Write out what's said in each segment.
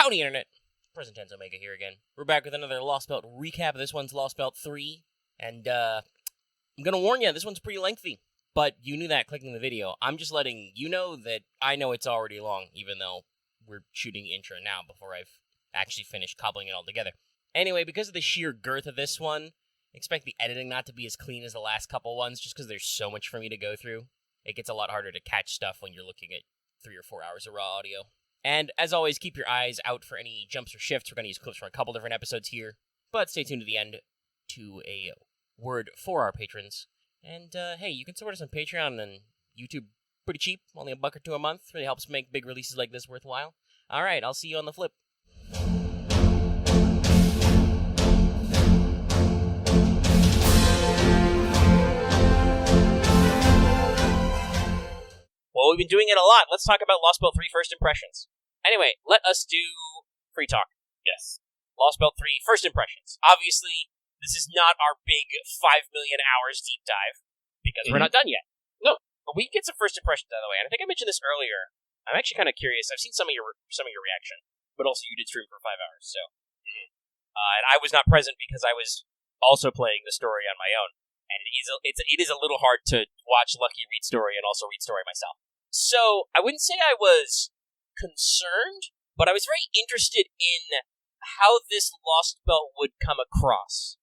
Howdy, Internet. Present Tense Omega here again. We're back with another Lostbelt recap. This one's Lostbelt 3, and I'm gonna warn you, this one's pretty lengthy, but you knew that clicking the video. I'm just letting you know that I know it's already long, even though we're shooting intro now before I've actually finished cobbling it all together. Anyway, because of the sheer girth of this one, expect the editing not to be as clean as the last couple ones, just because there's so much for me to go through. It gets a lot harder to catch stuff when you're looking at 3 or 4 hours of raw audio. And, as always, keep your eyes out for any jumps or shifts. We're going to use clips from a couple different episodes here. But stay tuned to the end to a word for our patrons. And, hey, you can support us on Patreon and YouTube pretty cheap. Only $1 or $2 a month. Really helps make big releases like this worthwhile. Alright, I'll see you on the flip. Well, we've been doing it a lot. Let's talk about Lostbelt 3 First Impressions. Anyway, let us do free talk. Yes. Lostbelt 3 First Impressions. Obviously, this is not our big 5 million hours deep dive, because we're not done yet. No. But we can get some first impressions out of the way, and I think I mentioned this earlier. I'm actually kind of curious. I've seen some of your reaction, but also you did stream for 5 hours, so. And I was not present because I was also playing the story on my own. And it is a little hard to watch Lucky read story and also read story myself. So, I wouldn't say I was concerned, but I was very interested in how this Lostbelt would come across.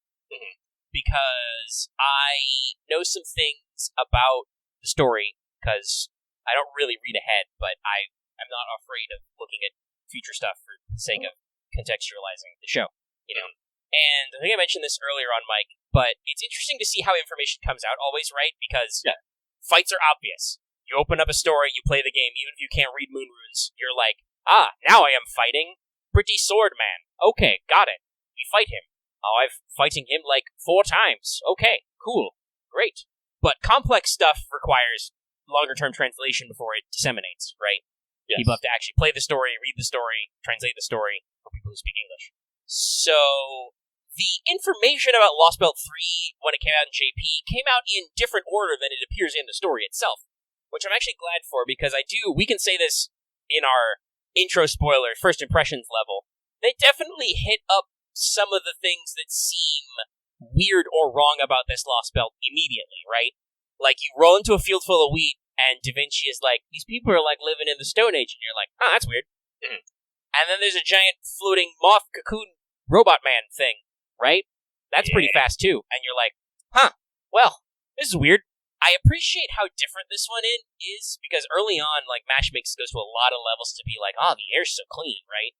Because I know some things about the story, because I don't really read ahead, but I'm not afraid of looking at future stuff for the sake of contextualizing the show, you know? And I think I mentioned this earlier on mic, but it's interesting to see how information comes out always, right? Because fights are obvious. You open up a story, you play the game, even if you can't read moon runes, you're like, now I am fighting Pretty Sword Man. Okay, got it. We fight him. Oh, I'm fighting him like 4 times. Okay, cool. Great. But complex stuff requires longer-term translation before it disseminates, right? Yes. People have to actually play the story, read the story, translate the story for people who speak English. So, the information about Lostbelt 3, when it came out in JP, came out in different order than it appears in the story itself, which I'm actually glad for, because we can say this in our intro spoiler, first impressions level, they definitely hit up some of the things that seem weird or wrong about this Lostbelt immediately, right? Like, you roll into a field full of wheat, and Da Vinci is like, these people are like living in the Stone Age, and you're like, that's weird. And then there's a giant floating moth cocoon robot man thing, right? That's pretty fast too. And you're like, well, this is weird. I appreciate how different this one is, because early on, like, Matchmakers goes to a lot of levels to be like, the air's so clean, right?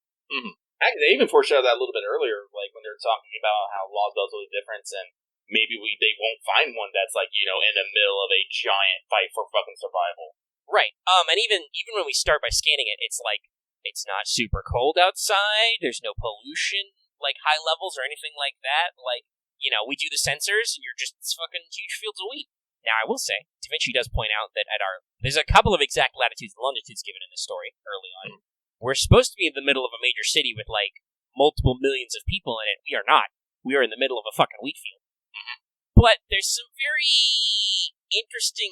Actually, they even foreshadowed that a little bit earlier, like, when they were talking about how Lostbelt's really different, and maybe they won't find one that's, like, in the middle of a giant fight for fucking survival. Right. And even when we start by scanning it, it's like, it's not super cold outside, there's no pollution, like, high levels or anything like that. Like, we do the sensors, and you're just this fucking huge fields of wheat. Now, I will say, Da Vinci does point out that there's a couple of exact latitudes and longitudes given in this story early on. We're supposed to be in the middle of a major city with, like, multiple millions of people in it. We are not. We are in the middle of a fucking wheat field. But there's some very interesting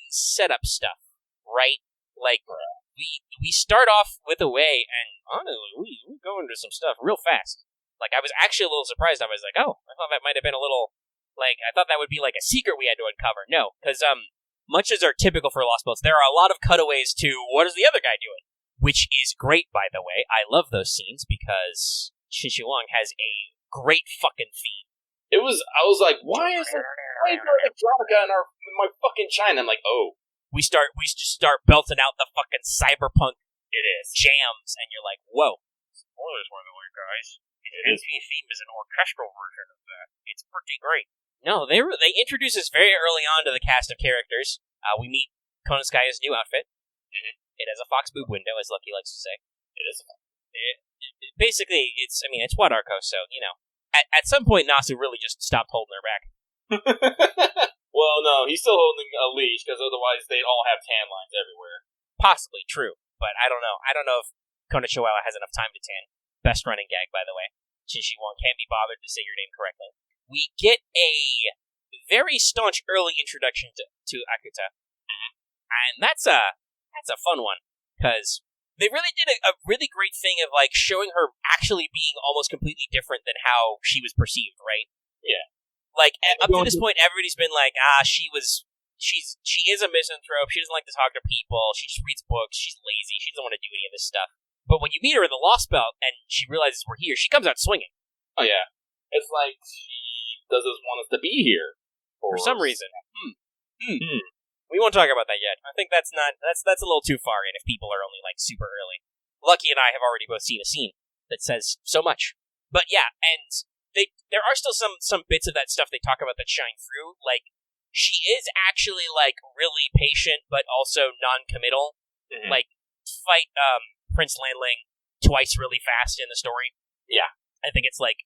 setup stuff, right? Like, we start off with a way, and honestly, we go into some stuff real fast. Like, I was actually a little surprised. I was like, I thought that might have been a little, like, I thought that would be like a secret we had to uncover. No, because, much as are typical for Lostbelts, there are a lot of cutaways to what is the other guy doing? Which is great, by the way. I love those scenes because Xinshi Wang has a great fucking theme. I was like, why is there electronica in my fucking China? I'm like, We just start belting out the fucking cyberpunk jams, and you're like, whoa. Spoilers, by the way, guys. The theme is an orchestral version of that. It's pretty great. No, they introduce us very early on to the cast of characters. We meet Konosuke's new outfit. It has a fox boob window, as Lucky likes to say. It is. Basically, it's What Arco, so, At some point, Nasu really just stopped holding her back. Well, no, he's still holding a leash, because otherwise they'd all have tan lines everywhere. Possibly true, but I don't know. I don't know if Kona Chihuahua has enough time to tan. Best running gag, by the way. Xinshi Wang can't be bothered to say your name correctly. We get a very staunch early introduction to Akuta. And that's a fun one, because They really did a really great thing of like showing her actually being almost completely different than how she was perceived, right? Yeah. Like up to this point, everybody's been like, she is a misanthrope. She doesn't like to talk to people. She just reads books. She's lazy. She doesn't want to do any of this stuff. But when you meet her in the Lostbelt and she realizes we're here, she comes out swinging. Oh yeah, it's like she doesn't want us to be here for some reason. We won't talk about that yet. I think that's a little too far in if people are only like super early. Lucky and I have already both seen a scene that says so much. But yeah, and there are still some bits of that stuff they talk about that shine through. Like, she is actually like really patient, but also non-committal. Mm-hmm. Like, fight Prince Landling twice really fast in the story. Yeah, I think it's like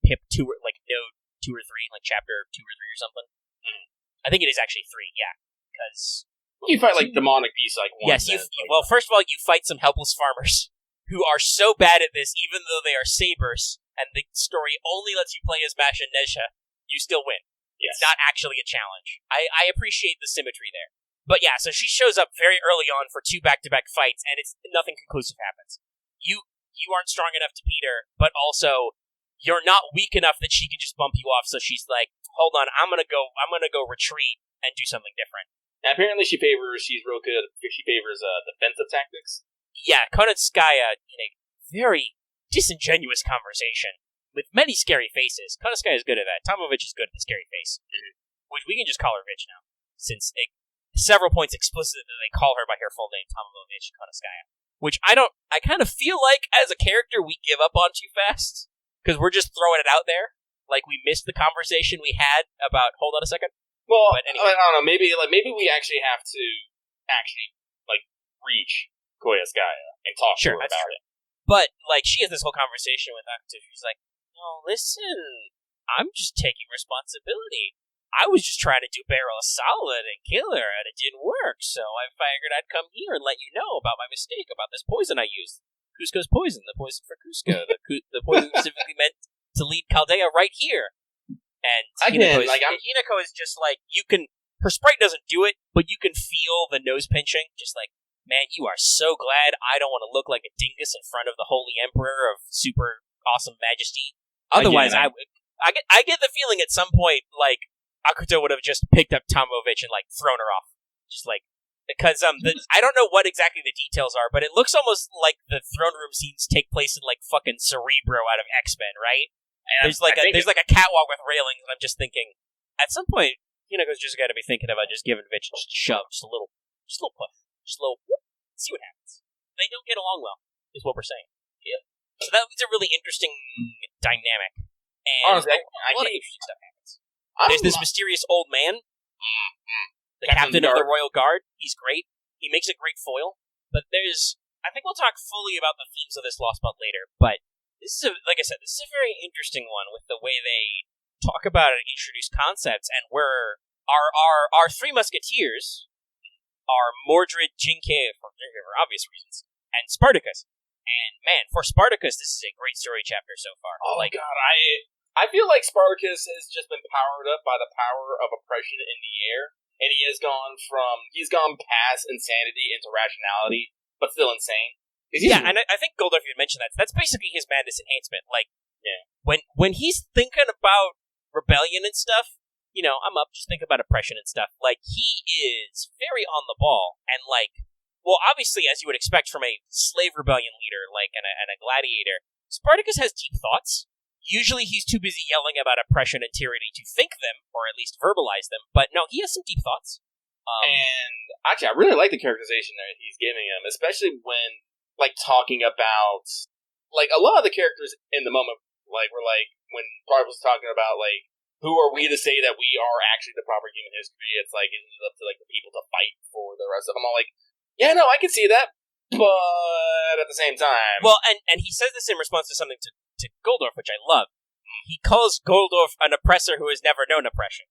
Pip 2 or like Node 2 or 3, like chapter 2 or 3 or something. Mm. I think it is actually 3. Yeah. Because you fight like demonic beasts like once. Yes, well, first of all, you fight some helpless farmers who are so bad at this, even though they are sabers, and the story only lets you play as Masha Nezha, you still win. Yes. It's not actually a challenge. I appreciate the symmetry there. But yeah, so she shows up very early on for 2 back-to-back fights, and it's nothing conclusive happens. You aren't strong enough to beat her, but also you're not weak enough that she can just bump you off. So she's like, "Hold on, I'm gonna go retreat and do something different." And apparently she's real good. She favors defensive tactics. Yeah, Konitskaya in a very disingenuous conversation with many scary faces. Konitskaya is good at that. Tomovich is good at the scary face, which we can just call her Vich now, since several points explicitly they call her by her full name, Tomovich Konitskaya. Which I kind of feel like as a character we give up on too fast because we're just throwing it out there, like we missed the conversation we had about. Hold on a second. Well, anyway. I don't know. Maybe we actually have to reach Koyatskaya and talk to her about it. But like she has this whole conversation with Akuto. She's like, "No, listen, I'm just taking responsibility. I was just trying to do Beryl a solid and kill her, and it didn't work. So I figured I'd come here and let you know about my mistake about this poison I used. Cusco's poison, the poison for Cusco, the poison specifically meant to lead Chaldea right here." And Hinako is just like, her sprite doesn't do it, but you can feel the nose pinching. Just like, man, you are so glad I don't want to look like a dingus in front of the Holy Emperor of super awesome majesty. Otherwise, I get the feeling at some point, like, Akuto would have just picked up Tomovich and, like, thrown her off. Just like, because, I don't know what exactly the details are, but it looks almost like the throne room scenes take place in, like, fucking Cerebro out of X-Men, right? And there's like a catwalk with railings, and I'm just thinking, at some point, Hinako's just got to be thinking about just giving Vich just a shove, just a little push, just a little whoop, see what happens. They don't get along well, is what we're saying. Yeah. So that was a really interesting dynamic, and honestly, a lot of interesting stuff happens. There's this mysterious old man, the captain of the Royal Guard. He's great. He makes a great foil. But I think we'll talk fully about the themes of this Lostbelt later, but this is like I said, this is a very interesting one with the way they talk about it and introduce concepts, and where our 3 musketeers are Mordred, Jinke, for obvious reasons, and Spartacus. And man, for Spartacus, this is a great story chapter so far. Oh my god, I feel like Spartacus has just been powered up by the power of oppression in the air, and he's gone past insanity into rationality, but still insane. Yeah, and I think Goldorf even mentioned that. That's basically his madness enhancement. Like, when he's thinking about rebellion and stuff, I'm up, just thinking about oppression and stuff. Like, he is very on the ball, and like, well, obviously, as you would expect from a slave rebellion leader, like, and a gladiator, Spartacus has deep thoughts. Usually he's too busy yelling about oppression and tyranny to think them, or at least verbalize them, but no, he has some deep thoughts. And actually, I really like the characterization that he's giving him, especially when talking about, a lot of the characters in the moment, when Parv was talking about, who are we to say that we are actually the proper human history? It's up to, the people to fight for the rest of them. I'm all like, yeah, no, I can see that, but at the same time... Well, and he says this in response to something to Goldorf, which I love. He calls Goldorf an oppressor who has never known oppression.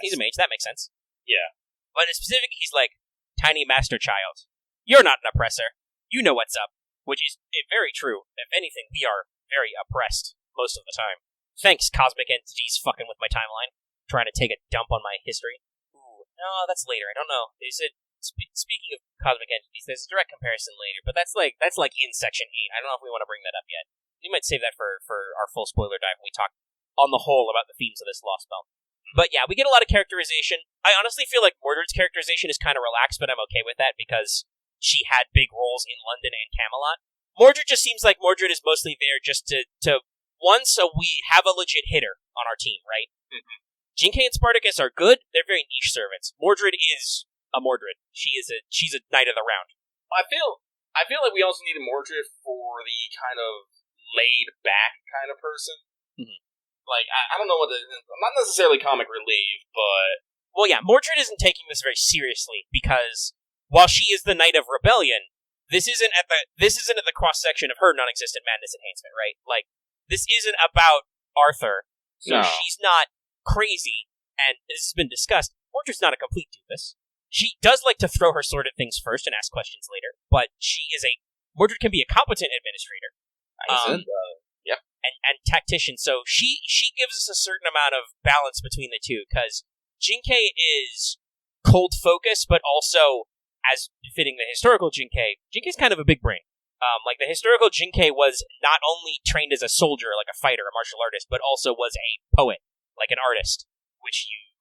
He's a mage, that makes sense. Yeah. But in specific, he's like, tiny master child, you're not an oppressor. You know what's up, which is very true. If anything, we are very oppressed most of the time. Thanks, cosmic entities fucking with my timeline, trying to take a dump on my history. Ooh, no, that's later. I don't know. Is it speaking of cosmic entities, there's a direct comparison later, but that's like in Section 8. I don't know if we want to bring that up yet. We might save that for our full spoiler dive when we talk on the whole about the themes of this Lostbelt. But yeah, we get a lot of characterization. I honestly feel like Mordred's characterization is kind of relaxed, but I'm okay with that because she had big roles in London and Camelot. Mordred just seems like Mordred is mostly there just to one, so we have a legit hitter on our team, right? Mm-hmm. Jinke and Spartacus are good. They're very niche servants. Mordred is a Mordred. She's a knight of the round. I feel like we also need a Mordred for the kind of laid back kind of person. Mm-hmm. Like, I don't know not necessarily comic relief, but... Well, yeah, Mordred isn't taking this very seriously, because while she is the Knight of Rebellion, this isn't at the cross-section of her non-existent madness enhancement, right? Like, this isn't about Arthur, so she's not crazy, and this has been discussed. Mordred's not a complete doofus. She does like to throw her sword at things first and ask questions later, but Mordred can be a competent administrator. Yep. And tactician, so she gives us a certain amount of balance between the two, because Jinke is cold focus, but also, as befitting the historical Jinke's kind of a big brain. Like the historical Jinke was not only trained as a soldier, like a fighter, a martial artist, but also was a poet, like an artist, which you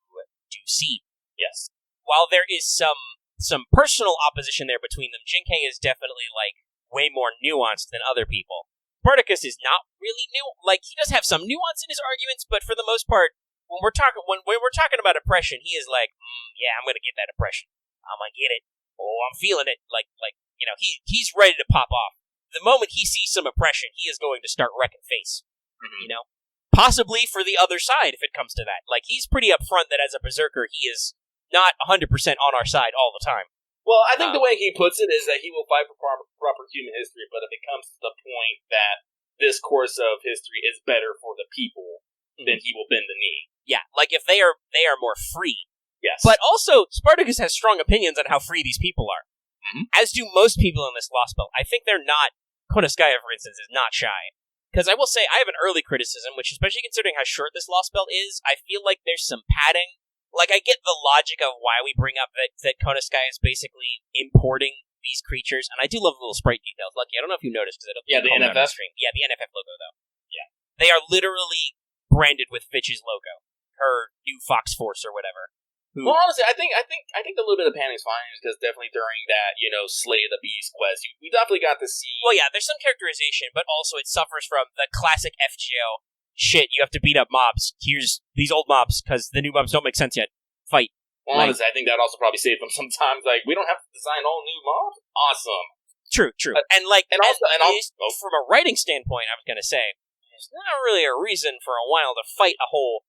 do see. Yes. While there is some personal opposition there between them, Jinke is definitely like way more nuanced than other people. Spartacus is not really new. Like, he does have some nuance in his arguments, but for the most part, when we're talking about oppression, he is like, yeah, I'm gonna get that oppression. I'm gonna get it. Oh, I'm feeling it. Like you know, he's ready to pop off. The moment he sees some oppression, he is going to start wrecking face. Mm-hmm. You know, possibly for the other side if it comes to that. Like, he's pretty upfront that as a berserker, he is not 100% on our side all the time. Well, I think the way he puts it is that he will fight for proper human history, but if it comes to the point that this course of history is better for the people, then he will bend the knee. Yeah, like if they are more free. Yes. But also, Spartacus has strong opinions on how free these people are. Mm-hmm. As do most people in this Lostbelt. I think they're not... Konoskaya, for instance, is not shy. Because I will say, I have an early criticism, which especially considering how short this Lostbelt is, I feel like there's some padding. Like, I get the logic of why we bring up that Konoskaya is basically importing these creatures, and I do love the little sprite details. Lucky, I don't know if you noticed, because the NFF stream. Yeah, the NFF logo, though. Yeah. They are literally branded with Fitch's logo. Her new Fox Force or whatever. Well, honestly, I think a little bit of padding is fine, because definitely during that, Slay of the Beast quest, we definitely got to see... Well, yeah, there's some characterization, but also it suffers from the classic FGO. Shit, you have to beat up mobs. Here's these old mobs, because the new mobs don't make sense yet. Fight. Well, honestly, I think that also probably saved them sometimes. Like, we don't have to design all new mobs? Awesome. True. And from a writing standpoint, I was going to say, there's not really a reason for a while to fight a whole...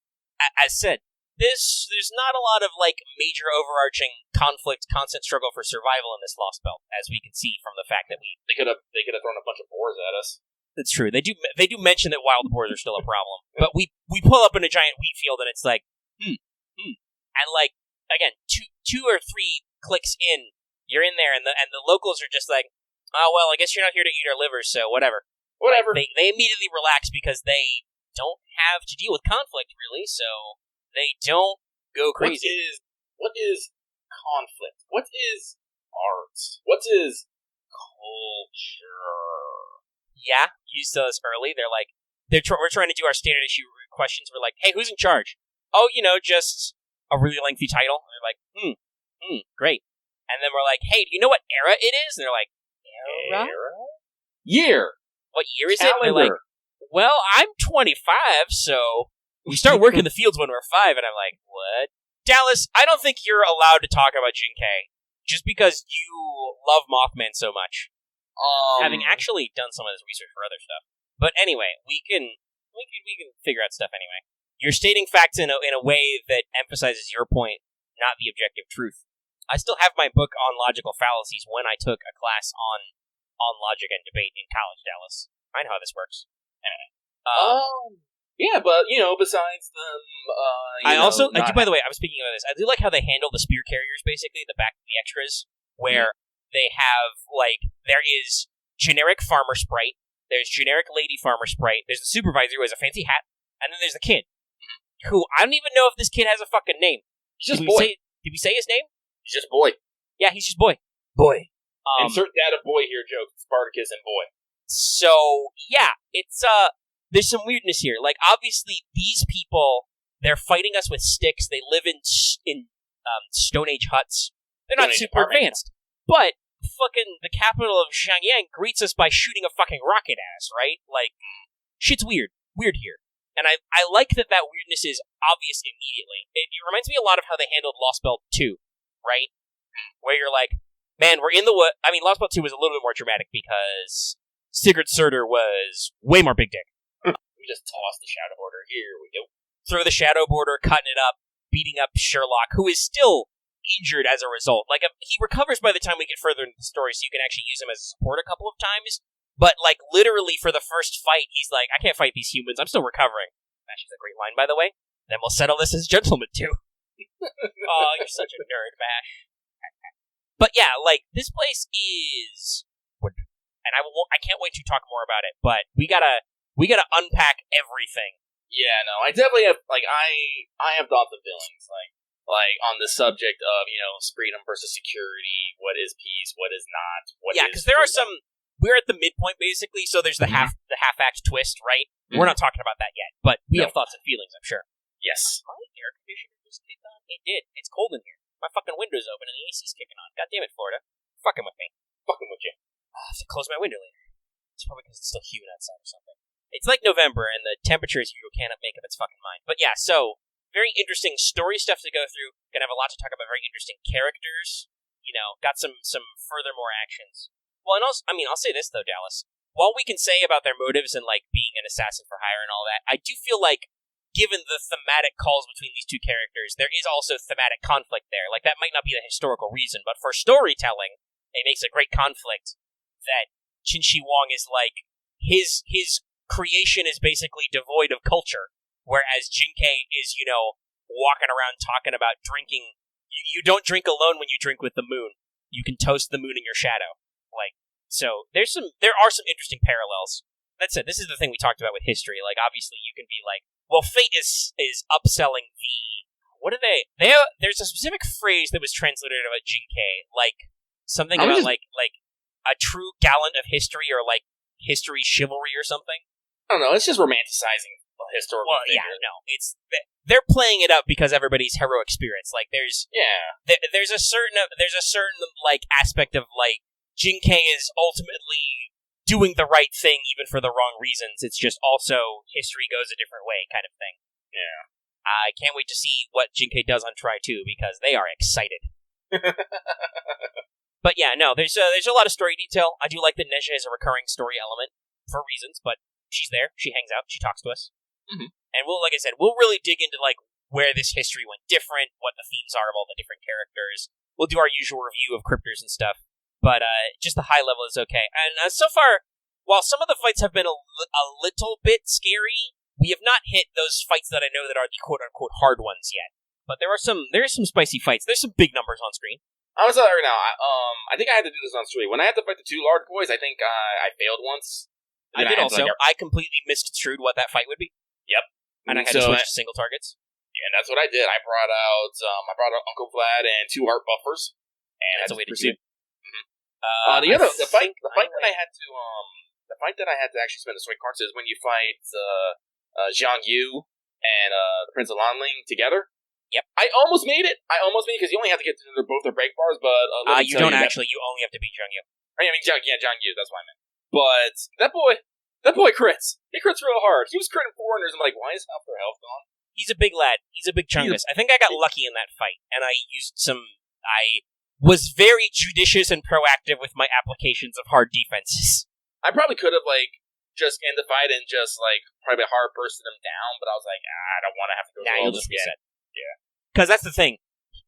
As said, there's not a lot of, like, major overarching conflict, constant struggle for survival in this Lostbelt, as we can see from the fact that They could have thrown a bunch of boars at us. That's true. They do mention that wild boars are still a problem. But we pull up in a giant wheat field and it's like, And like, again, two or three clicks in, you're in there and the locals are just like, oh, well, I guess you're not here to eat our livers, so whatever. Whatever. Like, they immediately relax because they don't have to deal with conflict, really, so they don't go crazy. What is conflict? What is art? What is culture? Yeah, you saw this early. They're like, we're trying to do our standard issue questions. We're like, hey, who's in charge? Oh, just a really lengthy title. And they're like, great. And then we're like, hey, do you know what era it is? And they're like, era? Year. What year is it? And they're like, well, I'm 25, so we start working the fields when we're 5. And I'm like, what? Dallas, I don't think you're allowed to talk about Jinke just because you love Mothman so much. Having actually done some of this research for other stuff. But anyway, we can figure out stuff anyway. You're stating facts in a way that emphasizes your point, not the objective truth. I still have my book on logical fallacies when I took a class on logic and debate in college, Dallas. I know how this works. Anyway. Yeah, but, besides them, by the way, I was speaking about this. I do like how they handle the spear carriers, basically, the back of the extras, where they have, like, there is generic farmer sprite, there's generic lady farmer sprite, there's the supervisor who has a fancy hat, and then there's the kid, who, I don't even know if this kid has a fucking name. He's just boy. Did we say his name? He's just boy. Yeah, he's just boy. Boy. Insert dad of boy here joke. Spartacus and boy. So, yeah, it's, there's some weirdness here. Like, obviously, these people, they're fighting us with sticks. They live in Stone Age huts. They're not super advanced. But, fucking, the capital of Xiangyang greets us by shooting a fucking rocket at us, right? Like, shit's weird. Weird here. And I like that weirdness is obvious immediately. It reminds me a lot of how they handled Lostbelt 2, right? Where you're like, man, we're in the wood. I mean, Lostbelt 2 was a little bit more dramatic because Sigurd Surtur was way more big dick. We just toss the Shadow Border. Here we go. Throw the Shadow Border, cutting it up, beating up Sherlock, who is still injured as a result. Like, he recovers by the time we get further into the story, so you can actually use him as a support a couple of times. But, like, literally for the first fight, he's like, I can't fight these humans, I'm still recovering. That's a great line, by the way. Then we'll settle this as gentlemen, too. Oh, you're such a nerd, Bash. But yeah, like, this place is... And I can't wait to talk more about it, but we gotta unpack everything. Yeah, no, I definitely have, like, I have thoughts and feelings, like, on the subject of, freedom versus security, what is peace, what is not, yeah, because there are some... We're at the midpoint, basically, so there's the half-act twist, right? Mm-hmm. We're not talking about that yet, but we have thoughts and feelings, I'm sure. Yes. My air conditioner just kicked on. It did. It's cold in here. My fucking window's open and the AC's kicking on. God damn it, Florida. Fucking with me. Fucking with you. I have to close my window later. It's probably because it's still humid outside or something. It's like November, and the temperatures you cannot make up its fucking mind. But yeah, so, very interesting story stuff to go through. Gonna have a lot to talk about, very interesting characters. Got some further more actions. Well, and also, I'll say this, though, Dallas. While we can say about their motives and, like, being an assassin for hire and all that, I do feel like, given the thematic calls between these two characters, there is also thematic conflict there. Like, that might not be the historical reason, but for storytelling, it makes a great conflict that Qin Shi Huang is, like, his creation is basically devoid of culture, whereas Jin Kei is, walking around talking about drinking. You don't drink alone when you drink with the moon. You can toast the moon in your shadow. Like, so there are some interesting parallels. That said, this is the thing we talked about with history. Like, obviously, you can be like, well, fate is upselling the... What are they? There's a specific phrase that was translated about Jinkei, like something about like a true gallant of history, or like history chivalry or something. I don't know. It's just romanticizing historical. Well, yeah, no, they're playing it up because everybody's heroic spirits. Like, there's a certain like aspect of like. Jinkei is ultimately doing the right thing even for the wrong reasons. It's just also history goes a different way kind of thing. Yeah. I can't wait to see what Jinkei does on Try 2 because they are excited. But yeah, no, there's a lot of story detail. I do like that Neja is a recurring story element for reasons, but she's there, she hangs out, she talks to us. Mm-hmm. And like I said, we'll really dig into like where this history went different, what the themes are of all the different characters. We'll do our usual review of cryptors and stuff. But just the high level is okay. And so far, while some of the fights have been a little bit scary, we have not hit those fights that I know that are the quote-unquote hard ones yet. But there are some spicy fights. There's some big numbers on screen. I'm gonna tell you right now, I think I had to do this on stream. When I had to fight the two large boys, I think I failed once. I did also. I completely misconstrued what that fight would be. Yep. And I had to switch to single targets. Yeah, and that's what I did. I brought out Uncle Vlad and 2 heart buffers. And that's a way to do it. The fight that I had to actually spend the swing cards is when you fight Zhang Yu and the Prince of Lanling together. Yep. I almost made it because you only have to get to both their break bars, but you don't actually. You only have to beat Zhang Yu. Zhang Yu. That's what I meant. But that boy crits. He crits real hard. He was critting foreigners. I'm like, why is half their health gone? He's a big lad. He's a big chungus. I think I got lucky in that fight, and I was very judicious and proactive with my applications of hard defenses. I probably could have, just end the fight and just, probably hard bursted him down, but I was like, I don't want to have to go through all this again. Yeah. Because that's the thing.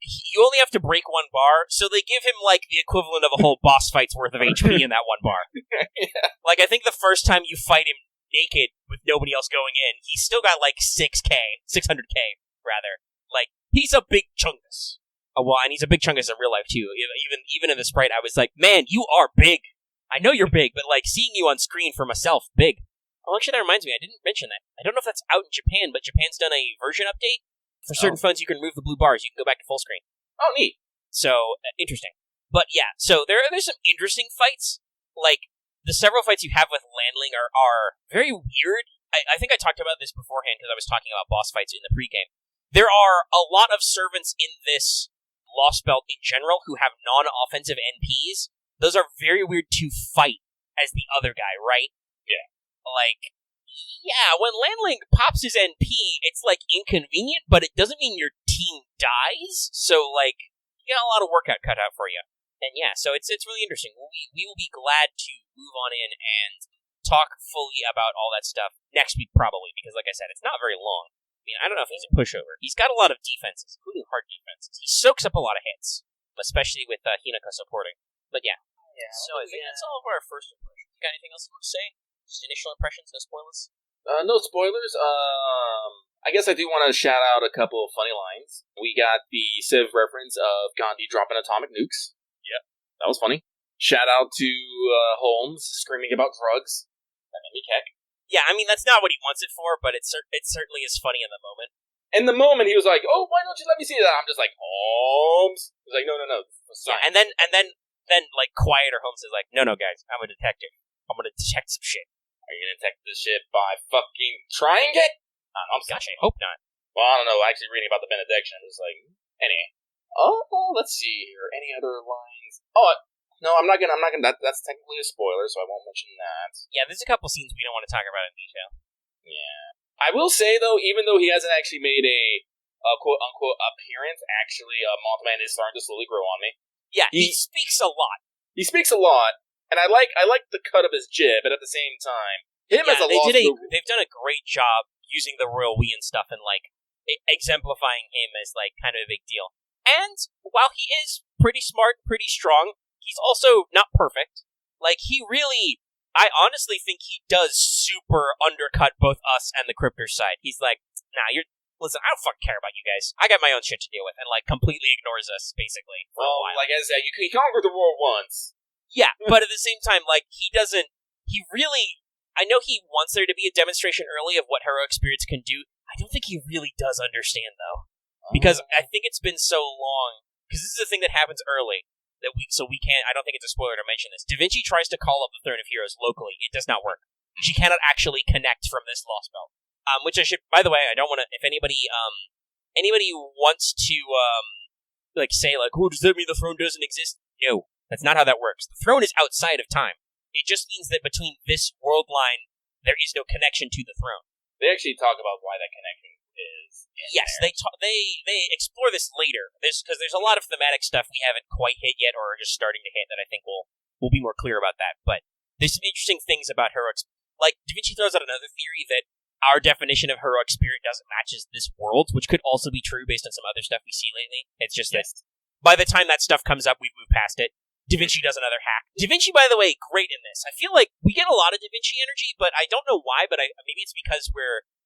You only have to break 1 bar, so they give him, the equivalent of a whole boss fight's worth of HP in that 1 bar. Yeah. I think the first time you fight him naked with nobody else going in, he's still got, 600k, rather. He's a big chungus. Oh, well, and he's a big chungus in real life, too. Even in the sprite, I was like, man, you are big. I know you're big, but, seeing you on screen for myself, big. Oh, actually, that reminds me, I didn't mention that. I don't know if that's out in Japan, but Japan's done a version update. For certain phones, you can remove the blue bars. You can go back to full screen. Oh, neat. So, interesting. But yeah, so there's some interesting fights. Like, the several fights you have with Landling are very weird. I think I talked about this beforehand because I was talking about boss fights in the pregame. There are a lot of servants in this Lostbelt in general who have non-offensive NPs. Those are very weird to fight as the other guy, right? Yeah. Like, yeah, when Landling pops his NP, it's, like, inconvenient, but it doesn't mean your team dies. So, like, you got a lot of work cut out for you. And yeah, so it's really interesting. We will be glad to move on in and talk fully about all that stuff next week, probably, because like I said, it's not very long. I mean, I don't know if he's a pushover. He's got a lot of defenses, including hard defenses. He soaks up a lot of hits, especially with Hinaka supporting. But yeah. So I think that's all of our first impressions. You got anything else you want to say? Just initial impressions, no spoilers? No spoilers. I guess I do want to shout out a couple of funny lines. We got the Civ reference of Gandhi dropping atomic nukes. Yep, that was funny. Shout out to Holmes screaming about drugs. That made me kick. Yeah, I mean, that's not what he wants it for, but it certainly is funny in the moment. In the moment, he was like, "Oh, why don't you let me see that?" I'm just like, "Holmes." He's like, "No. Yeah, and then like quieter Holmes is like, "No, guys, I'm a detective. I'm gonna detect some shit." Are you gonna detect this shit by fucking trying it? Gosh, I hope not. Well, I don't know. Actually, reading about the benediction, it was like, anyway. Oh, let's see here. Any other lines? Oh, no, I'm not gonna. That's technically a spoiler, so I won't mention that. Yeah, there's a couple scenes we don't want to talk about in detail. Yeah, I will say though, even though he hasn't actually made a quote unquote appearance, actually, Mothman is starting to slowly grow on me. Yeah, he speaks a lot. He speaks a lot, and I like the cut of his jib, but at the same time, they've done a great job using the royal we and stuff, and like exemplifying him as like kind of a big deal. And while he is pretty smart, pretty strong, he's also not perfect. Like, I honestly think he does super undercut both us and the Cryptors side. He's like, nah, listen, I don't fucking care about you guys. I got my own shit to deal with, and like completely ignores us, basically, for a while. Like I said, he conquered the world once. Yeah, but at the same time, like, I know he wants there to be a demonstration early of what heroic spirits can do. I don't think he really does understand, though. Because I think it's been so long, because this is a thing that happens early, I don't think it's a spoiler to mention this. Da Vinci tries to call up the Throne of Heroes locally. It does not work. She cannot actually connect from this Lostbelt. Which I should, by the way, I don't want to, if anybody wants to, say, like, oh, does that mean the throne doesn't exist? No, that's not how that works. The throne is outside of time. It just means that between this world line, there is no connection to the throne. They actually talk about why that connection is. Yes, they explore this later. Because there's a lot of thematic stuff we haven't quite hit yet, or are just starting to hit, that I think we'll be more clear about that. But there's some interesting things about heroic. Like, Da Vinci throws out another theory that our definition of heroic spirit doesn't match this world, which could also be true based on some other stuff we see lately. It's just that by the time that stuff comes up, we've moved past it. Da Vinci does another hack. Da Vinci, by the way, great in this. I feel like we get a lot of Da Vinci energy, but I don't know why, but maybe it's because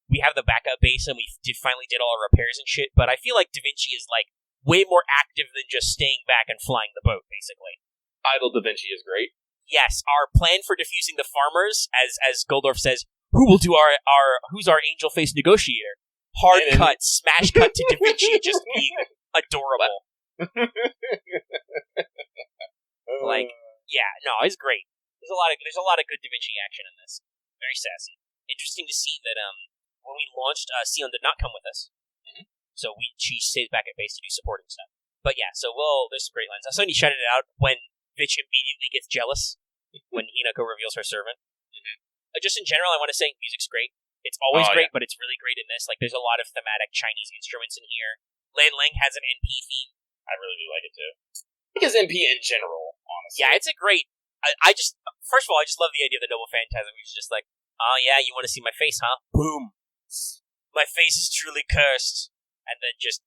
we have the backup base and we finally did all our repairs and shit, but I feel like Da Vinci is, like, way more active than just staying back and flying the boat, basically. Idle Da Vinci is great. Yes, our plan for defusing the farmers, as Goldorf says, who's our angel face negotiator? Hard cut, smash cut to Da Vinci just being adorable. Like, yeah, no, it's great. There's a lot of good Da Vinci action in this. Very sassy. Interesting to see that when we launched, Sion did not come with us. Mm-hmm. So she stayed back at base to do supporting stuff. But yeah, so there's some great lines. I saw you shouted it out when Vitch immediately gets jealous when Hinako reveals her servant. Mm-hmm. Just in general, I want to say music's great. It's always great, but it's really great in this. Like, there's a lot of thematic Chinese instruments in here. Lan Lang has an NP theme. I really do like it too. Because NP in general, honestly. Yeah, it's a great. First of all, I just love the idea of the Noble Phantasm, which is just like, oh yeah, you want to see my face, huh? Boom. My face is truly cursed. And then just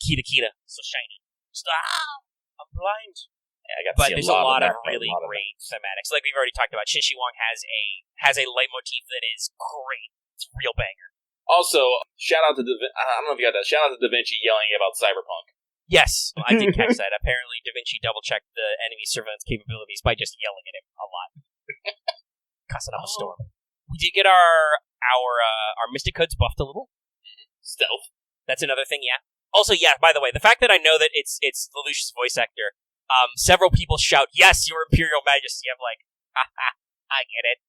Kita, so shiny. Just, I'm blind. Yeah, but there's a lot of really great thematics. Like we've already talked about, Shin Shi Wong has a leitmotif that is great. It's a real banger. Also, shout out to I don't know if you got that. Shout out to Da Vinci yelling about Cyberpunk. Yes, I did catch that. Apparently, Da Vinci double-checked the enemy surveillance capabilities by just yelling at him a lot. Cussing up a storm. We did get our Mystic Codes buffed a little. Stealth. That's another thing, yeah. Also, yeah, by the way, the fact that I know that it's Lelouch's voice actor, Several people shout, "Yes, Your Imperial Majesty." I'm like, haha, I get it.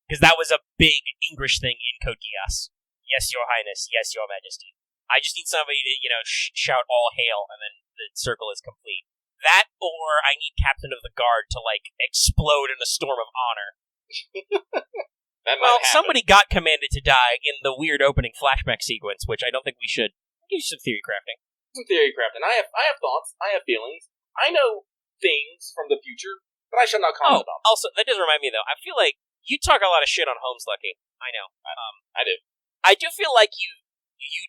Because that was a big English thing in Code Geass. Yes, Your Highness. Yes, Your Majesty. I just need somebody to, shout all hail, and then the circle is complete. That, or I need Captain of the Guard to, explode in a storm of honor. Well, somebody got commanded to die in the weird opening flashback sequence, which I don't think we should. Give you some theory crafting. I have thoughts. I have feelings. I know things from the future, but I shall not comment on them. Also, that does remind me, though. I feel like you talk a lot of shit on Holmes, Lucky. I know. I do. I do feel like you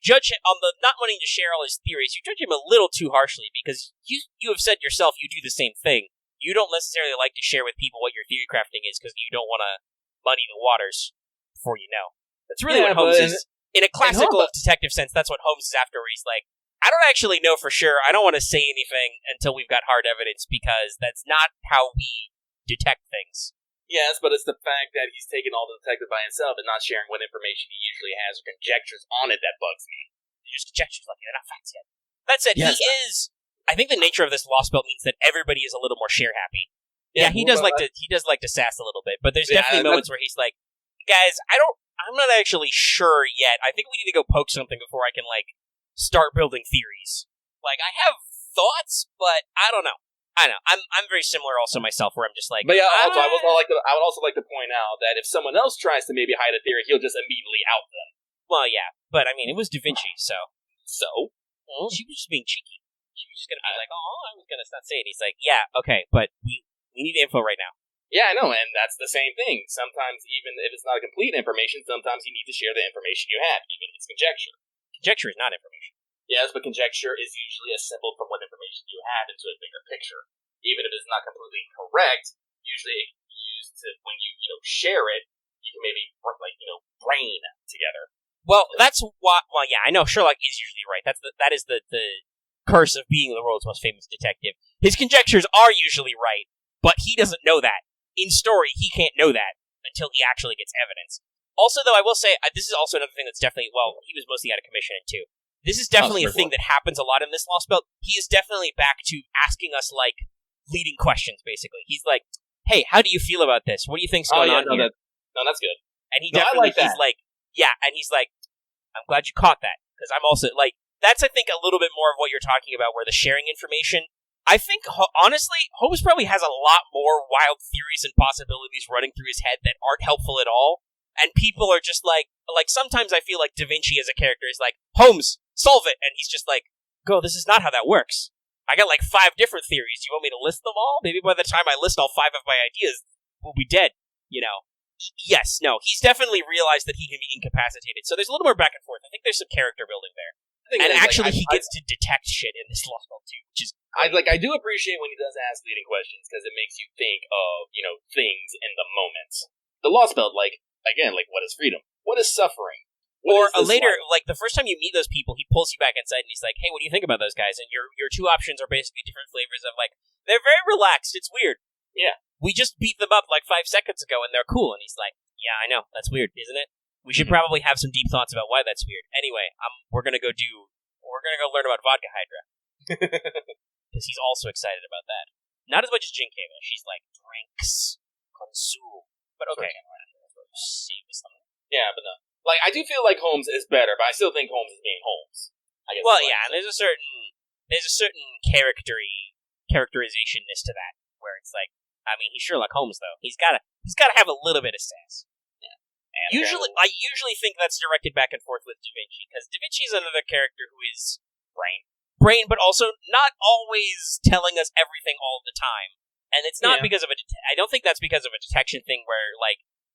judge him on the not wanting to share all his theories. You judge him a little too harshly because you have said yourself you do the same thing. You don't necessarily like to share with people what your theory crafting is because you don't want to muddy the waters before you know. That's really what Holmes is. In a classical detective sense, that's what Holmes is after, where he's like, I don't actually know for sure. I don't want to say anything until we've got hard evidence because that's not how we detect things. Yes, but it's the fact that he's taking all the detective by himself and not sharing what information he usually has or conjectures on it that bugs me. They're just conjectures, Lucky. They're not facts yet. That said, he is... I think the nature of this Lostbelt means that everybody is a little more share-happy. Yeah, he does like to sass a little bit, but there's definitely moments where he's like, guys, I'm not actually sure yet. I think we need to go poke something before I can, start building theories. I have thoughts, but I don't know. I'm very similar also myself, where I'm just like... But yeah, also, I would also like to point out that if someone else tries to maybe hide a theory, he'll just immediately out them. Well, yeah, but I mean, it was Da Vinci, so... So? Well, she was just being cheeky. She was just gonna be like, I was gonna not say it. He's like, yeah, okay, but we need info right now. Yeah, I know, and that's the same thing. Sometimes, even if it's not a complete information, sometimes you need to share the information you have, even if it's conjecture. Conjecture is not information. Yes, but conjecture is usually assembled from what information you have into a bigger picture. Even if it's not completely correct, usually it can be used to, when you share it, you can maybe, brain together. Well, that's why, yeah, I know Sherlock is usually right. That is the curse of being the world's most famous detective. His conjectures are usually right, but he doesn't know that. In story, he can't know that until he actually gets evidence. Also, though, I will say, this is also another thing that's definitely, he was mostly out of commission in too. This is definitely a thing that happens a lot in this Lostbelt. He is definitely back to asking us, leading questions, basically. He's like, hey, how do you feel about this? What do you think's going on here? That's good. And he definitely, he's like, yeah, and he's like, I'm glad you caught that, because I'm also, that's, I think, a little bit more of what you're talking about, where the sharing information, I think, honestly, Holmes probably has a lot more wild theories and possibilities running through his head that aren't helpful at all, and people are just like, sometimes I feel like Da Vinci as a character is like, Holmes, solve it, and he's just like, go, this is not how that works. I got 5 different theories. Do you want me to list them all? Maybe by the time I list all 5 of my ideas, we'll be dead, Yes, no, he's definitely realized that he can be incapacitated, so there's a little more back and forth. I think there's some character building there. And actually, he gets to detect shit in this Lostbelt too, which is... I do appreciate when he does ask leading questions, because it makes you think of, things in the moment. The Lostbelt, again, what is freedom? What is suffering? Or later, the first time you meet those people, he pulls you back inside and he's like, hey, what do you think about those guys? And your 2 options are basically different flavors of, they're very relaxed, it's weird. Yeah. We just beat them up 5 seconds ago and they're cool. And he's like, yeah, I know, that's weird, isn't it? We should probably have some deep thoughts about why that's weird. Anyway, we're gonna go learn about Vodka Hydra. Because he's also excited about that. Not as much as Jinke, though. She's like, drinks, consume. But okay. Save this something. Yeah, but no. I do feel like Holmes is better, but I still think Holmes is being Holmes. I guess. Well, yeah, and there's a certain characterizationness to that, where it's like, I mean, he's Sherlock Holmes, though. He's gotta have a little bit of sass. Yeah. I usually think that's directed back and forth with Da Vinci, because Da Vinci is another character who is brain, but also not always telling us everything all the time. And it's not because of I don't think that's because of a detection thing where,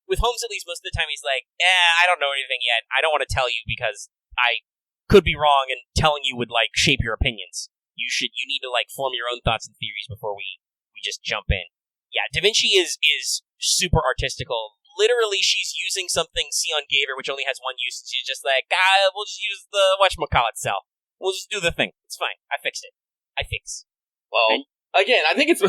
with Holmes, at least, most of the time, he's like, I don't know anything yet. I don't want to tell you because I could be wrong, and telling you would, shape your opinions. You need to, form your own thoughts and theories before we just jump in. Yeah, Da Vinci is super artistical. Literally, she's using something Sion gave her, which only has one use, and she's just like, we'll just use the whatchamacallit cell. We'll just do the thing. It's fine. I fixed it. I fix. Well, again, I think it's...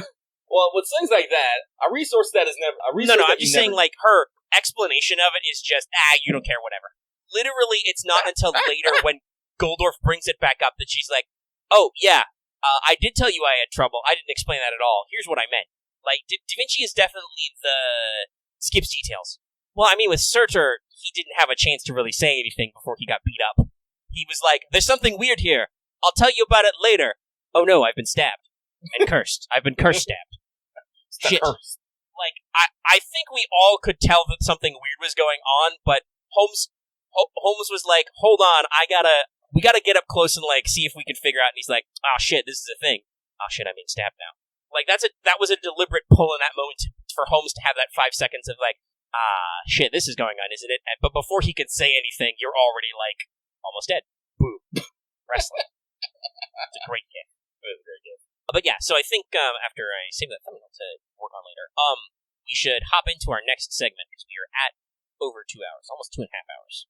Well, with things like that, a resource that is never... No, I'm just saying, her explanation of it is just, you don't care, whatever. Literally, it's not until later when Goldorf brings it back up that she's like, oh, yeah, I did tell you I had trouble. I didn't explain that at all. Here's what I meant. Like, Da Vinci is definitely skips details. Well, I mean, with Surtur, he didn't have a chance to really say anything before he got beat up. He was like, there's something weird here. I'll tell you about it later. Oh no, I've been stabbed. And cursed. I've been curse-stabbed. Shit. Cursed. Like, I think we all could tell that something weird was going on, but Holmes was like, hold on, we gotta get up close and, like, see if we can figure out, and he's like, oh shit, this is a thing. Oh shit, I'm being stabbed now. Like, that was a deliberate pull in that moment for Holmes to have that 5 seconds of, like, shit, this is going on, isn't it? But before he could say anything, you're already, like, almost dead. Boom. Wrestling. It's a great game. It was very good. But yeah, so I think after I save that thumbnail to work on later, we should hop into our next segment, because we are at over 2 hours, almost 2.5 hours.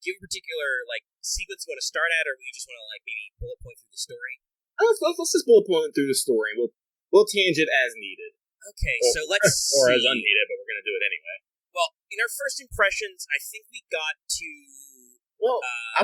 Do you have a particular, like, sequence you want to start at, or we just want to, like, maybe bullet point through the story? Let's just bullet point through the story. We'll tangent as needed. Okay, so let's or see. as unneeded, but we're going to do it anyway. Well, in our first impressions, I think we got to... Well, I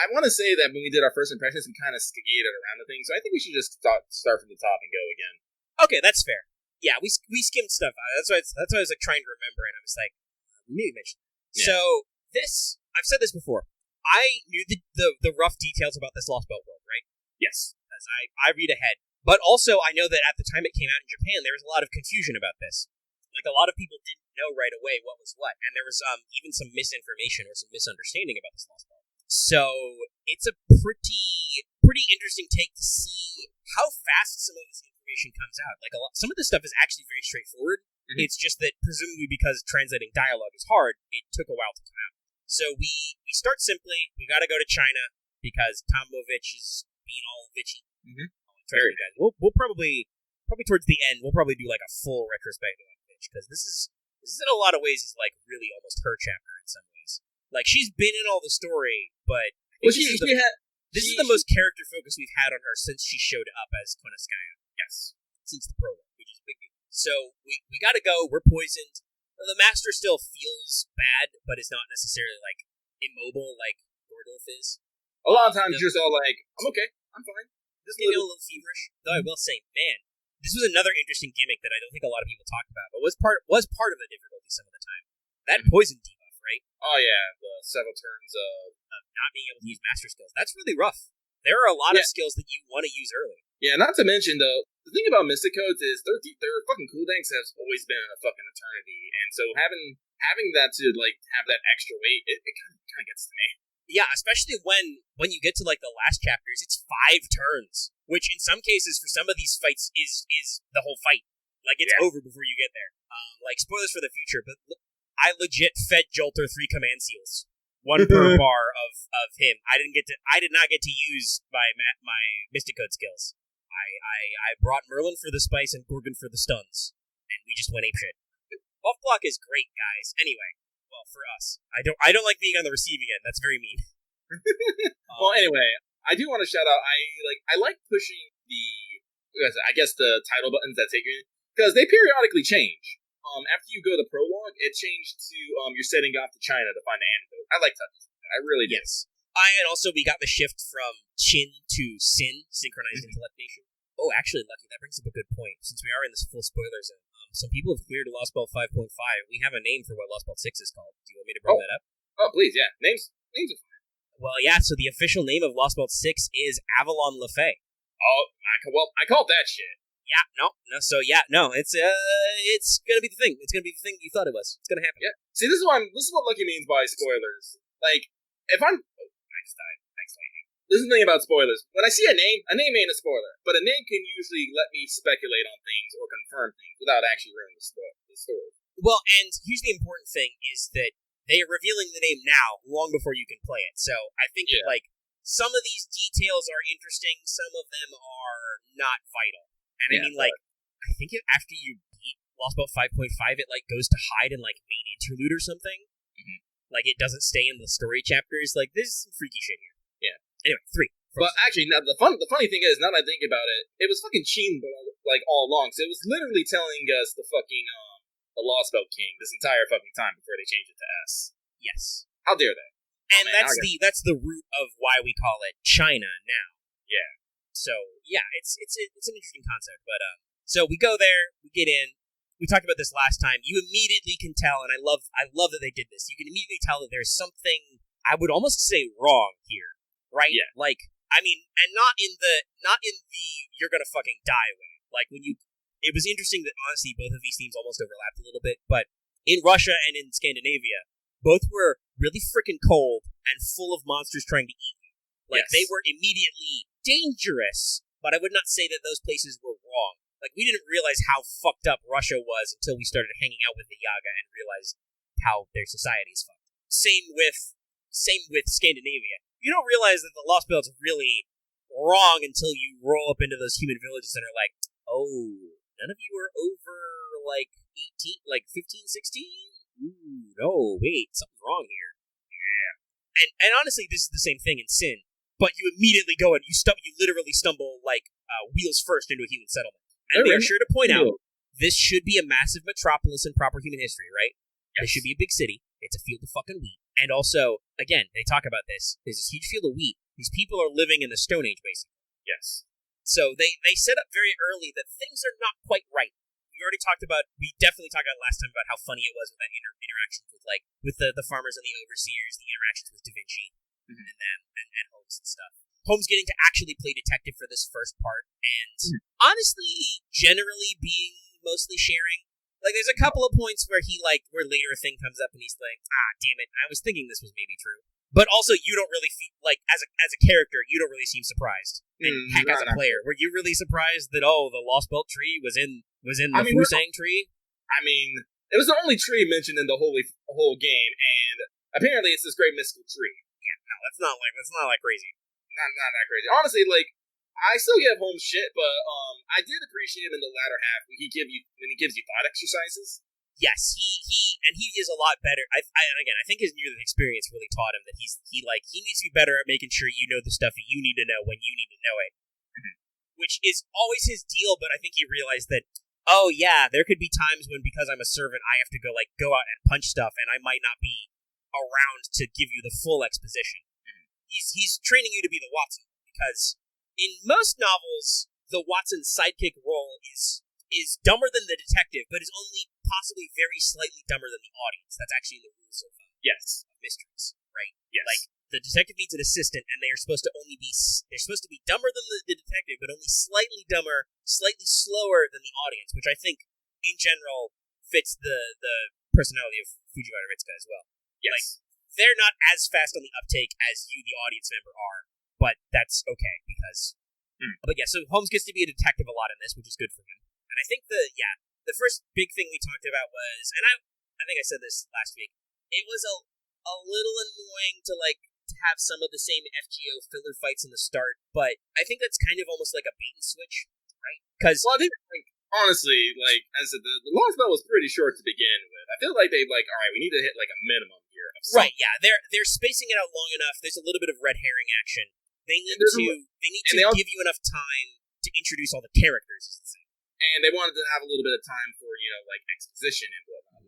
want to say that when we did our first impressions, we kind of skated around the thing, so I think we should just start from the top and go again. Okay, that's fair. Yeah, we skimmed stuff out. That's why I was, like, trying to remember, and I was like, maybe mention it. Yeah. So, I've said this before. I knew the rough details about this Lostbelt world, right? Yes. Because I read ahead. But also, I know that at the time it came out in Japan, there was a lot of confusion about this. Like, a lot of people didn't know right away what was what. And there was even some misinformation or some misunderstanding about this Lostbelt. So, it's a pretty interesting take to see how fast some of this information comes out. Like, some of this stuff is actually very straightforward. Mm-hmm. It's just that, presumably because translating dialogue is hard, it took a while to come out. So we start simply. We got to go to China because Tomovich is being all bitchy. Mm-hmm. We'll probably towards the end we'll probably do like a full retrospective on Bitch, because this is in a lot of ways is like really almost her chapter in some ways. Like, she's been in all the story, but this is the most character focus we've had on her since she showed up as Koneskaya. Yes, since the prologue, which is a big deal. So we got to go. We're poisoned. The Master still feels bad, but is not necessarily, like, immobile like Gordolf is. A lot of times you're just all like, I'm okay, I'm fine. Just maybe a little feverish. Though I will say, man, this was another interesting gimmick that I don't think a lot of people talked about, but was part of the difficulty some of the time. That poison debuff, right? Oh yeah, the several turns of not being able to use Master skills. That's really rough. There are a lot of skills that you want to use early. Yeah, not to mention, though, the thing about Mystic Codes is their fucking cooldowns has always been a fucking eternity, and so having that to, like, have that extra weight, it kind of gets to me. Yeah, especially when you get to, like, the last chapters, it's 5 turns, which in some cases for some of these fights is the whole fight. Like, it's over before you get there. Like, spoilers for the future, but I legit fed Jolter 3 command seals. 1 per bar of him. I did not get to use my Mystic Code skills. I brought Merlin for the spice and Gorgon for the stuns, and we just went apeshit. Buff block is great, guys. Anyway, well, for us, I don't like being on the receiving end. That's very mean. Well, anyway, I do want to shout out. I like pushing I guess the title buttons that take you in, because they periodically change. After you go to prologue, it changed to you're setting off to China to find the antidote. I like touches. I really do. Yes. And also, we got the shift from Chin to Sin, Synchronized Intellect Nation. Oh, actually, Lucky, that brings up a good point. Since we are in this full spoiler zone, some people have cleared Lostbelt 5.5. We have a name for what Lostbelt 6 is called. Do you want me to bring that up? Oh, please, yeah. Names are fine. Well, yeah, so the official name of Lostbelt 6 is Avalon Le Fay. Oh, I called that shit. Yeah, it's gonna be the thing. It's gonna be the thing you thought it was. It's gonna happen. Yeah. See, this is what Lucky means by spoilers. Like, if I just died. Thanks, Lucky. This is the thing about spoilers. When I see a name ain't a spoiler, but a name can usually let me speculate on things or confirm things without actually ruining the story. Well, and here's the important thing is that they are revealing the name now, long before you can play it. So I think that, like, some of these details are interesting, some of them are not vital. And I mean, like, I think after you beat Lostbelt 5.5, it, like, goes to hide in, like, main interlude or something. Mm-hmm. Like, it doesn't stay in the story chapters. Like, there's some freaky shit here. Yeah. Anyway, 3. But actually, now the funny thing is, now that I think about it, it was fucking Chin, like, all along. So it was literally telling us the fucking, the Lostbelt King this entire fucking time before they changed it to S. Yes. How dare they? And that's the root of why we call it China now. Yeah. So yeah, it's an interesting concept. But so we go there, we get in. We talked about this last time. You immediately can tell, and I love that they did this. You can immediately tell that there's something I would almost say wrong here, right? Yeah. Like, I mean, and not in the you're gonna fucking die way. Like it was interesting that honestly both of these themes almost overlapped a little bit, but in Russia and in Scandinavia, both were really freaking cold and full of monsters trying to eat you. Like, They were immediately dangerous, but I would not say that those places were wrong. Like, we didn't realize how fucked up Russia was until we started hanging out with the Yaga and realized how their society is fucked. Same with Scandinavia. You don't realize that the Lostbelt's really wrong until you roll up into those human villages and are like, oh, none of you are over, 18, 15, 16? Ooh, no, wait, something's wrong here. Yeah. And honestly, this is the same thing in Sin, but you immediately go and you literally stumble wheels first into a human settlement. And they're sure to point out, this should be a massive metropolis in proper human history, right? Yes. This should be a big city. It's a field of fucking wheat. And also, again, they talk about this. There's this huge field of wheat. These people are living in the Stone Age, basically. Yes. So they set up very early that things are not quite right. We definitely talked about last time about how funny it was with that interactions with the farmers and the overseers, the interactions with Da Vinci and them and Holmes and stuff. Holmes getting to actually play detective for this first part, and honestly, generally being mostly sharing. Like, there's a couple of points where where later a thing comes up and he's like, damn it, I was thinking this was maybe true. But also, you don't really feel, as a character, you don't really seem surprised. And heck, as a player, were you really surprised that, the Lostbelt tree was in the Fusang tree? I mean, it was the only tree mentioned in the whole game, and apparently it's this great mystical tree. Yeah, no, that's not crazy. Not that crazy. Honestly, I still give Holmes shit, but I did appreciate him in the latter half when he gives you thought exercises. Yes, he is a lot better. I think his near-death experience really taught him that he needs to be better at making sure you know the stuff that you need to know when you need to know it, which is always his deal. But I think he realized that, oh yeah, there could be times when, because I'm a servant, I have to go out and punch stuff, and I might not be around to give you the full exposition. He's training you to be the Watson, because in most novels, the Watson's sidekick role is dumber than the detective, but is only possibly very slightly dumber than the audience. That's actually in the rules of mysteries, right? Yes. The detective needs an assistant, and they're supposed to be dumber than the detective, but only slightly dumber, slightly slower than the audience, which I think, in general, fits the personality of Fujiwara Ritsuka as well. Yes. They're not as fast on the uptake as you, the audience member, are, but that's okay, because... But yeah, so Holmes gets to be a detective a lot in this, which is good for him. And I think the first big thing we talked about was, and I think I said this last week, it was a little annoying to have some of the same FGO filler fights in the start, but I think that's kind of almost like a bait and switch, right? Because I think, honestly, as I said, the Lostbelt was pretty short to begin with. I feel like they've all right, we need to hit a minimum here. Right, yeah, they're spacing it out long enough. There's a little bit of red herring action. They need to give you enough time to introduce all the characters. And they wanted to have a little bit of time for exposition and whatnot.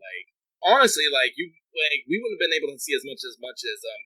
Honestly, we wouldn't have been able to see as much as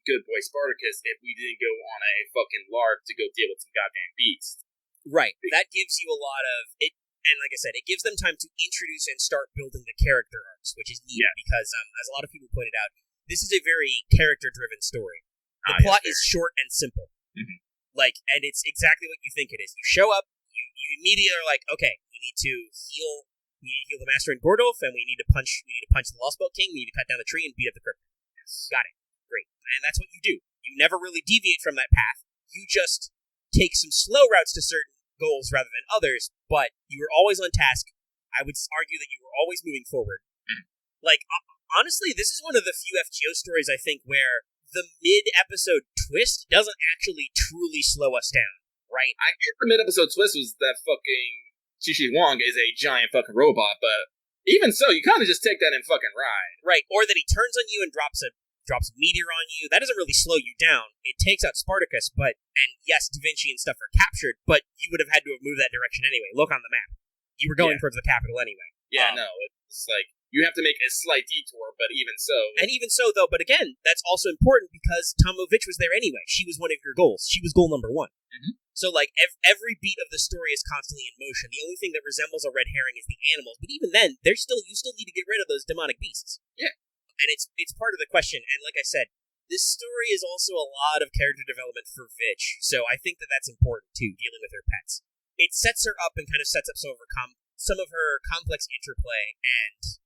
Good Boy Spartacus if we didn't go on a fucking lark to go deal with some goddamn beasts. Right. That gives you a lot of it, and like I said, it gives them time to introduce and start building the character arcs, which is neat because, as a lot of people pointed out, this is a very character-driven story. The plot is short and simple. Mm-hmm. And it's exactly what you think it is. You show up, you immediately are like, okay, we need to heal the Master and Gordolf, and we need to punch the Lostbelt King, we need to cut down the tree and beat up the Crypt. Yes. Got it. Great. And that's what you do. You never really deviate from that path. You just take some slow routes to certain goals rather than others, but you were always on task. I would argue that you were always moving forward. Honestly, this is one of the few FGO stories, I think, where the mid-episode twist doesn't actually truly slow us down, right? I guess the mid-episode twist was that fucking Shishi Wong is a giant fucking robot, but even so, you kind of just take that and fucking ride. Right, or that he turns on you and drops a meteor on you. That doesn't really slow you down. It takes out Spartacus, and yes, Da Vinci and stuff are captured, but you would have had to have moved that direction anyway. Look on the map. You were going towards the capital anyway. Yeah, no, it's You have to make a slight detour, but even so. And even so, though, but again, that's also important because Tamovich was there anyway. She was one of your goals. She was goal number 1. Mm-hmm. So, like, every beat of the story is constantly in motion. The only thing that resembles a red herring is the animals. But even then, you still need to get rid of those demonic beasts. Yeah. And it's part of the question. And like I said, this story is also a lot of character development for Vitch. So I think that's important, too, dealing with her pets. It sets her up and kind of sets up some of her complex interplay, and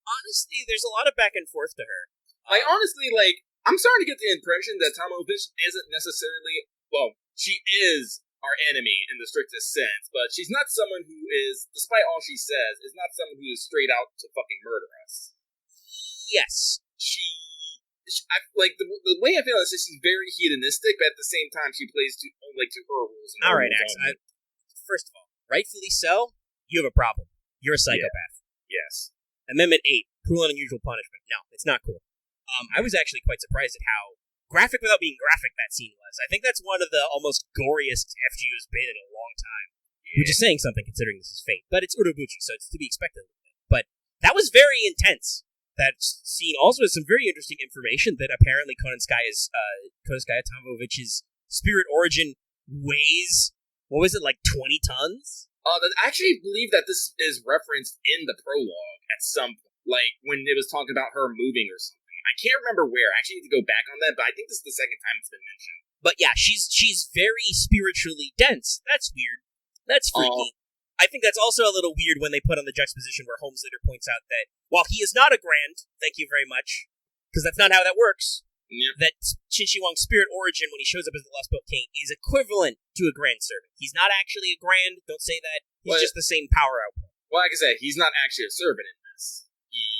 honestly, there's a lot of back and forth to her. Like, honestly, like, I'm starting to get the impression that Tamovich isn't necessarily, well, she is our enemy in the strictest sense, but she's not someone who is, despite all she says, is not someone who is straight out to fucking murder us. Yes. The way I feel is that she's very hedonistic, but at the same time, she plays to her rules. All right, Axe. First of all, rightfully so, you have a problem. You're a psychopath. Yeah. Yes. Amendment 8, cruel and unusual punishment. No, it's not cool. I was actually quite surprised at how graphic without being graphic that scene was. I think that's one of the almost goriest FGU has been in a long time. Yeah. Which is saying something considering this is Fate. But it's Urobuchi, so it's to be expected a little bit. But that was very intense. That scene also has some very interesting information that apparently Konenskaya Tamovich's spirit origin weighs, what was it, like 20 tons? I actually believe that this is referenced in the prologue at some point, like when it was talking about her moving or something. I can't remember where. I actually need to go back on that, but I think this is the second time it's been mentioned. But yeah, she's very spiritually dense. That's weird. That's freaky. I think that's also a little weird when they put on the juxtaposition where Holmes later points out that while he is not a Grand, thank you very much, because that's not how that works, that Qin Shi Huang's spirit origin when he shows up as the Lostbelt King is equivalent to a Grand Servant. He's not actually a Grand, don't say that. He's just the same power output. Well, like I said, he's not actually a servant in this.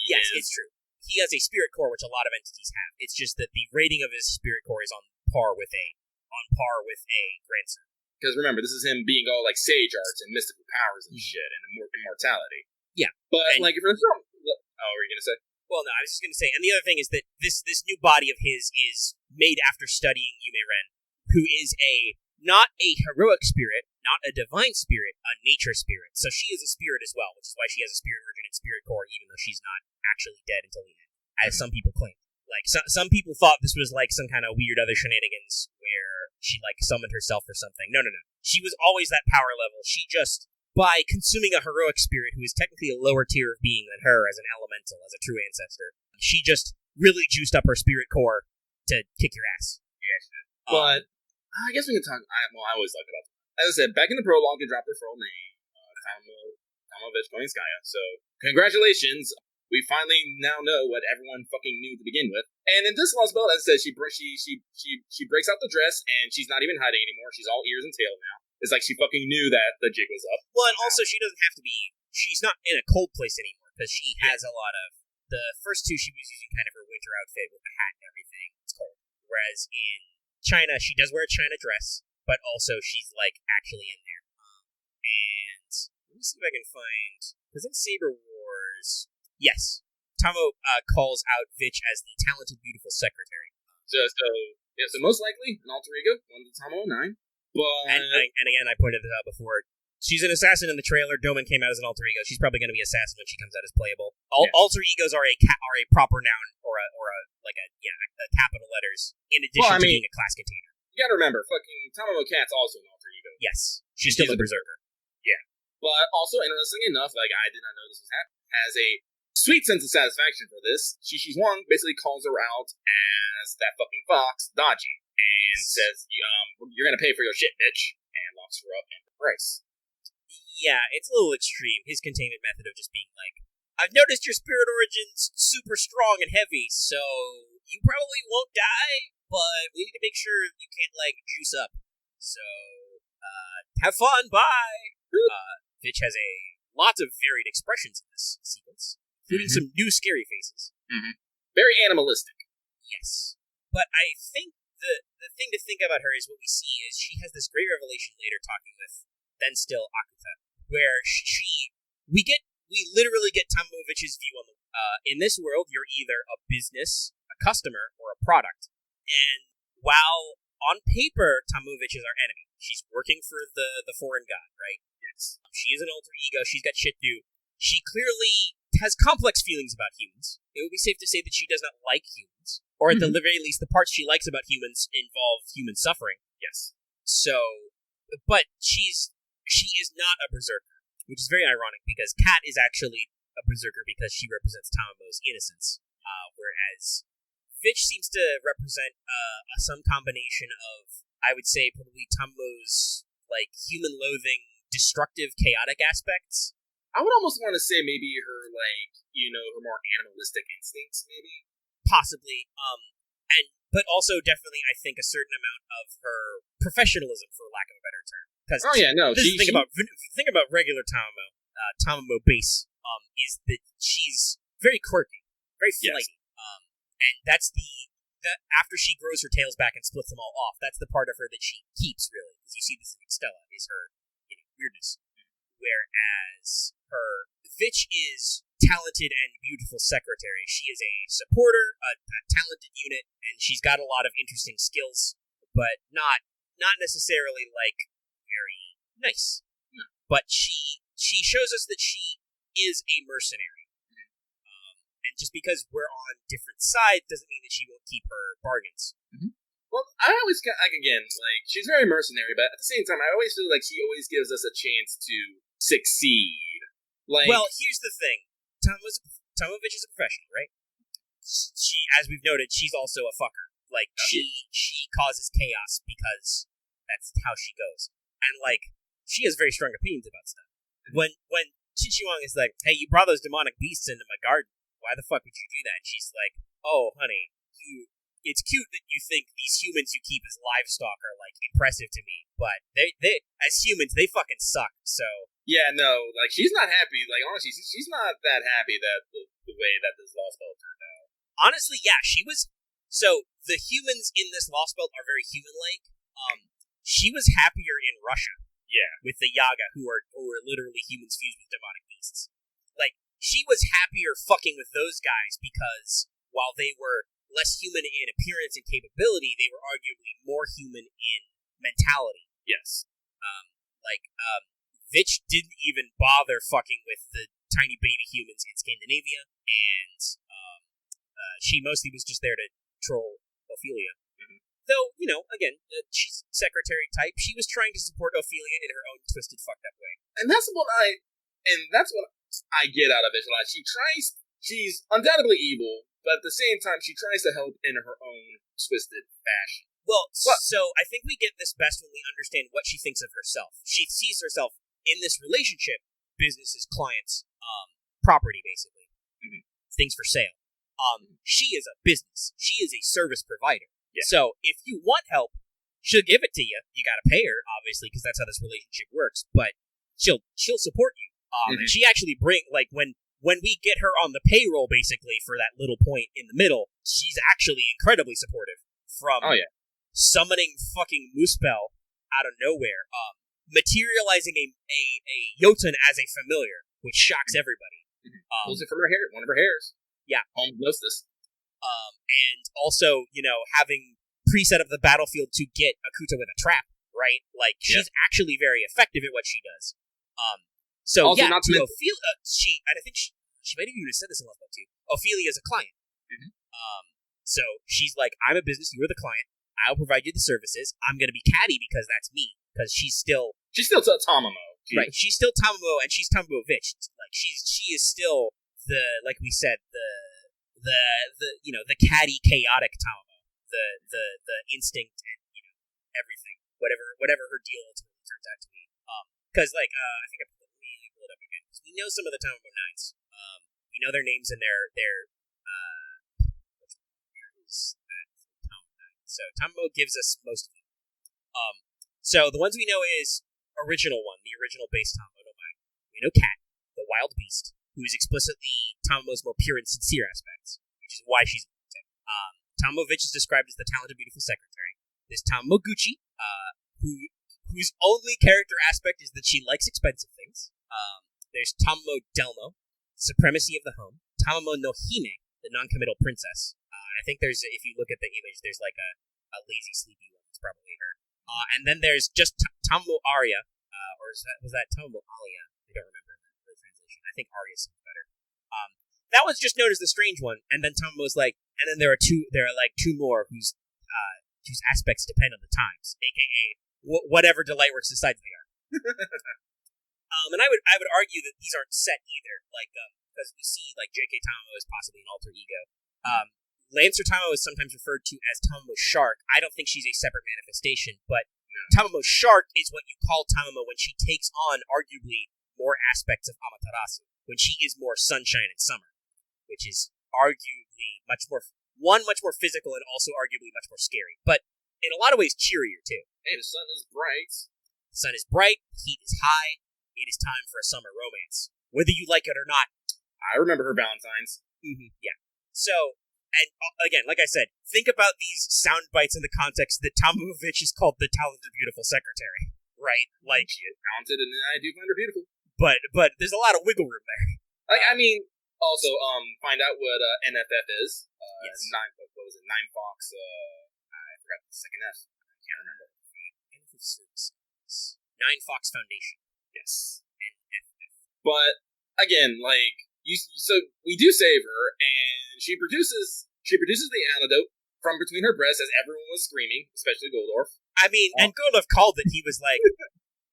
Yes, it's true. He has a spirit core, which a lot of entities have. It's just that the rating of his spirit core is on par with a Grand Servant. Because remember, this is him being all like sage arts and mystical powers and shit and immortality. Yeah. But like if you're were you gonna say? Well, no, I was just gonna say, and the other thing is that this new body of his is made after studying Yume Ren, who is not a heroic spirit, not a divine spirit, a nature spirit. So she is a spirit as well, which is why she has a spirit origin and spirit core, even though she's not actually dead until the end, as some people claim. Like, some people thought this was like some kind of weird other shenanigans where she like summoned herself or something. No. She was always that power level. She just, by consuming a heroic spirit who is technically a lower tier of being than her as an elemental, as a true ancestor, she just really juiced up her spirit core to kick your ass. Yeah, she did. But I guess we can talk. I always like about that. As I said, back in the prologue, you dropped her full name, Tamovich Konenskaya. So congratulations. We finally now know what everyone fucking knew to begin with. And in this Lostbelt, as I said, she breaks out the dress, and she's not even hiding anymore. She's all ears and tail now. It's like she fucking knew that the jig was up. Well, and also she doesn't have to be. She's not in a cold place anymore because she has a lot of the first two. She was using kind of her winter outfit with the hat and everything. It's cold. Whereas in China, she does wear a China dress, but also she's like actually in there. And let me see if I can find, because in Saber Wars. Yes, Tamo calls out Vitch as the talented, beautiful secretary. So most likely an alter ego, one of the Tamo 9. But and again, I pointed this out before. She's an assassin in the trailer. Doman came out as an alter ego. She's probably going to be assassin when she comes out as playable. Alter egos are a proper noun or a capital letters in addition to being a class container. You got to remember, fucking Tamamo Cat's also an alter ego. Yes, she's still a berserker. Yeah, but also interestingly enough, like I did not know this was happening. Has a sweet sense of satisfaction for this. Qin Huang basically calls her out as that fucking fox, Dodgy, and says, you're gonna pay for your shit, bitch, and locks her up in the price. Yeah, it's a little extreme. His containment method of just being like, I've noticed your spirit origin's super strong and heavy, so you probably won't die, but we need to make sure you can't, like, juice up. So, have fun, bye! Vitch has lots of varied expressions in this sequence. Including some new scary faces. Mm-hmm. Very animalistic. Yes. But I think the thing to think about her is what we see is she has this great revelation later talking with then still Akuta, where we literally get Tamovich's view on the in this world, you're either a business, a customer, or a product. And while on paper, Tamovich is our enemy, she's working for the foreign god, right? Yes. She is an alter ego, she's got shit to do. She clearly has complex feelings about humans. It would be safe to say that she does not like humans, or at the very least, the parts she likes about humans involve human suffering. Yes. So, but she is not a berserker, which is very ironic because Kat is actually a berserker because she represents Tamamo's innocence, whereas Vitch seems to represent some combination of, I would say, probably Tamamo's like human-loathing, destructive, chaotic aspects. I would almost want to say maybe her, like, her more animalistic instincts, maybe. Possibly. But also definitely, I think, a certain amount of her professionalism, for lack of a better term. Because think about regular Tamamo. Tamamo base is that she's very quirky, very flighty. Yes. And that's the after she grows her tails back and splits them all off, that's the part of her that she keeps, really. Because you see this in Extella, is her weirdness. Whereas her Vitch is talented and beautiful secretary. She is a supporter, a talented unit, and she's got a lot of interesting skills, but not necessarily like very nice. But she shows us that she is a mercenary. And just because we're on different sides doesn't mean that she won't keep her bargains. Well, I always, again, like, she's very mercenary, but at the same time, I always feel like she always gives us a chance to succeed. Like, well, here's the thing. Tomovich is a professional, right? She, as we've noted, she's also a fucker. Like, she causes chaos because that's how she goes. And, like, she has very strong opinions about stuff. When Chichiwang is like, hey, you brought those demonic beasts into my garden, why the fuck would you do that? And she's like, oh, honey, it's cute that you think these humans you keep as livestock are, like, impressive to me, but they as humans, they fucking suck, so... Yeah, no, like, she's not happy. Like, honestly, she's not that happy that the way that this Lostbelt turned out. Honestly, yeah, she was... So, the humans in this Lostbelt are very human-like. She was happier in Russia. Yeah. With the Yaga, who are literally humans fused with demonic beasts. Like, she was happier fucking with those guys because, while they were less human in appearance and capability, they were arguably more human in mentality. Yes. Vitch didn't even bother fucking with the tiny baby humans in Scandinavia, and she mostly was just there to troll Ophelia. Though, again, she's secretary type, she was trying to support Ophelia in her own twisted, fucked up way. And that's what I get out of it. Like, she's undoubtedly evil, but at the same time, she tries to help in her own twisted fashion. Well, so I think we get this best when we understand what she thinks of herself. She sees herself in this relationship, businesses, clients, property, basically. Things for sale. She is a business. She is a service provider. Yeah. So if you want help, she'll give it to you. You gotta pay her, obviously, because that's how this relationship works, but she'll support you. And she actually when we get her on the payroll, basically, for that little point in the middle, she's actually incredibly supportive. From summoning fucking Lostbelt out of nowhere, materializing a Jotun as a familiar, which shocks everybody. Pulls it from one of her hairs. Yeah. Home knows this. And also, having preset of the battlefield to get Akuta with a trap, right? Like, she's actually very effective at what she does. So, also, yeah, to Ophelia, and I think she might have even said this in Lostbelt too, Ophelia is a client. So, she's like, I'm a business, you're the client, I'll provide you the services, I'm gonna be catty because that's me, because she's still Tamamo. Right, she's still Tamamo, and she's Tamamo Vitch. Like, she is still like we said, the catty, chaotic Tamamo, the instinct and everything, whatever her deal ultimately turns out to be. Because I think let me pull it up again. We know some of the Tamamo 9s. We know their names and their so Tamamo gives us most of them. So the ones we know is the original base Tamamo no Mai. We know Cat, the wild beast, who is explicitly Tamamo's more pure and sincere aspects, which is why she's lunatic. Tamamo Vitch is described as the talented, beautiful secretary. There's Tamamo Gucci, whose only character aspect is that she likes expensive things. There's Tamamo Delmo, supremacy of the home. Tamamo no Hime, the non-committal princess. I think if you look at the image, there's like a lazy, sleepy one. It's probably her. And then there's just Tamamo Arya, or was that Tamamo Alia? I don't remember the translation. I think Arya sounds better. That was just known as the strange one, and then Tamamo was like, and then there are two more whose aspects depend on the times, aka whatever Delightworks decides they are. And I would argue that these aren't set either, like because we see like J.K. Tamamo as possibly an alter ego. Lancer Tamamo is sometimes referred to as Tamamo Shark. I don't think she's a separate manifestation, but Tamamo Shark is what you call Tamamo when she takes on arguably more aspects of Amaterasu, when she is more sunshine and summer, which is arguably much more physical and also arguably much more scary, but in a lot of ways cheerier too. Hey, the sun is bright. The sun is bright, the heat is high, it is time for a summer romance. Whether you like it or not. I remember her Valentine's. Mm-hmm, yeah. So, and again, like I said, think about these sound bites in the context that Tamovich is called the talented, beautiful secretary, right? Like, she is talented, and I do find her beautiful. But there's a lot of wiggle room there. Like, I mean, also, find out what NFF is. Yes. What was it? 9 Fox. I forgot the second F. I can't remember. NFF Services. 9 Fox Foundation. Yes. NFF. But again, like so we do save her, and she produces the antidote from between her breasts as everyone was screaming, especially Goldorf. I mean, and Goldorf called it. He was like,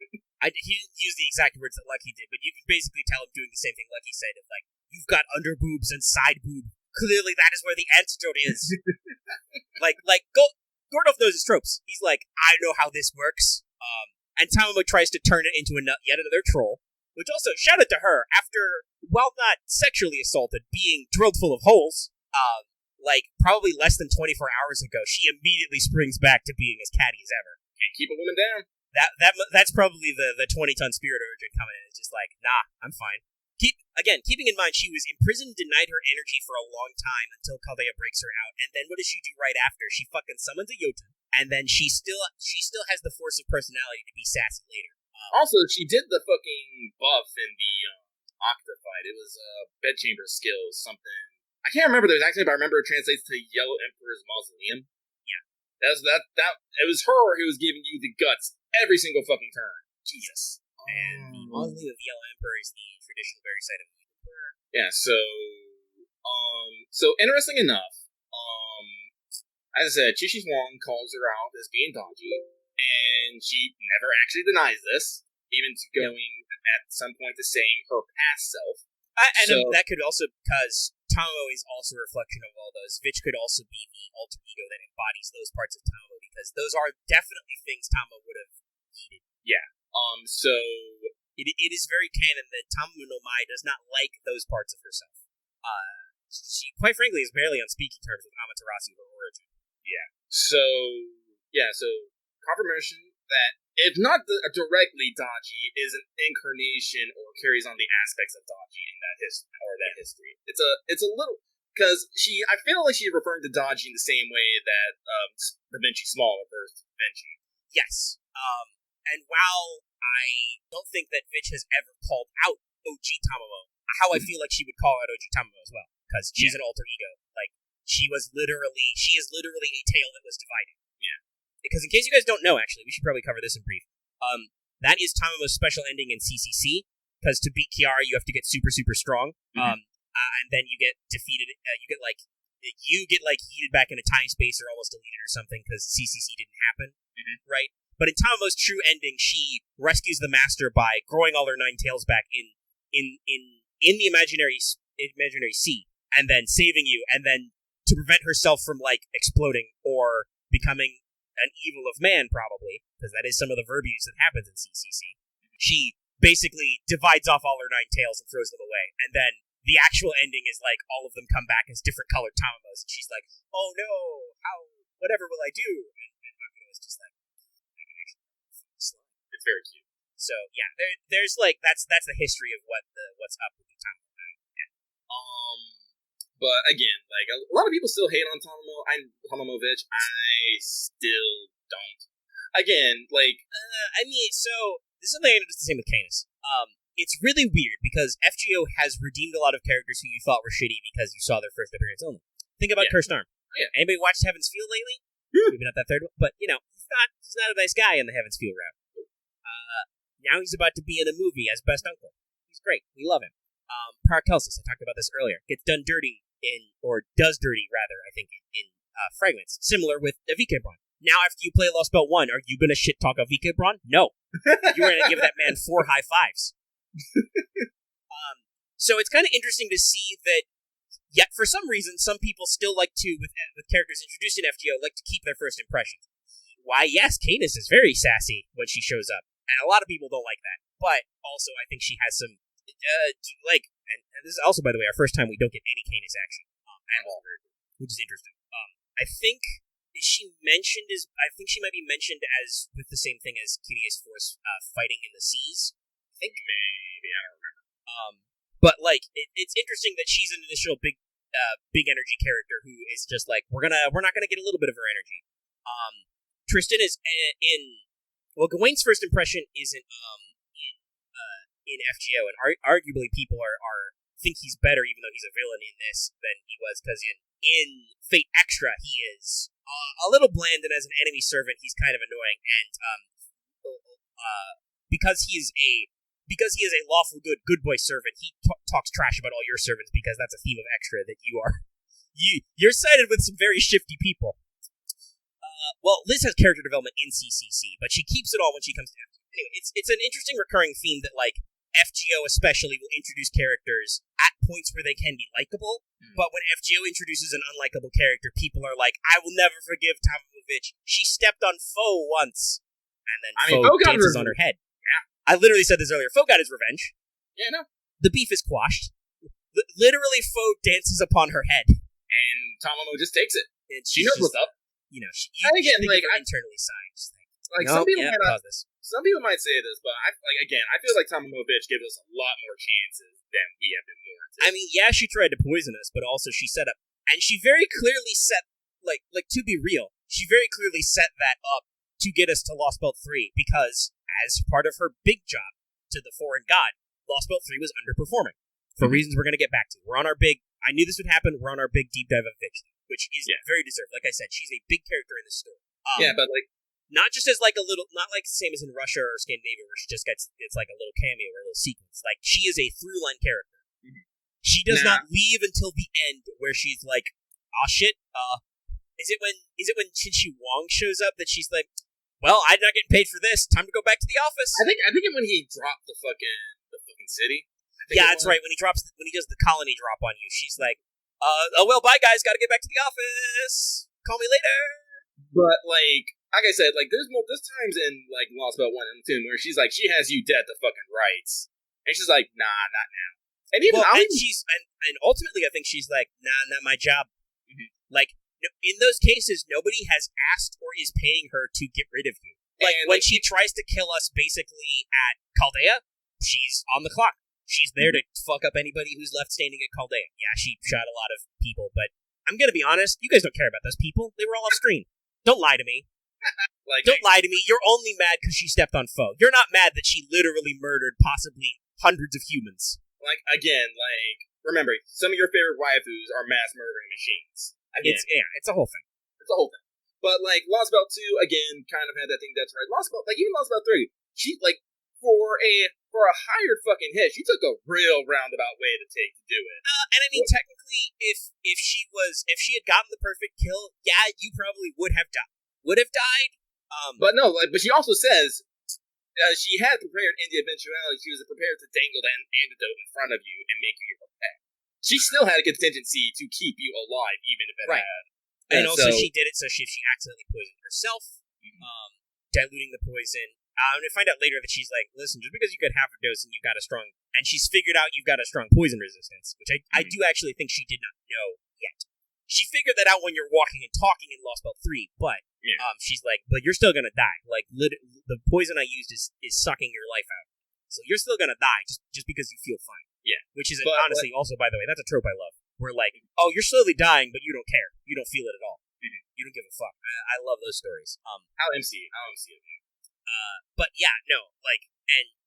he didn't use the exact words that Lucky did, but you can basically tell him doing the same thing Lucky said. Of like, you've got under boobs and side boob. Clearly, that is where the antidote is. Goldorf knows his tropes. He's like, I know how this works. And Tamamo tries to turn it into yet another troll. Which also, shout out to her, after, while not sexually assaulted, being drilled full of holes, probably less than 24 hours ago, she immediately springs back to being as catty as ever. Can't keep a woman down. That's probably the 20-ton spirit origin coming in. It's just like, nah, I'm fine. Keeping in mind she was imprisoned, denied her energy for a long time until Kaldea breaks her out, and then what does she do right after? She fucking summons a Jotun, and then she still has the force of personality to be sassy later. Also, she did the fucking buff in the Octa fight. It was bedchamber skills, something. I can't remember the exact name, but I remember it translates to Yellow Emperor's Mausoleum. Yeah. It was her who was giving you the guts every single fucking turn. Jesus. And the Mausoleum of the Yellow Emperor is the traditional bury site of the Emperor. Yeah, so interesting enough, as I said, Chi Huang calls her out as being dodgy, and she never actually denies this, even to going at some point to saying her past self. That could also, because Tamamo is also a reflection of all those. Vitch could also be the alter ego that embodies those parts of Tamamo, because those are definitely things Tamamo would have needed. Yeah. So it is very canon that Tamamo no Mai does not like those parts of herself. She, quite frankly, is barely on speaking terms with Amaterasu, her origin. Yeah. So confirmation that, if not directly dodgy, is an incarnation or carries on the aspects of dodgy in that history. It's a little, because I feel like she's referring to dodgy in the same way that Da Vinci Small refers to Da Vinci. Yes. And while I don't think that Vitch has ever called out OG Tamamo, how I feel like she would call out OG Tamamo as well, because she's an alter ego. Like, she is literally a tale that was divided. Yeah. Because in case you guys don't know, actually, we should probably cover this in brief. That is Tamamo's special ending in CCC, because to beat Kiara, you have to get super, super strong. And then you get defeated, you get heated back in a time space or almost deleted or something, because CCC didn't happen, right? But in Tamamo's true ending, she rescues the master by growing all her 9 tails back in the imaginary sea, and then saving you, and then to prevent herself from exploding or becoming an evil of man, probably, because that is some of the verbiage that happens in CCC. She basically divides off all her 9 tails and throws them away, and then the actual ending is all of them come back as different colored Tamamos, and she's like, "Oh no, whatever will I do?" And Makoto is just like, it's very cute. So yeah, there's that's the history of what's up with the Tamamo. Yeah. But again, a lot of people still hate on Tamomovich. I still don't. Again, so this is something I noticed the same with Canis. It's really weird because FGO has redeemed a lot of characters who you thought were shitty because you saw their first appearance only. Think about Cursed Arm. Oh, yeah. Anybody watched Heaven's Feel lately? Maybe not that third one, but he's not a nice guy in the Heaven's Feel route. Now he's about to be in a movie as Best Uncle. He's great. We love him. Paracelsus, I talked about this earlier, gets done dirty does dirty, rather, I think, in fragments. Similar with Avikebron. Now, after you play Lost Belt 1, are you going to shit-talk Avikebron? No. You're going to give that man 4 high fives. So it's kind of interesting to see that, yet for some reason, some people still like to, with characters introduced in FGO, like to keep their first impressions. Why, yes, Canis is very sassy when she shows up, and a lot of people don't like that. But also, I think she has some, and this is also, by the way, our first time we don't get any Canis action at all, which is interesting. I think she might be mentioned as with the same thing as Kyria's force fighting in the seas. I think Maybe, I don't remember. But like, it's interesting that she's an initial big energy character who is just like, we're not gonna get a little bit of her energy. Tristan is Gawain's first impression isn't in FGO, and arguably people are think he's better, even though he's a villain in this than he was, because in Fate Extra he is a little bland, and as an enemy servant he's kind of annoying, and because he is a lawful good boy servant, he talks trash about all your servants, because that's a theme of Extra, that you're sided with some very shifty people. Well, Liz has character development in CCC, but she keeps it all when she comes to FGO. Anyway, it's an interesting recurring theme that, like, FGO especially will introduce characters at points where they can be likable, but when FGO introduces an unlikable character, people are like, I will never forgive Tamovich. She stepped on Foe once, and then Foe dances on her head. Yeah. I literally said this earlier. Foe got his revenge. Yeah, no. The beef is quashed. Literally, Foe dances upon her head. And Tamamo just takes it. And She knows what's up. You know, again, like, internally signed. Like, Nope, some people might say this, but I feel like Tamovich gives us a lot more chances than we have been warranted. I mean, yeah, she tried to poison us, but also she set up, and she very clearly set, like to be real, she very clearly set that up to get us to Lost Belt 3, because as part of her big job to the foreign god, Lost Belt 3 was underperforming, for reasons we're going to get back to. I knew this would happen, we're on our big deep dive of Vixen, which is very deserved. Like I said, she's a big character in the story. But like, not just as like a little, not like the same as in Russia or Scandinavia, where she just gets, it's like a little cameo or a little sequence. Like, she is a through-line character. Mm-hmm. She does not leave until the end, where she's like, "Oh shit, is it when Qinshi Wang shows up that she's like, well, I'm not getting paid for this. Time to go back to the office." I think when he dropped the fucking city. Yeah, that's right. When he does the colony drop on you, she's like, "Oh well, bye guys, gotta get back to the office. Call me later." But like I said, like there's times in like Lost Belt 1 and 2 where she's like, she has you dead to fucking rights, and she's like, nah, not now. And even and ultimately, I think she's like, nah, not my job. Mm-hmm. Like, in those cases, nobody has asked or is paying her to get rid of you. Like, when she tries to kill us basically at Chaldea, she's on the clock. She's there to fuck up anybody who's left standing at Chaldea. Yeah, she shot a lot of people, but I'm gonna be honest, you guys don't care about those people. They were all off screen. Don't lie to me. Don't lie to me. You're only mad because she stepped on Foe. You're not mad that she literally murdered possibly hundreds of humans. Like, again, like, remember, some of your favorite waifus are mass murdering machines. Again, it's a whole thing. It's a whole thing. But, like, Lost Belt 2, again, kind of had that thing that's right. Lost Belt, like, even Lost Belt 3, she, like, for a hired fucking hit, she took a real roundabout way to do it. And I mean, technically, if she had gotten the perfect kill, yeah, you probably would have died. But no, like, but she also says she had prepared in the eventuality. She was prepared to dangle the antidote in front of you and make you your pet. She still had a contingency to keep you alive, even if it had. And also, she did it so if she accidentally poisoned herself, diluting the poison. I'm going to find out later that she's like, listen, just because you got half a dose and and she's figured out you've got a strong poison resistance, which I do actually think she did not know yet. She figured that out when you're walking and talking in Lost Belt 3, but she's like, but you're still going to die. Like, the poison I used is sucking your life out. So you're still going to die just because you feel fine. Yeah. Which is, honestly, also, by the way, that's a trope I love. We're like, oh, you're slowly dying, but you don't care. You don't feel it at all. Mm-hmm. You don't give a fuck. I love those stories. How MC. But yeah, no, like,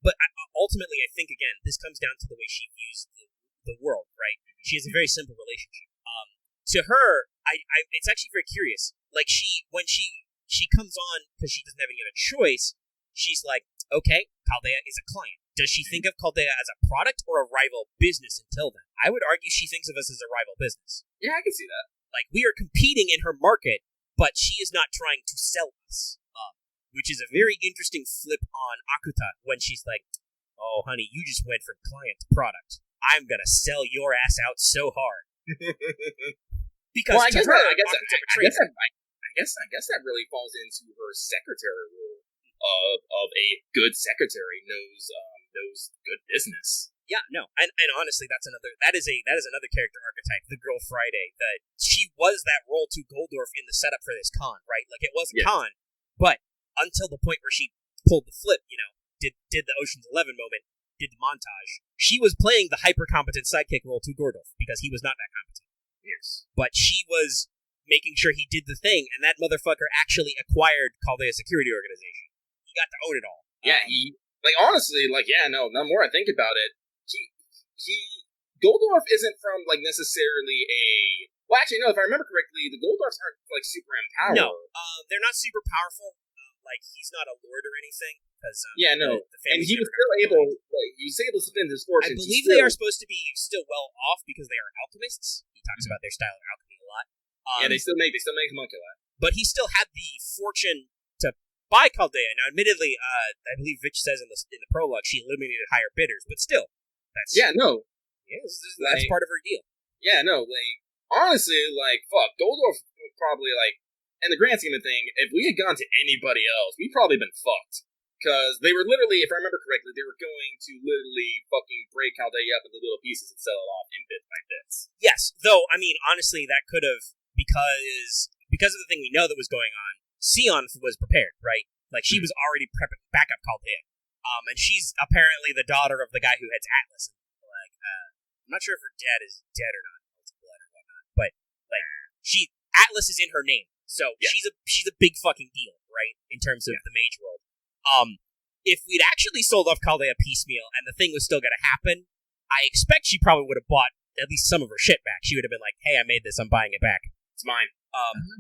but ultimately, I think, again, this comes down to the way she views the world, right? She has a very simple relationship. To her, it's actually very curious. Like, when she comes on, because she doesn't have any other choice, she's like, okay, Chaldea is a client. does she think of Caldea as a product or a rival business until then? I would argue she thinks of us as a rival business. Yeah, I can see that. Like, we are competing in her market, but she is not trying to sell us. Which is a very interesting flip on Akuta when she's like, oh, honey, you just went from client to product. I'm going to sell your ass out so hard. Because well, I guess that really falls into her secretary role of a good secretary knows good business. Yeah, no, and honestly, that is another character archetype, the Girl Friday. That she was that role to Goldorf in the setup for this con, right? Like, it was a con, but until the point where she pulled the flip, did the Ocean's 11 moment, did the montage, she was playing the hyper competent sidekick role to Goldorf because he was not that competent. Yes, but she was making sure he did the thing, and that motherfucker actually acquired Caldea Security Organization. He got to own it all. Yeah, the more I think about it, Goldorf isn't from, like, necessarily a... Well, actually, no, if I remember correctly, the Goldorfs aren't, like, super empowered. No, they're not super powerful. Like, he's not a lord or anything. Cause, and he was still able to spend his fortune. I believe they are supposed to be still well off because they are alchemists. He talks about their style of alchemy a lot. They still make homunculi. But he still had the fortune to buy Caldea. Now, admittedly, I believe Vitch says in the prologue she eliminated higher bidders, but still, that's part of her deal. Yeah, no, like, honestly, like, fuck, Goldorf was probably, like, in the grand scheme of thing, if we had gone to anybody else, we'd probably been fucked. Because they were literally, if I remember correctly, they were going to literally fucking break Caldea up into little pieces and sell it off in bits by bits. Yes, though, I mean, honestly, that could have, because of the thing we know that was going on, Sion was prepared, right? Like, she was already prepping backup Caldea. And she's apparently the daughter of the guy who heads Atlas. Like, I'm not sure if her dad is dead or not, blood or whatnot, but, like, Atlas is in her name. So she's a big fucking deal, right? In terms of the mage world. If we'd actually sold off Caldea piecemeal and the thing was still going to happen, I expect she probably would have bought at least some of her shit back. She would have been like, "Hey, I made this. I'm buying it back. It's mine."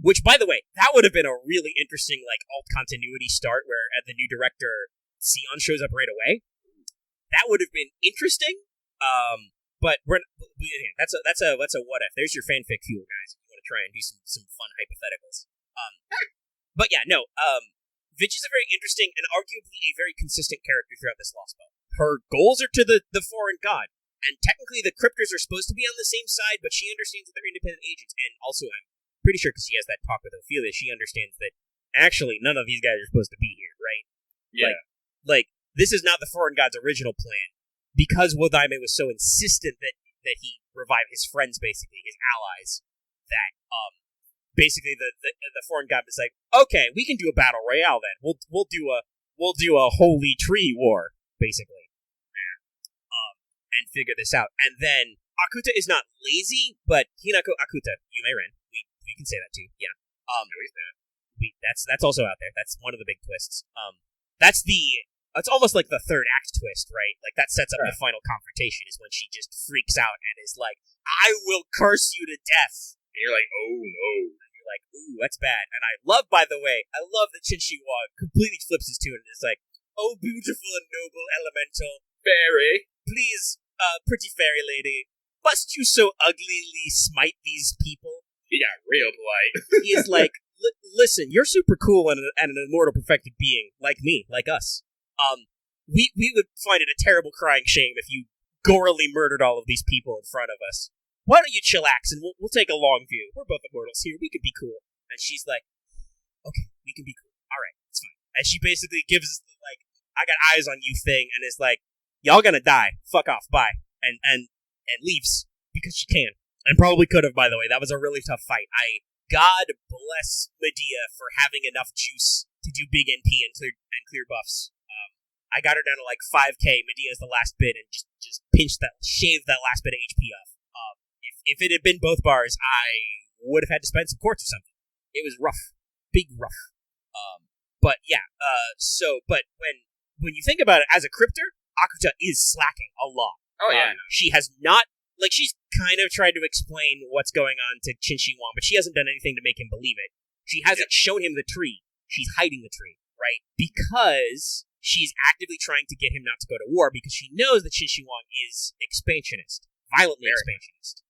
Which, by the way, that would have been a really interesting like alt continuity start where the new director Sion shows up right away. That would have been interesting. But that's a what if. There's your fanfic fuel, guys. If you want to try and do some fun hypotheticals. But yeah, no. Vitch is a very interesting and arguably a very consistent character throughout this Lostbelt. Her goals are to the foreign god, and technically the cryptors are supposed to be on the same side, but she understands that they're independent agents, and also I'm pretty sure because she has that talk with Ophelia, she understands that actually none of these guys are supposed to be here, right? Yeah. Like this is not the foreign god's original plan, because Wodaime was so insistent that he revive his friends, basically, his allies, that basically the foreign god was like, okay, we can do a battle royale then. We'll do a holy tree war, basically. And figure this out. And then Akuta is not lazy, but Hinako Akuta, Yume Ren. We can say that too. Yeah. That's also out there. That's one of the big twists. It's almost like the third act twist, right? Like that sets up the final confrontation is when she just freaks out and is like, I will curse you to death. And you're like, oh no. And you're like, ooh, that's bad. And I love that Shinshiwa completely flips his tune and is like, oh, beautiful and noble elemental fairy, please, pretty fairy lady, must you so uglily smite these people? He got real polite. He is like, listen, you're super cool and an immortal perfected being, like me, like us. We would find it a terrible crying shame if you gorily murdered all of these people in front of us. Why don't you chillax and we'll take a long view. We're both immortals here. We could be cool. And she's like, okay, we can be cool. All right, it's fine. And she basically gives us the, like, I got eyes on you thing and is like, y'all gonna die. Fuck off. Bye. And leaves because she can. And probably could have, by the way. That was a really tough fight. God bless Medea for having enough juice to do big NP and clear buffs. I got her down to like 5k. Medea's the last bit and just shaved that last bit of HP off. If it had been both bars, I would have had to spend some quartz or something. It was rough. Big rough. But yeah, but when you think about it, as a crypter, Akuta is slacking a lot. Oh yeah. She has not, like, she's kind of tried to explain what's going on to Qin but she hasn't done anything to make him believe it. She hasn't shown him the tree. She's hiding the tree, right? Because she's actively trying to get him not to go to war because she knows that Qin Shi Huang is expansionist, violently expansionist.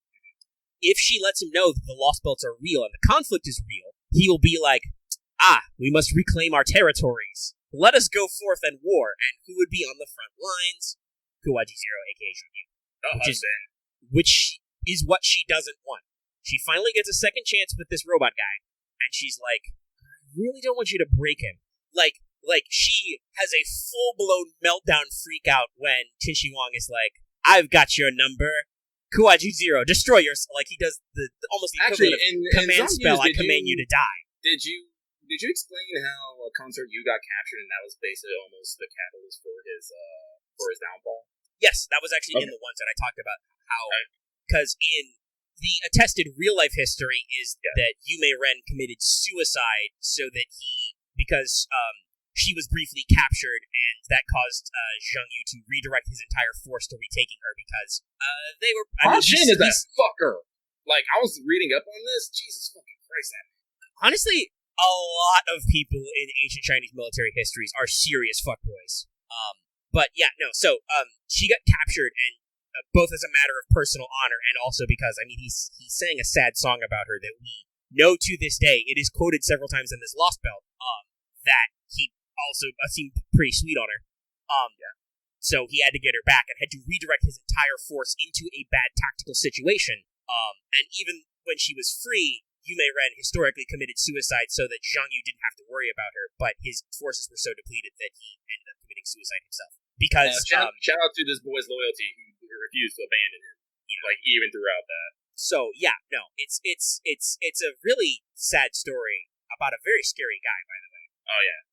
If she lets him know that the Lostbelts are real and the conflict is real, he will be like, we must reclaim our territories. Let us go forth and war. And who would be on the front lines? Kuwaji Zero, aka Zhang Yu. Which is what she doesn't want. She finally gets a second chance with this robot guy, and she's like, I really don't want you to break him. Like she has a full-blown meltdown freak out when Qin Shi Huang is like, I've got your number. Kuwaji Zero, destroy yourself. Like he does almost the equivalent of command spell, I command you to die. Did you explain how Consort U got captured and that was basically almost the catalyst for his downfall? Yes, that was actually in the ones that I talked about. How, because in the attested real-life history is that Yume Ren committed suicide because she was briefly captured, and that caused Zhang Yu to redirect his entire force to retaking her because they were... Shin is that fucker! Like, I was reading up on this. Jesus fucking Christ, that man. Honestly, a lot of people in ancient Chinese military histories are serious fuckboys. But yeah, no, so she got captured, and both as a matter of personal honor and also because, he sang a sad song about her that we know to this day. It is quoted several times in this Lostbelt that he also seemed pretty sweet on her. So he had to get her back and had to redirect his entire force into a bad tactical situation. And even when she was free, Yume Ren historically committed suicide so that Zhang Yu didn't have to worry about her, but his forces were so depleted that he ended up committing suicide himself. Because shout out to this boy's loyalty who refused to abandon him, even throughout that. So yeah, no, it's a really sad story about a very scary guy, by the way. Oh yeah,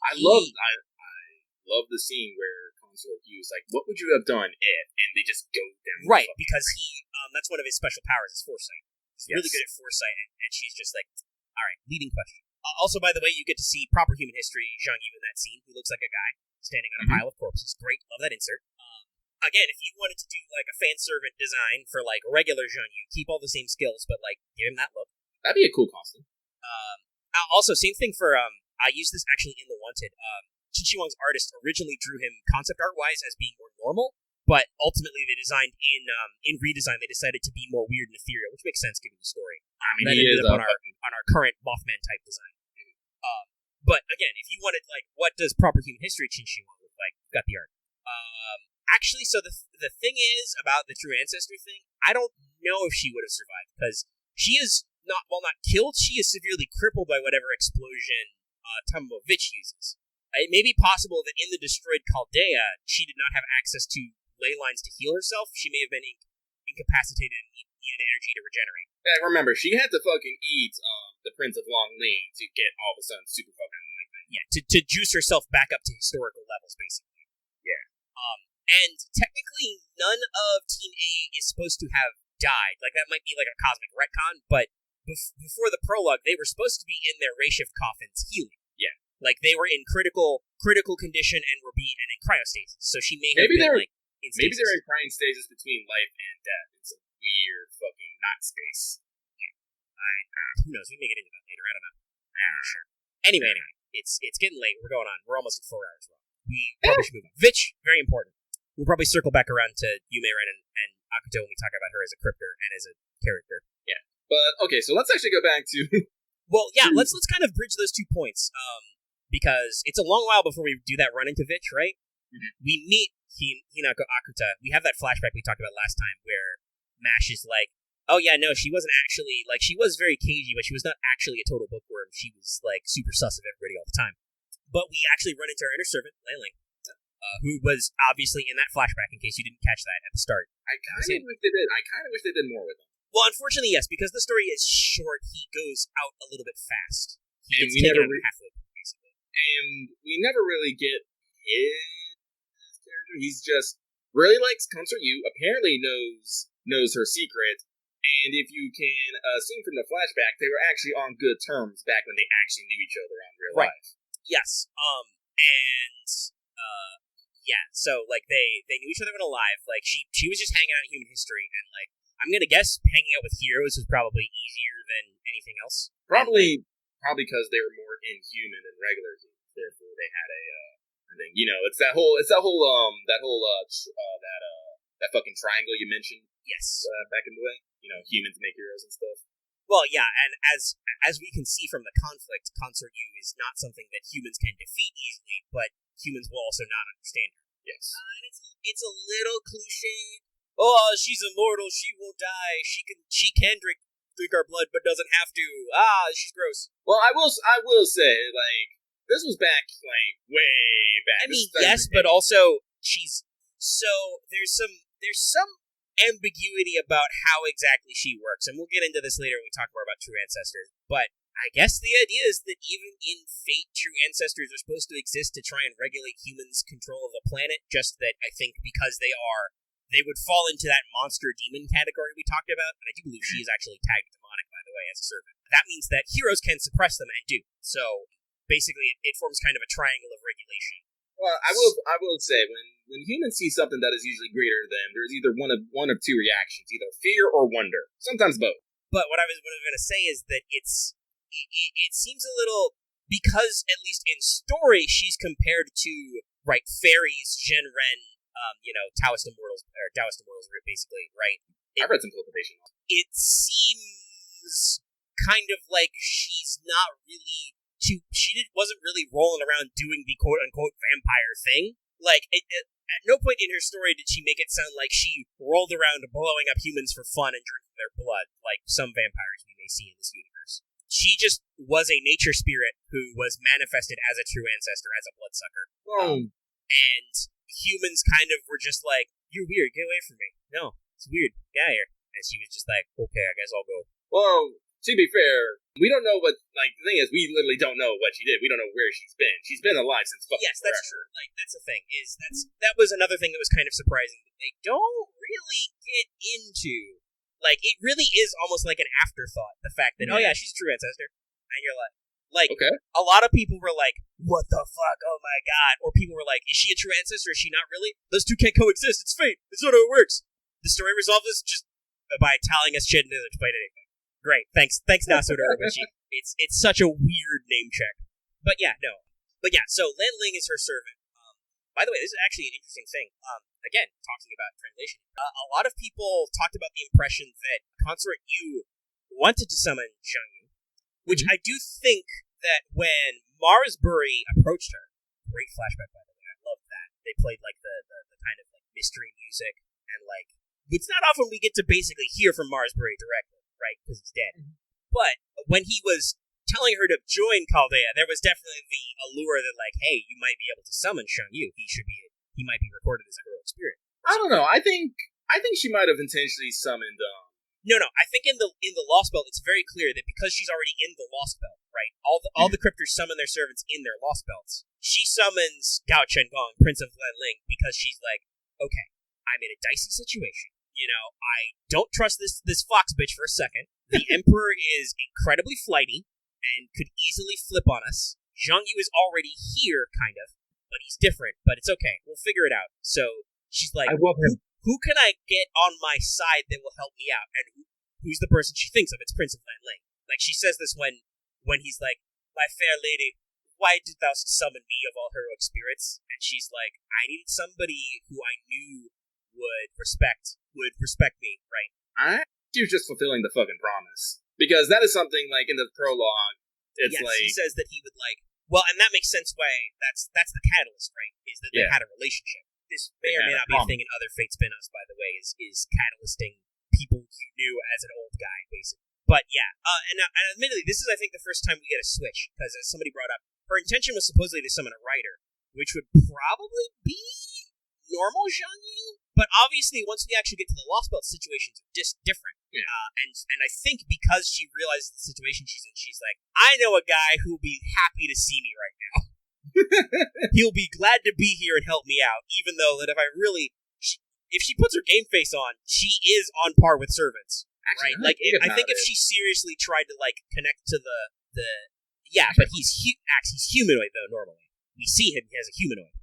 I love the scene where Consort U is like, "What would you have done if?" And they just go down. Right, because that's one of his special powers is foresight. He's really good at foresight, and she's just like, all right, leading question. Also, by the way, you get to see proper human history Zhang Yu in that scene, who looks like a guy standing on a pile of corpses. Great, love that insert. Again, if you wanted to do like a fan servant design for like regular Zhang Yu, keep all the same skills, but like give him that look. That'd be a cool costume. Also, same thing for I used this actually in the Wanted. Qin Shi Huang's artist originally drew him concept art wise as being more normal, but ultimately they designed in redesign they decided to be more weird and ethereal, which makes sense given the story. That ended up on our current Mothman type design. But again, if you wanted like what does proper human history Qin Shi Huang look like, got the art. Actually, so the thing is about the true ancestry thing, I don't know if she would have survived because she is not killed, she is severely crippled by whatever explosion Tamovich uses. It may be possible that in the destroyed Chaldea, she did not have access to ley lines to heal herself. She may have been incapacitated and needed energy to regenerate. Yeah, remember, she had to fucking eat the Prince of Long Ling to get all of a sudden super fucking amazing. Yeah, to juice herself back up to historical levels, basically. Yeah. And technically, none of Team A is supposed to have died. Like, that might be like a cosmic retcon, but before the prologue, they were supposed to be in their Rayshift coffins healing. Yeah. Like, they were in critical condition and were in cryostasis. So she may have been, like, in stasis. Maybe they're in cryostasis between life and death. It's a weird fucking not space. Who knows? We may get into that later. I don't know. I'm not sure. Anyway, it's getting late. We're going on. We're almost at 4 hours long. We probably should move on. Vich, very important. We'll probably circle back around to Yume Ren and Akuto when we talk about her as a cryptor and as a character. Yeah. But, okay, so let's actually go back to... Well, yeah, let's kind of bridge those 2 points. Because it's a long while before we do that run into Vich, right? Mm-hmm. We meet Hinako Akuta. We have that flashback we talked about last time where Mash is like, oh yeah, no, she wasn't actually, like, she was very cagey, but she was not actually a total bookworm. She was, like, super sus of everybody all the time. But we actually run into our inner servant, Lanling, who was obviously in that flashback, in case you didn't catch that at the start. I kind of wish they did more with him. Well, unfortunately, yes, because the story is short, he goes out a little bit fast. And we never really get his character. He's just really likes Consort U, apparently knows her secret, and if you can assume from the flashback, they were actually on good terms back when they actually knew each other on real life. Yes. Yeah, so, like, they knew each other when alive. Like, she was just hanging out in human history, and, like, I'm gonna guess hanging out with heroes was probably easier than anything else. Probably because they were more inhuman than regular humans. Therefore, they had I think it's that whole that fucking triangle you mentioned. Yes. Back in the way, humans make heroes and stuff. Well, yeah, and as we can see from the conflict, Consort U is not something that humans can defeat easily, but humans will also not understand her. Yes. And it's a little cliche. Oh, she's immortal. She won't die. She can drink our blood, but doesn't have to. She's gross. Well, I will say, like, this was back, like, way back. I mean, yes, but also there's some ambiguity about how exactly she works, and we'll get into this later when we talk more about true ancestors. But I guess the idea is that even in Fate, true ancestors are supposed to exist to try and regulate humans' control of the planet. Just that I think because they would fall into that monster demon category we talked about, and I do believe she is actually tagged demonic, by the way, as a servant. That means that heroes can suppress them and do. So basically, it forms kind of a triangle of regulation. Well, I will say when humans see something that is usually greater than them, there's either one of two reactions, either fear or wonder. Sometimes both. But what I was going to say is that it seems a little, because at least in story she's compared to fairies, Genren, Taoist Immortals basically, right? I've read some teleportation. It seems kind of like she's not really. She wasn't really rolling around doing the quote-unquote vampire thing. Like, at no point in her story did she make it sound like she rolled around blowing up humans for fun and drinking their blood, like some vampires we may see in this universe. She just was a nature spirit who was manifested as a true ancestor, as a bloodsucker. And humans kind of were just like, "You're weird, get away from me. No, it's weird, get out of here." And she was just like, "Okay, I guess I'll go." Well, to be fair, we don't know what, like, the thing is, we literally don't know what she did. We don't know where she's been. She's been alive since fucking Yes, forever. that's true. Like, that's the thing, that was another thing that was kind of surprising that they don't really get into. Like, it really is almost like an afterthought, the fact that, oh yeah, she's a true ancestor. And you're like, okay. A lot of people were like, what the fuck, oh my god. Or people were like, is she a true ancestor, is she not really? Those two can't coexist, it's fate, it's not how it works. The story resolved this just by telling us shit and doesn't explain anything. Great, thanks Nasu Urabuchi. It's such a weird name check. But yeah, so Lan Ling is her servant. By the way, this is actually an interesting thing. Again, talking about translation. A lot of people talked about the impression that Consort Yu wanted to summon Zhang Yu, which I do think that when Mars Buri approached her, great flashback by the way, I love that. They played like the kind of like mystery music, and like, it's not often we get to basically hear from Mars Buri directly. Right, because he's dead. But when he was telling her to join Chaldea, there was definitely the allure that, like, hey, you might be able to summon Shang Yu. He might be recorded as a heroic spirit. I don't know. I think she might have intentionally summoned. No. I think in the Lostbelt, it's very clear that because she's already in the Lostbelt, right? All the cryptors summon their servants in their Lostbelts. She summons Gao Chengong, Prince of Lan Ling, because she's like, okay, I'm in a dicey situation. I don't trust this fox bitch for a second. The Emperor is incredibly flighty and could easily flip on us. Zhang Yu is already here, kind of, but he's different. But it's okay. We'll figure it out. So she's like, who can I get on my side that will help me out? And who's the person she thinks of? It's Prince of Lan Ling. Like, she says this when he's like, my fair lady, why did thou summon me of all heroic spirits? And she's like, I needed somebody who I knew would respect me, right? She was just fulfilling the fucking promise. Because that is something, like, in the prologue, it's yes, like... he says that he would, like... Well, and that makes sense why that's the catalyst, right? Is that they had a relationship. This may or may not be a thing in other Fate spin-offs, by the way, is catalysting people you knew as an old guy, basically. But, yeah. And admittedly, this is, I think, the first time we get a switch. Because, as somebody brought up, her intention was supposedly to summon a writer, which would probably be normal Zhang Yu. But obviously, once we actually get to the Lostbelt, situations are different. Yeah. And I think because she realizes the situation she's in, she's like, I know a guy who'll be happy to see me right now. He'll be glad to be here and help me out, even though that if she puts her game face on, she is on par with servants. Actually, right? Like, I think if she seriously tried to, like, connect to but he's humanoid, though, normally. We see him as a humanoid.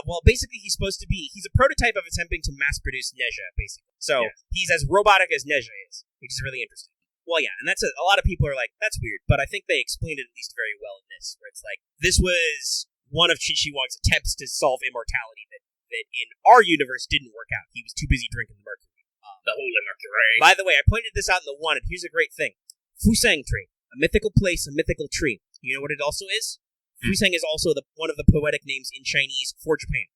Well, basically, he's a prototype of attempting to mass-produce Neja, basically. So, he's as robotic as Neja is, which is really interesting. Well, yeah, and a lot of people are like, that's weird, but I think they explained it at least very well in this, where it's like, this was one of Qin Shi Huang's attempts to solve immortality that in our universe didn't work out. He was too busy drinking the mercury. The holy mercury. By the way, I pointed this out in the wanted. Here's a great thing. Fusang tree. A mythical place, a mythical tree. You know what it also is? Fusang is also one of the poetic names in Chinese for Japan.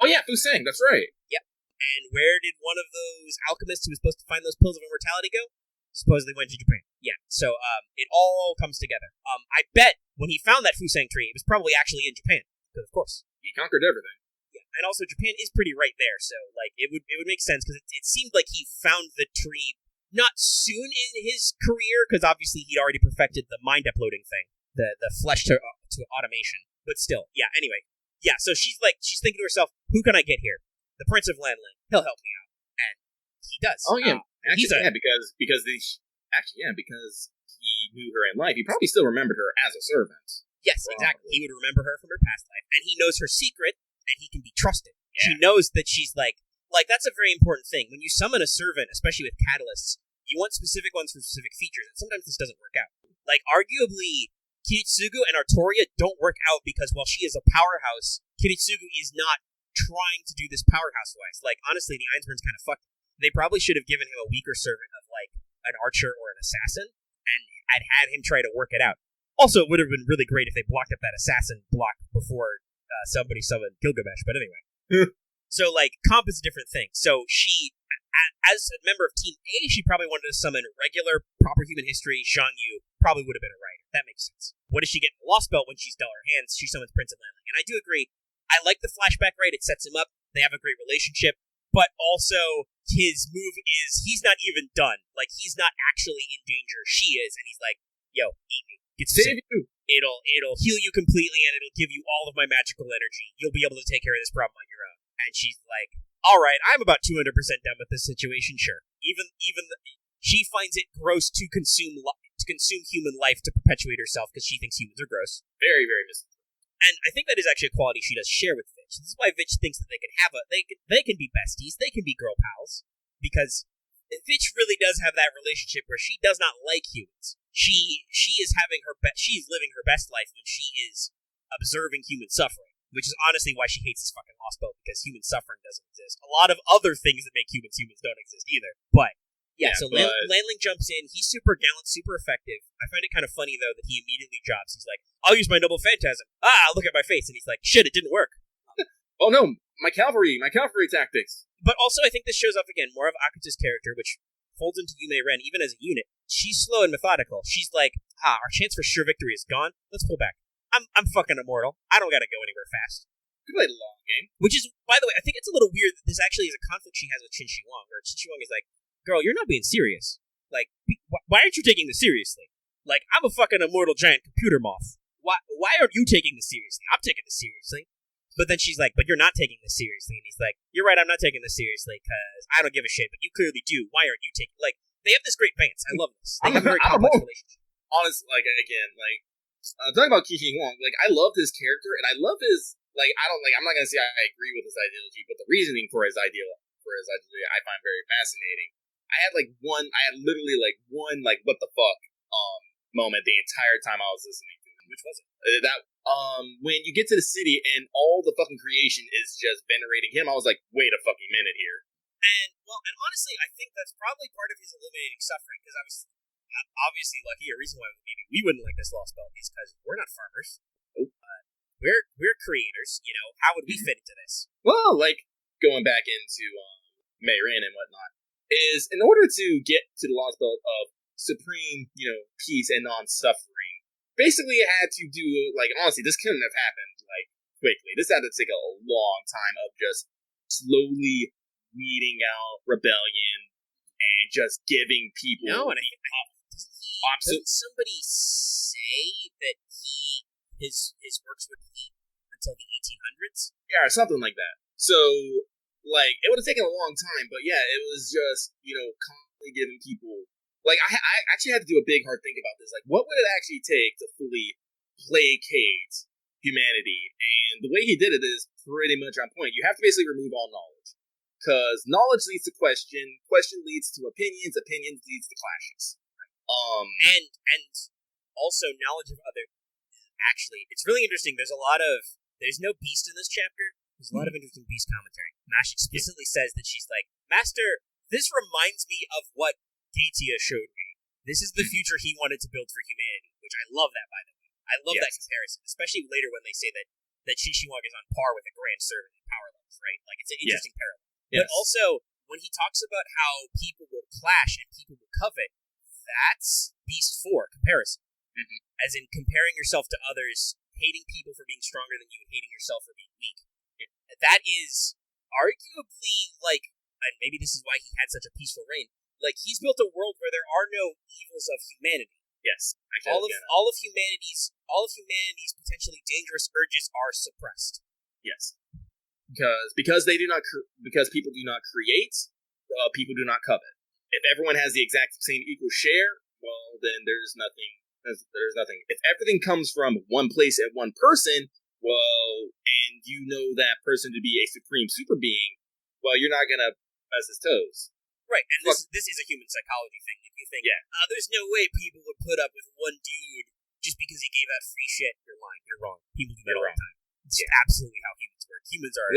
Oh yeah, Fusang, that's right. Yep. And where did one of those alchemists who was supposed to find those pills of immortality go? Supposedly went to Japan. Yeah. So it all comes together. I bet when he found that Fusang tree, it was probably actually in Japan. Because of course. He conquered everything. Yeah. And also Japan is pretty right there, so like it would make sense because it seemed like he found the tree not soon in his career, because obviously he'd already perfected the mind uploading thing, the flesh to automation. But still, yeah. Anyway, yeah. So she's thinking to herself, "Who can I get here? The Prince of Lanling. He'll help me out," and he does. Oh yeah, because he knew her in life. He probably still remembered her as a servant. Yes, exactly. He would remember her from her past life, and he knows her secret, and he can be trusted. Yeah. She knows that she's like that's a very important thing. When you summon a servant, especially with catalysts, you want specific ones for specific features, and sometimes this doesn't work out. Like, arguably, Kiritsugu and Artoria don't work out because while she is a powerhouse, Kiritsugu is not trying to do this powerhouse-wise. Like, honestly, the Ainsburns kind of fucked him. They probably should have given him a weaker servant of, like, an archer or an assassin, and had him try to work it out. Also, it would have been really great if they blocked up that assassin block before somebody summoned Gilgamesh, but anyway. So, like, comp is a different thing. So she, as a member of Team A, she probably wanted to summon regular, proper human history Zhang Yu. Probably would have been a writer. That makes sense. What does she get in the Lostbelt when she's dealt her hands? She summons Prince of Lanling. And I do agree. I like the flashback, right? It sets him up. They have a great relationship. But also, his move is, he's not even done. Like, he's not actually in danger. She is. And he's like, yo, eat me. Get save you. It'll heal you completely, and it'll give you all of my magical energy. You'll be able to take care of this problem on your own. And she's like, all right, I'm about 200% done with this situation, sure. She finds it gross to consume human life to perpetuate herself because she thinks humans are gross. Very, very miserable. And I think that is actually a quality she does share with Vitch. This is why Vitch thinks that they can be besties, they can be girl pals, because Vitch really does have that relationship where she does not like humans. She is she's living her best life when she is observing human suffering, which is honestly why she hates this fucking Lostbelt, because human suffering doesn't exist. A lot of other things that make humans don't exist either. But yeah, so Lanling jumps in. He's super gallant, super effective. I find it kind of funny though that he immediately drops. He's like, "I'll use my noble phantasm." Look at my face, and he's like, "Shit, it didn't work." Oh no, my cavalry tactics. But also, I think this shows off again more of Akuta's character, which folds into Yume Ren even as a unit. She's slow and methodical. She's like, our chance for sure victory is gone. Let's pull back. I'm fucking immortal. I don't gotta go anywhere fast. You played a long game. Which is, by the way, I think it's a little weird that this actually is a conflict she has with Qin Shi Huang, where Qin Shi Huang is like, girl, you're not being serious. Like, why aren't you taking this seriously? Like, I'm a fucking immortal giant computer moth. Why aren't you taking this seriously? I'm taking this seriously. But then she's like, but you're not taking this seriously. And he's like, you're right, I'm not taking this seriously, because I don't give a shit, but you clearly do. Why aren't you taking, like, they have this great bance. I love this. They have a very complex relationship. Honestly, talking about Qin Shi Huang, like, I love his character, and I love his, like, I'm not gonna say I agree with his ideology, but the reasoning for his ideology I find very fascinating. I had literally one what the fuck moment the entire time I was listening to him. Which was it? When you get to the city and all the fucking creation is just venerating him, I was like, wait a fucking minute here. And honestly, I think that's probably part of his eliminating suffering, because I was obviously lucky. A reason why maybe we wouldn't like this Lostbelt is because we're not farmers. We're creators. You know, how would we fit into this? Well, like going back into Mayrin and whatnot, is in order to get to the Lostbelt of supreme, peace and non-suffering. Basically, it had to do honestly, this couldn't have happened quickly. This had to take a long time of just slowly weeding out rebellion and just giving people. No, and didn't somebody say that his works would be until the 1800s? Yeah, or something like that. So, it would have taken a long time, but yeah, it was just constantly giving people. I actually had to do a big hard think about this. What would it actually take to fully placate humanity? And the way he did it is pretty much on point. You have to basically remove all knowledge. Because knowledge leads to question leads to opinions leads to clashes. And also knowledge of other. actually, it's really interesting. There's no Beast in this chapter. There's a lot of interesting Beast commentary. Nash explicitly says that she's like, Master, this reminds me of what Gatia showed me. This is the future he wanted to build for humanity, which I love that, by the way. I love that comparison, especially later when they say that Xixinwag is on par with a Grand Servant in power levels, right? Like, it's an interesting parallel. Yes. But also, when he talks about how people will clash and people will covet, that's Beast 4 comparison. Mm-hmm. As in comparing yourself to others, hating people for being stronger than you, and hating yourself for being weak. Yeah. That is arguably, like, and maybe this is why he had such a peaceful reign, like, he's built a world where there are no evils of humanity. Yes. All of humanity's potentially dangerous urges are suppressed. Yes. Because people do not create, people do not covet. If everyone has the exact same equal share, well, then there's nothing. There's nothing. If everything comes from one place and one person, well, and you know that person to be a supreme super being, well, you're not gonna press his toes. Right, and this is a human psychology thing. If you think, there's no way people would put up with one dude just because he gave out free shit, you're lying. You're wrong. People do that all the time. It's absolutely how humans work. Humans are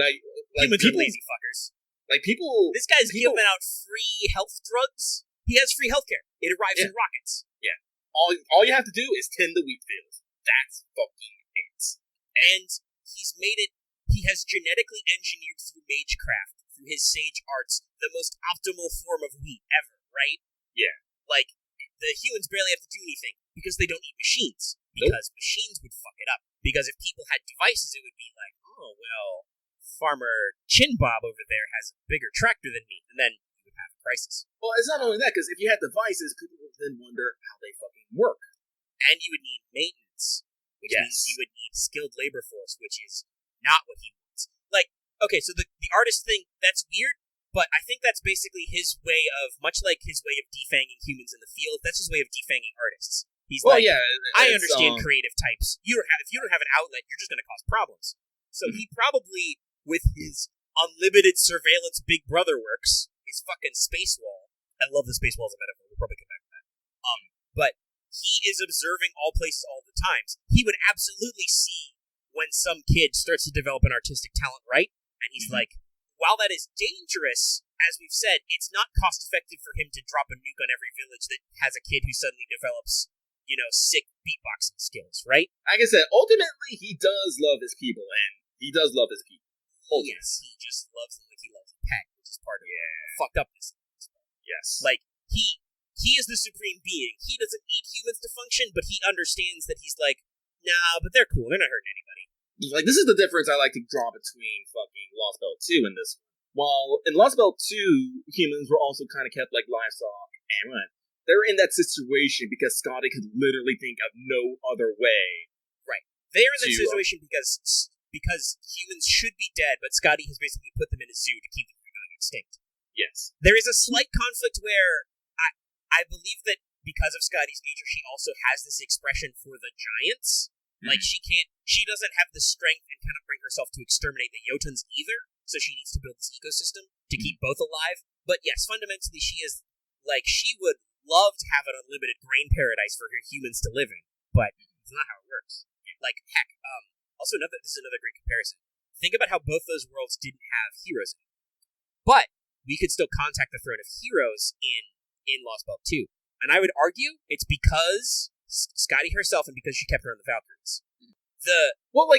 lazy fuckers. Like people, this guy's giving out free health drugs. He has free healthcare. It arrives in rockets. Yeah. All you have to do is tend the wheat fields. That's fucking it. And he's made it. He has genetically engineered through magecraft, through his sage arts, the most optimal form of wheat ever, right? Yeah. Like, the humans barely have to do anything because they don't need machines. Because machines would fuck it up. Because if people had devices, it would be like, oh, well, Farmer Chinbob over there has a bigger tractor than me. And then you would have a crisis. Well, it's not only that, because if you had devices, people would then wonder how they fucking work. And you would need maintenance, which means you would need skilled labor force, which is not what he wants. Like, okay, so the artist thing, that's weird, but I think that's basically his way of, much like his way of defanging humans in the field, that's his way of defanging artists. He's I understand creative types. If you don't have an outlet, you're just going to cause problems. So he probably, with his unlimited surveillance Big Brother works, his fucking space wall. I love the space wall as a metaphor. We'll probably come back to that. But he is observing all places all the times. He would absolutely see when some kid starts to develop an artistic talent, right? And he's like, while that is dangerous, as we've said, it's not cost effective for him to drop a nuke on every village that has a kid who suddenly develops, sick beatboxing skills, right? Like I said, ultimately, he does love his people, and he does love his people. Ultimately. Yes, he just loves them like he loves a pet, which is part of the fucked upness. Yes. Like, he is the supreme being. He doesn't need humans to function, but he understands that he's like, nah, but they're cool. They're not hurting anybody. Like, this is the difference I like to draw between fucking Lostbelt 2 and this one. While in Lostbelt 2, humans were also kind of kept like livestock and run. They're in that situation because Scotty could literally think of no other way. Right. They're in that situation because humans should be dead, but Scotty has basically put them in a zoo to keep them from going extinct. Yes. There is a slight conflict where I believe that because of Scotty's nature, she also has this expression for the giants. Like, she doesn't have the strength and cannot bring herself to exterminate the Jotuns either, so she needs to build this ecosystem to keep both alive. But yes, fundamentally, she would love to have an unlimited grain paradise for her humans to live in, but it's not how it works. Like, heck, this is another great comparison. Think about how both those worlds didn't have heroes in them. But we could still contact the Throne of Heroes in Lostbelt 2. And I would argue it's because Scotty herself and because she kept her on the Valkyries.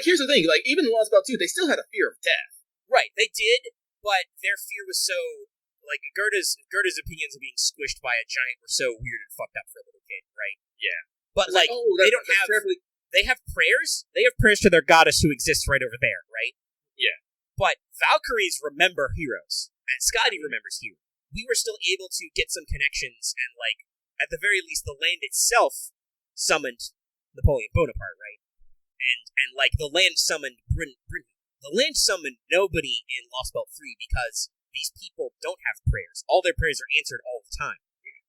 Here's the thing. Like, even in Lostbelt 2, they still had a fear of death. Right, they did, but their fear was so... Like, Gerda's opinions of being squished by a giant were so weird and fucked up for a little kid, right? Yeah. But, they don't have... They have prayers. They have prayers to their goddess who exists right over there, right? Yeah. But Valkyries remember heroes, and Scotty remembers heroes. We were still able to get some connections, and, like, at the very least, the land itself summoned Napoleon Bonaparte, right? And the land summoned Britain. The land summoned nobody in Lostbelt 3 because these people don't have prayers. All their prayers are answered all the time.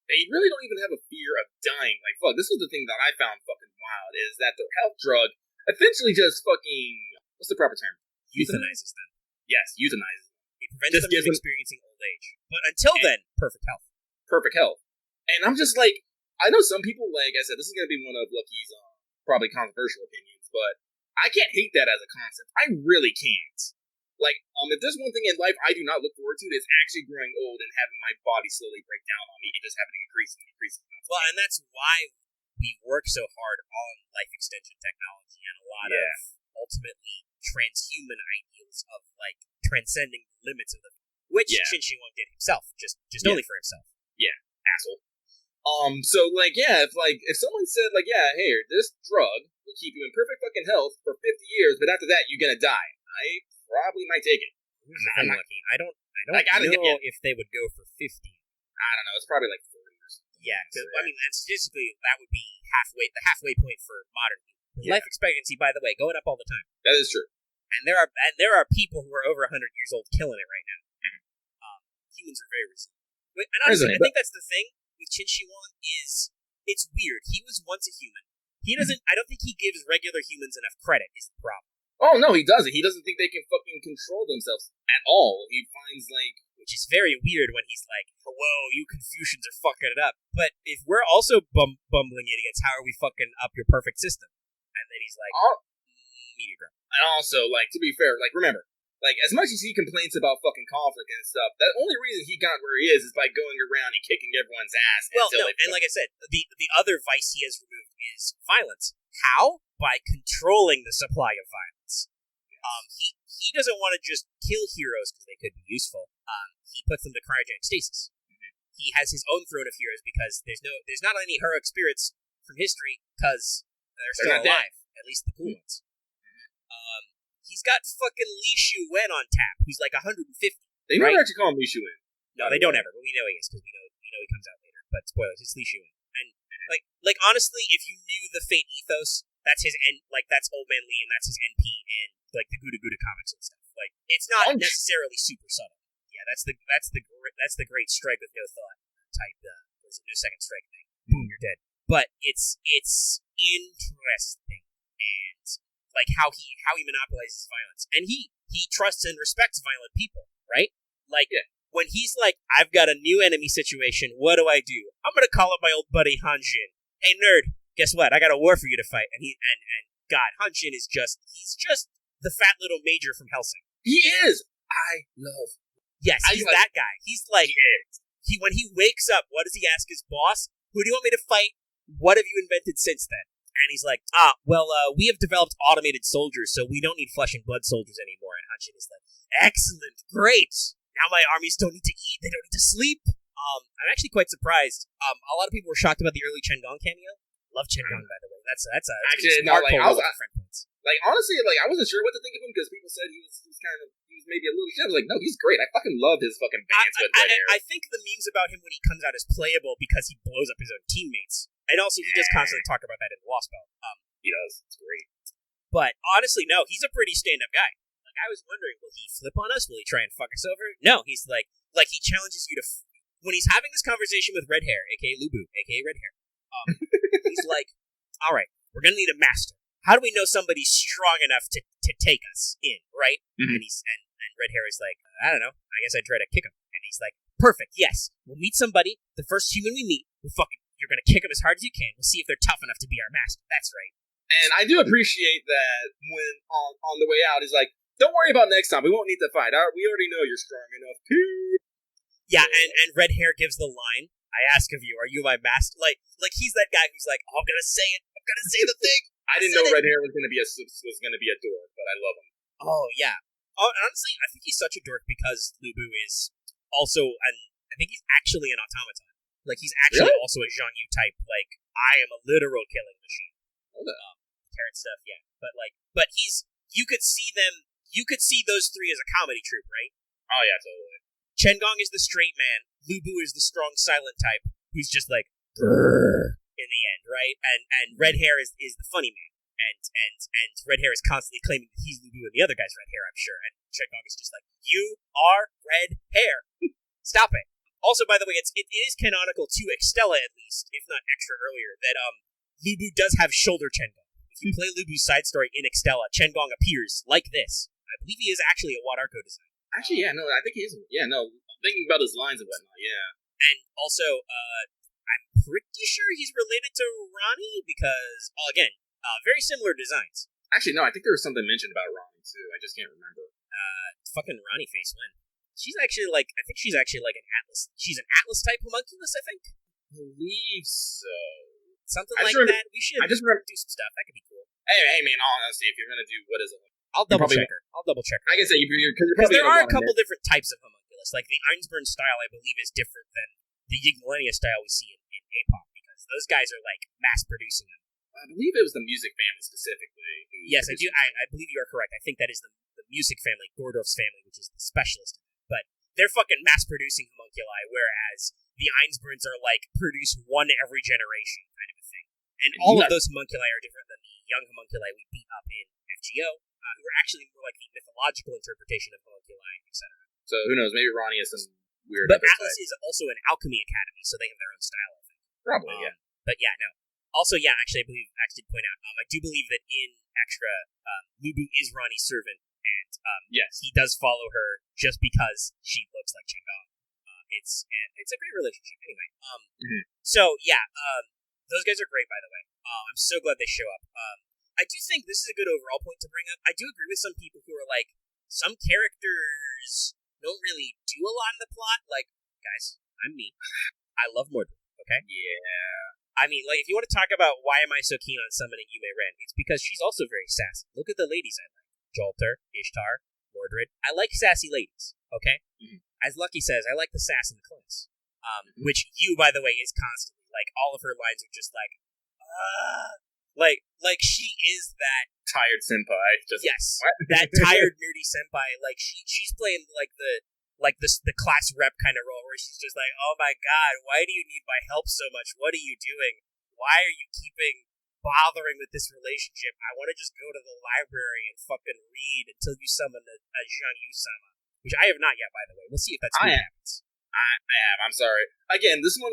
They really don't even have a fear of dying. Like, fuck, this was the thing that I found fucking wild, is that their health drug essentially just fucking... What's the proper term? Euthanizes them. Yes, euthanizes them. It prevents them from experiencing old age. But until then, perfect health. Perfect health. And I'm just like... I know some people, like I said, this is going to be one of Lucky's probably controversial opinions, but I can't hate that as a concept. I really can't. Like, if there's one thing in life I do not look forward to, it's actually growing old and having my body slowly break down on me and just having to increase and increase. Well, and that's why we work so hard on life extension technology and a lot of ultimately transhuman ideals of like transcending the limits of the which Qin Shi Huang did himself, just only for himself. Yeah, asshole. So like, if someone said like, yeah, hey, this drug will keep you in perfect fucking health for 50 years, but after that you're gonna die, I probably might take it. I'm lucky. I don't know if they would go for 50. I don't know. It's probably like 40 or something. Yeah, I mean, and statistically, that would be the halfway point for modern people. Life expectancy, by the way, going up all the time. That is true. And there are people who are over 100 years old killing it right now. Humans are very resilient. And honestly, I think that's the thing with Qin Shi Huang is it's weird. He was once a human. He doesn't. I don't think he gives regular humans enough credit. Is the problem? Oh no, he doesn't. He doesn't think they can fucking control themselves at all. He finds like, which is very weird when he's like, "Whoa, you Confucians are fucking it up." But if we're also bumbling idiots, how are we fucking up your perfect system? And then he's like, media growth. And also, like, to be fair, like, remember, like, as much as he complains about fucking conflict and stuff, the only reason he got where he is by going around and kicking everyone's ass. Well, no, and like I said, the other vice he has removed is violence. How? By controlling the supply of violence. He doesn't want to just kill heroes because they could be useful. He puts them to cryogenic stasis. He has his own throne of heroes because there's not any heroic spirits from history because they're still alive. At least the cool ones. He's got fucking Li Shu Wen on tap, who's like 150. They never actually call him Li Shu Wen. No, they don't ever, but we know he is because we know he comes out later. But spoilers, it's Li Shu Wen. And like honestly, if you knew the Fate ethos, that's his that's Old Man Lee and that's his NP in like the Gouda Gouda comics and stuff. Like it's not necessarily super subtle. Yeah, that's the great strike with no thought type. No second strike thing. Boom, you're dead. But it's interesting and like how he monopolizes violence, and he trusts and respects violent people, right? Like when he's like, I've got a new enemy situation. What do? I'm gonna call up my old buddy Han Jin. Hey nerd, guess what? I got a war for you to fight. And God, Han Jin is he's just the fat little major from Hellsing. He is. I love. Yes, he's that guy. He's like when he wakes up, what does he ask his boss? Who do you want me to fight? What have you invented since then? And he's like, we have developed automated soldiers, so we don't need flesh and blood soldiers anymore. And Han Jin is like, excellent, great. Now my armies don't need to eat, they don't need to sleep. I'm actually quite surprised. A lot of people were shocked about the early Chen Gong cameo. Love Chen Gong, by the way. That's actually no. Like I was, like honestly, like I wasn't sure what to think of him because people said he was maybe a little shit. I was like, no, he's great. I fucking love his fucking bands with red hair. I think the memes about him when he comes out as playable because he blows up his own teammates. And also, he does constantly talk about that in Lostbelt. He does. It's great. But honestly, no, he's a pretty stand-up guy. Like I was wondering, will he flip on us? Will he try and fuck us over? No, he's like he challenges you to. When he's having this conversation with Red Hair, aka Lu Bu, aka Red Hair, he's like, all right, we're gonna need a master. How do we know somebody's strong enough to take us in, right? Mm-hmm. And Red Hair is like, I don't know. I guess I'd try to kick him. And he's like, perfect, yes. We'll meet somebody. The first human we meet, you're gonna kick them as hard as you can. We'll see if they're tough enough to be our master. That's right. And I do appreciate that when on the way out, he's like, don't worry about next time. We won't need to fight. We already know you're strong enough. Yeah, and Red Hair gives the line, I ask of you, are you my master? Like he's that guy who's like, oh, I'm gonna say it. I'm gonna say the thing. I didn't know Red Hair was gonna be a dork, but I love him. Oh yeah. Oh, honestly, I think he's such a dork because Lu Bu is also I think he's actually an automaton. Like he's actually also a Zhang Yu type. Like I am a literal killing machine. Carrot stuff, yeah. But you could see those three as a comedy troupe, right? Oh yeah, totally. Chen Gong is the straight man. Lu Bu is the strong silent type who's just like in the end, right? And Red Hair is the funny man. And Red Hair is constantly claiming that he's Lu Bu and the other guy's Red Hair, I'm sure. And Chen Gong is just like, you are Red Hair. Stop it. Also, by the way, it is canonical to Extella, at least, if not extra earlier, that Lu Bu does have shoulder Chen Gong. If you play Lu Bu's side story in Extella, Chen Gong appears like this. I believe he is actually a Wat Arco design. Actually, yeah, no, I think he is. Yeah, no, I'm thinking about his lines and whatnot, yeah. And also, I'm pretty sure he's related to Ronnie because, again, very similar designs. Actually, no, I think there was something mentioned about Ronnie, too. I just can't remember. Fucking Ronnie face when. She's actually like, I think she's actually like an Atlas. She's an Atlas type homunculus, I think. I believe so. Something like that. We should do some stuff. That could be cool. Hey, man, honestly, if you're going to do, what is it? I'll double check her. I can say because there are a couple different types of homunculus. Like the Einsburn style, I believe, is different than the Yggdrasillia style we see in Apoc, because those guys are like mass producing them. I believe it was the music family specifically. Yes, I do. I believe you are correct. I think that is the music family, Gordorf's family, which is the specialist. But they're fucking mass producing homunculi, whereas the Einsburns are like produce one every generation kind of a thing. And all of those homunculi are different than the young homunculi we beat up in FGO. Who are actually more like the mythological interpretation of homunculi, etc. So who knows? Maybe Ronnie is some weird. But Atlas is also an alchemy academy, so they have their own style, I think. Probably, yeah. But yeah, no. Also, yeah, actually, I believe Axe did point out. I do believe that in Extra, Lubu is Ronnie's servant, and yes, he does follow her just because she looks like Chang'e. It's a great relationship, anyway. So yeah, those guys are great, by the way. I'm so glad they show up. I do think this is a good overall point to bring up. I do agree with some people who are like, some characters don't really do a lot in the plot. Like, guys, I'm me. I love Mordred, okay? Yeah. I mean, like, if you want to talk about why am I so keen on summoning Yume Ren, it's because she's also very sassy. Look at the ladies I like. Jolter, Ishtar, Mordred. I like sassy ladies, okay? As Lucky says, I like the sass in the class. Which you, by the way, is constantly. Like, all of her lines are just like, Like she is that tired senpai. Yes, that tired nerdy senpai. Like she's playing like the class rep kind of role where she's just like, oh my god, why do you need my help so much? What are you doing? Why are you bothering with this relationship? I want to just go to the library and fucking read until you summon a Zhang Yu-sama, which I have not yet, by the way. We'll see if that's what happens. I have. I'm sorry. Again, this was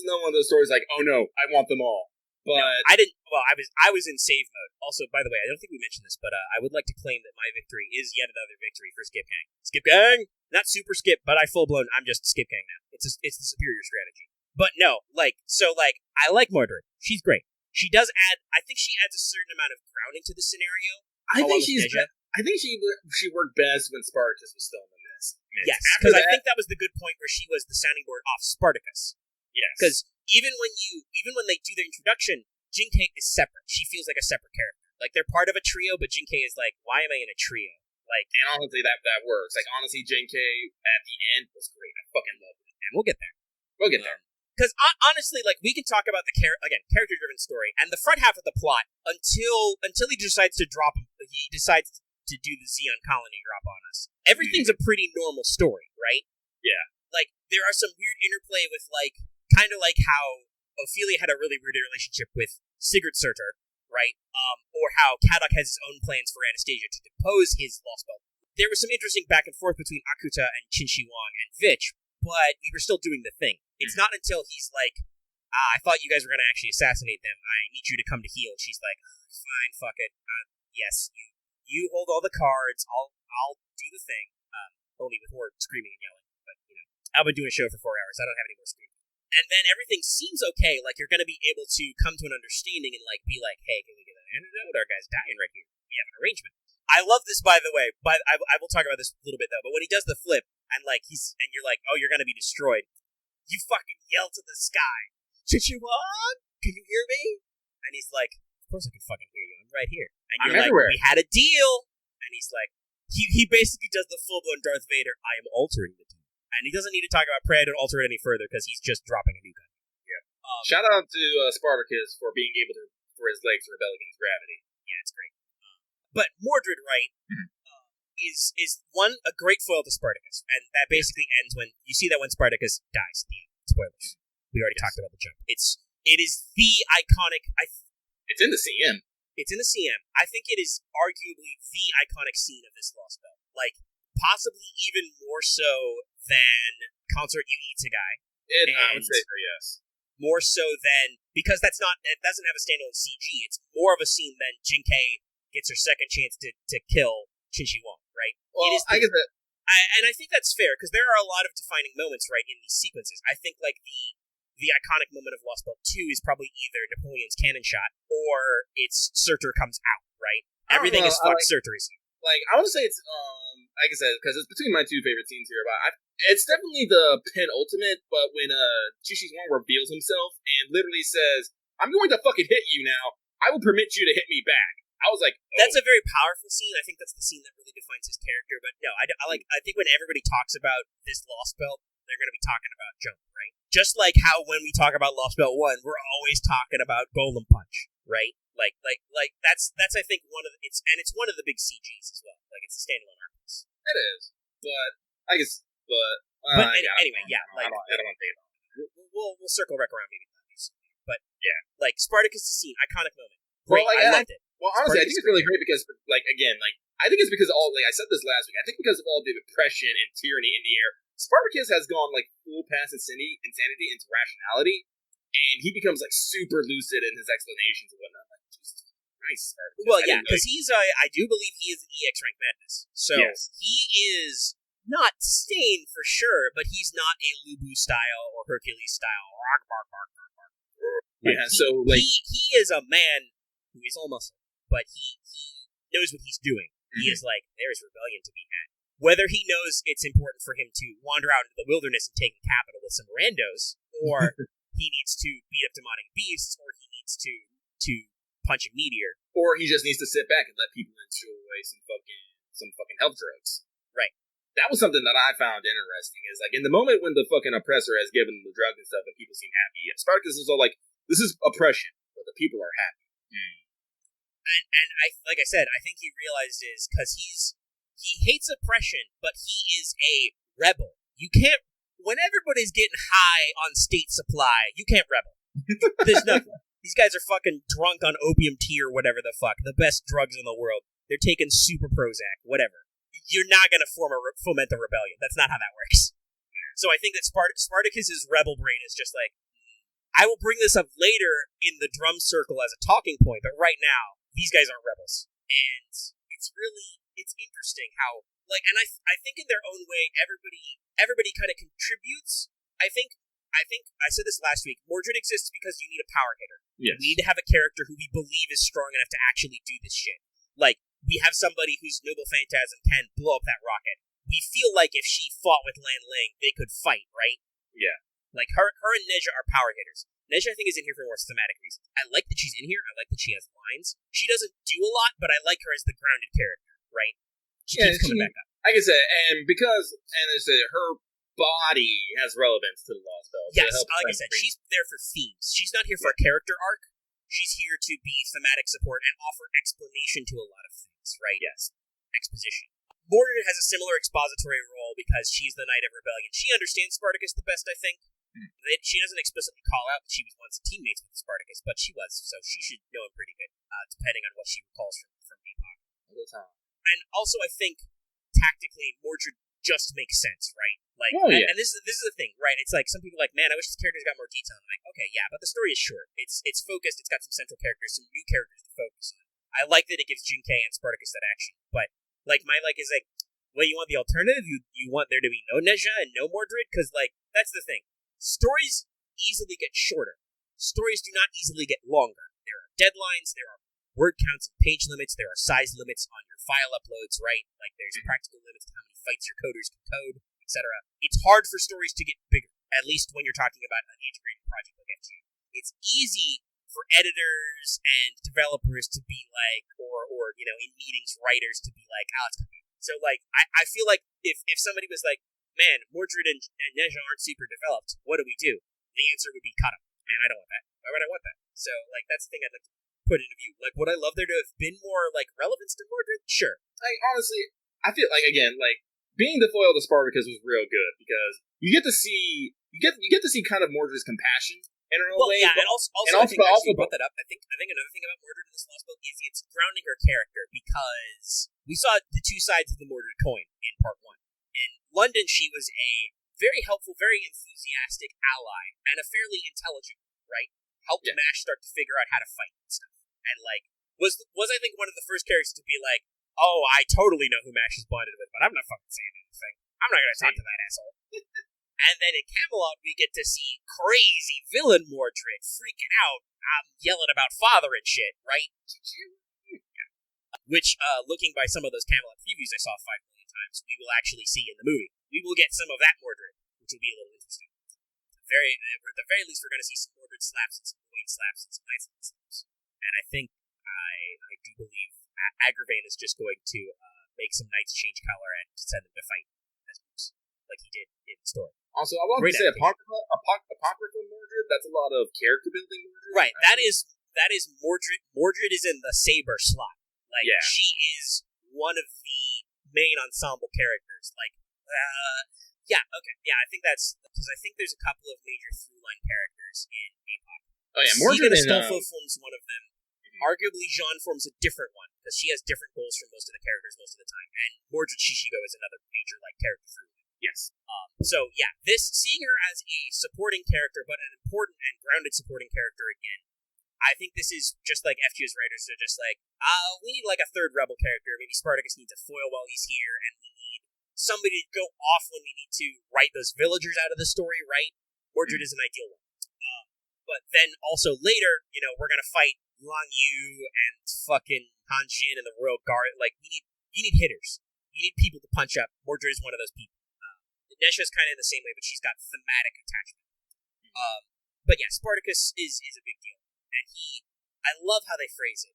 another one of those stories like, oh no, I want them all. But no, I didn't. Well, I was in save mode. Also, by the way, I don't think we mentioned this, but I would like to claim that my victory is yet another victory for Skip Gang. Skip Gang, not super skip, but I full blown. I'm just Skip Gang now. It's the superior strategy. But no, I like Mordred. She's great. She does add. I think she adds a certain amount of grounding to the scenario. I think she worked best when Spartacus was still in the mist. Yes, because I think that was the good point where she was the sounding board off Spartacus. Yes, because even when they do their introduction, Jinkei is separate. She feels like a separate character. Like they're part of a trio, but Jinkei is like, why am I in a trio? Like, and honestly, that works. Like honestly, Jinkei at the end was great. I fucking loved it. And we'll get there. Because honestly, like we can talk about the character-driven story and the front half of the plot until he decides to drop. He decides to do the Xeon colony drop on us. Everything's a pretty normal story, right? Yeah. Like there are some weird interplay with like. Kind of like how Ophelia had a really weird relationship with Sigurd Surtur, right? Or how Kadok has his own plans for Anastasia to depose his Lostbelt. There was some interesting back and forth between Akuta and Qin Shi Huang and Vich, but we were still doing the thing. It's not until he's like, I thought you guys were going to actually assassinate them. I need you to come to heal. And she's like, fine, fuck it. Yes, you hold all the cards. I'll do the thing. Only with more screaming and yelling. But, I've been doing a show for 4 hours. I don't have any more screaming. And then everything seems okay, like you're going to be able to come to an understanding and like be like, hey, can we get an antidote? Our guy's dying right here. We have an arrangement. I love this, by the way. But I will talk about this a little bit though. But when he does the flip and like and you're like, oh, you're going to be destroyed. You fucking yell to the sky, Chichuan, can you hear me? And he's like, of course I can fucking hear you. I'm right here. And you're like, everywhere. We had a deal. And he's like, he basically does the full blown Darth Vader. I am altering the deal. And he doesn't need to talk about Prey, don't alter it any further because he's just dropping a new gun. Yeah. Shout out to Spartacus for being able for his legs to rebel against gravity. Yeah, it's great. But Mordred, right, is a great foil to Spartacus, and that basically ends when you see that when Spartacus dies. The end. Spoilers. We already talked about the jump. It is the iconic. It's in the CM. It's in the CM. I think it is arguably the iconic scene of this Lostbelt. Like possibly even more so than Consort Yu Ichigai. I would say so, yes. More so than, because it doesn't have a standalone CG, it's more of a scene than Jinkei gets her second chance to kill Qin Shi Huang, right? Well, I guess that... and I think that's fair, because there are a lot of defining moments, right, in these sequences. I think, like, the iconic moment of Lostbelt 2 is probably either Napoleon's cannon shot, or it's Surtur comes out, right? Everything is fucked surgeries. Like, I want to say it's, like I said, because it's between my two favorite scenes here, but it's definitely the penultimate, but when Chi-Chi's Wong reveals himself and literally says, I'm going to fucking hit you now. I will permit you to hit me back. I was like, oh. That's a very powerful scene. I think that's the scene that really defines his character. But no, I think when everybody talks about this Lostbelt, they're going to be talking about Jump, right? Just like how when we talk about Lostbelt 1, we're always talking about Golem Punch, right? Like that's I think one of it's one of the big CGs as well. Like it's a standalone art piece. It is, but I guess, anyway, yeah. Like I don't want to take it on. We'll circle back around maybe. But yeah, like Spartacus' scene, iconic moment. Great, well, I loved it. Well, honestly, I think it's really great because, like, again, like, I think it's because of all, like, I said this last week, I think because of all the oppression and tyranny in the air, Spartacus has gone, like, full past insanity into rationality, and he becomes, like, super lucid in his explanations and whatnot. Like, Jesus Christ, Spartacus. Well, yeah, because he's, I do believe he is an EX rank madness. So, yes. He is not sane for sure, but he's not a Lubu style or Hercules style. Yeah, so, like, he is a man who is all muscle, but he knows what he's doing. He is like, there is rebellion to be had. Whether he knows it's important for him to wander out into the wilderness and take the capital with some randos, or he needs to beat up demonic beasts, or he needs to punch a meteor, or he just needs to sit back and let people enjoy some fucking health drugs. Right. That was something that I found interesting. Is like in the moment when the fucking oppressor has given the drug and stuff, and people seem happy, Spartacus is all like, "This is oppression, but the people are happy." And like I said, I think he realized is because he hates oppression, but he is a rebel. You can't, when everybody's getting high on state supply, you can't rebel. There's nothing. These guys are fucking drunk on opium tea or whatever the fuck, the best drugs in the world. They're taking super Prozac, whatever. You're not going to foment a rebellion. That's not how that works. So I think that Spartacus's rebel brain is just like, I will bring this up later in the drum circle as a talking point, but right now, these guys aren't rebels. And it's interesting how, like, and I think in their own way, everybody kind of contributes. I think I said this last week, Mordred exists because you need a power hitter. Yes. We need to have a character who we believe is strong enough to actually do this shit. Like, we have somebody whose noble phantasm can blow up that rocket. We feel like if she fought with Lan Ling, they could fight, right? Yeah. Like, her and Neja are power hitters. Neja, I think, is in here for more thematic reasons. I like that she's in here. I like that she has lines. She doesn't do a lot, but I like her as the grounded character, right? She keeps coming back up. Like I said, and her body has relevance to the Lostbelt. Yes, like I said, she's there for themes. She's not here for a character arc. She's here to be thematic support and offer explanation to a lot of things, right? Yes. Exposition. Mordred has a similar expository role because she's the Knight of Rebellion. She understands Spartacus the best, I think. She doesn't explicitly call out that she was once teammates with Spartacus, but she was, so she should know him pretty good, depending on what she recalls from Epilogue. And also, I think, tactically, Mordred just makes sense, right? Like, and this is the thing, right? It's like, some people are like, man, I wish this character's got more detail. I'm like, okay, yeah, but the story is short. It's focused, it's got some central characters, some new characters to focus on. I like that it gives Jinke and Spartacus that action, but, like, my like is like, well, you want the alternative? You want there to be no Neja and no Mordred? Because, like, that's the thing. Stories easily get shorter. Stories do not easily get longer. There are deadlines, there are word counts and page limits, there are size limits on your file uploads, right? Like, there's practical limits to how many fights your coders can code, etc. It's hard for stories to get bigger, at least when you're talking about an integrated project like FGA. It's easy for editors and developers to be like, or you know, in meetings, writers to be like, oh, it's coming. So, like, I feel like if somebody was like, man, Mordred and Neja aren't super developed, what do we do? The answer would be cut them. And I don't want that. Why would I want that? So, like, that's the thing I'd like to put into view. Like, would I love there to have been more, like, relevance to Mordred? Sure. Like, honestly, I feel like, again, like, being the foil to Spartacus was real good because you get to see kind of Mordred's compassion in her own way. Yeah, and also I think you brought that up. I think another thing about Mordred in this Lostbelt is it's grounding her character because we saw the two sides of the Mordred coin in part 1. In London, she was a very helpful, very enthusiastic ally, and a fairly intelligent one, right? Helped MASH start to figure out how to fight and stuff. And, like, was I think one of the first characters to be like, oh, I totally know who MASH is bonded with, but I'm not fucking saying anything. I'm not going to talk to that asshole. And then in Camelot, we get to see crazy villain Mordred freaking out, yelling about father and shit, right? which, looking by some of those Camelot previews I saw 5 million times, we will actually see in the movie. We will get some of that Mordred, which will be a little interesting. At the very least, we're going to see some Mordred slaps and some Gawain slaps and some Night Elf slaps. And I think, I do believe Agravain is just going to make some knights change color and send them to fight as moves, like he did in the story. Also, I want to say Apocrypha Mordred, that's a lot of character building Mordred. Right, that is Mordred. Mordred is in the Saber slot. Like, she is one of the main ensemble characters. Like, I think that's, because I think there's a couple of major through-line characters in Epilogue. Oh yeah, Mordred and Astolfo forms one of them. Arguably, Jeanne forms a different one, because she has different goals from most of the characters most of the time. And Mordred Shishigo is another major, like, character through. Yes. Seeing her as a supporting character, but an important and grounded supporting character again, I think this is just like FG's writers are just like, we need like a third rebel character. Maybe Spartacus needs a foil while he's here, and we need somebody to go off when we need to write those villagers out of the story, right? Mordred is an ideal one. But then also later, we're gonna fight Lang Yu and fucking Han Jin and the Royal Guard. Like, you need hitters. You need people to punch up. Mordred is one of those people. Nesha's kind of in the same way, but she's got thematic attachment. But yeah, Spartacus is a big deal. And I love how they phrase it.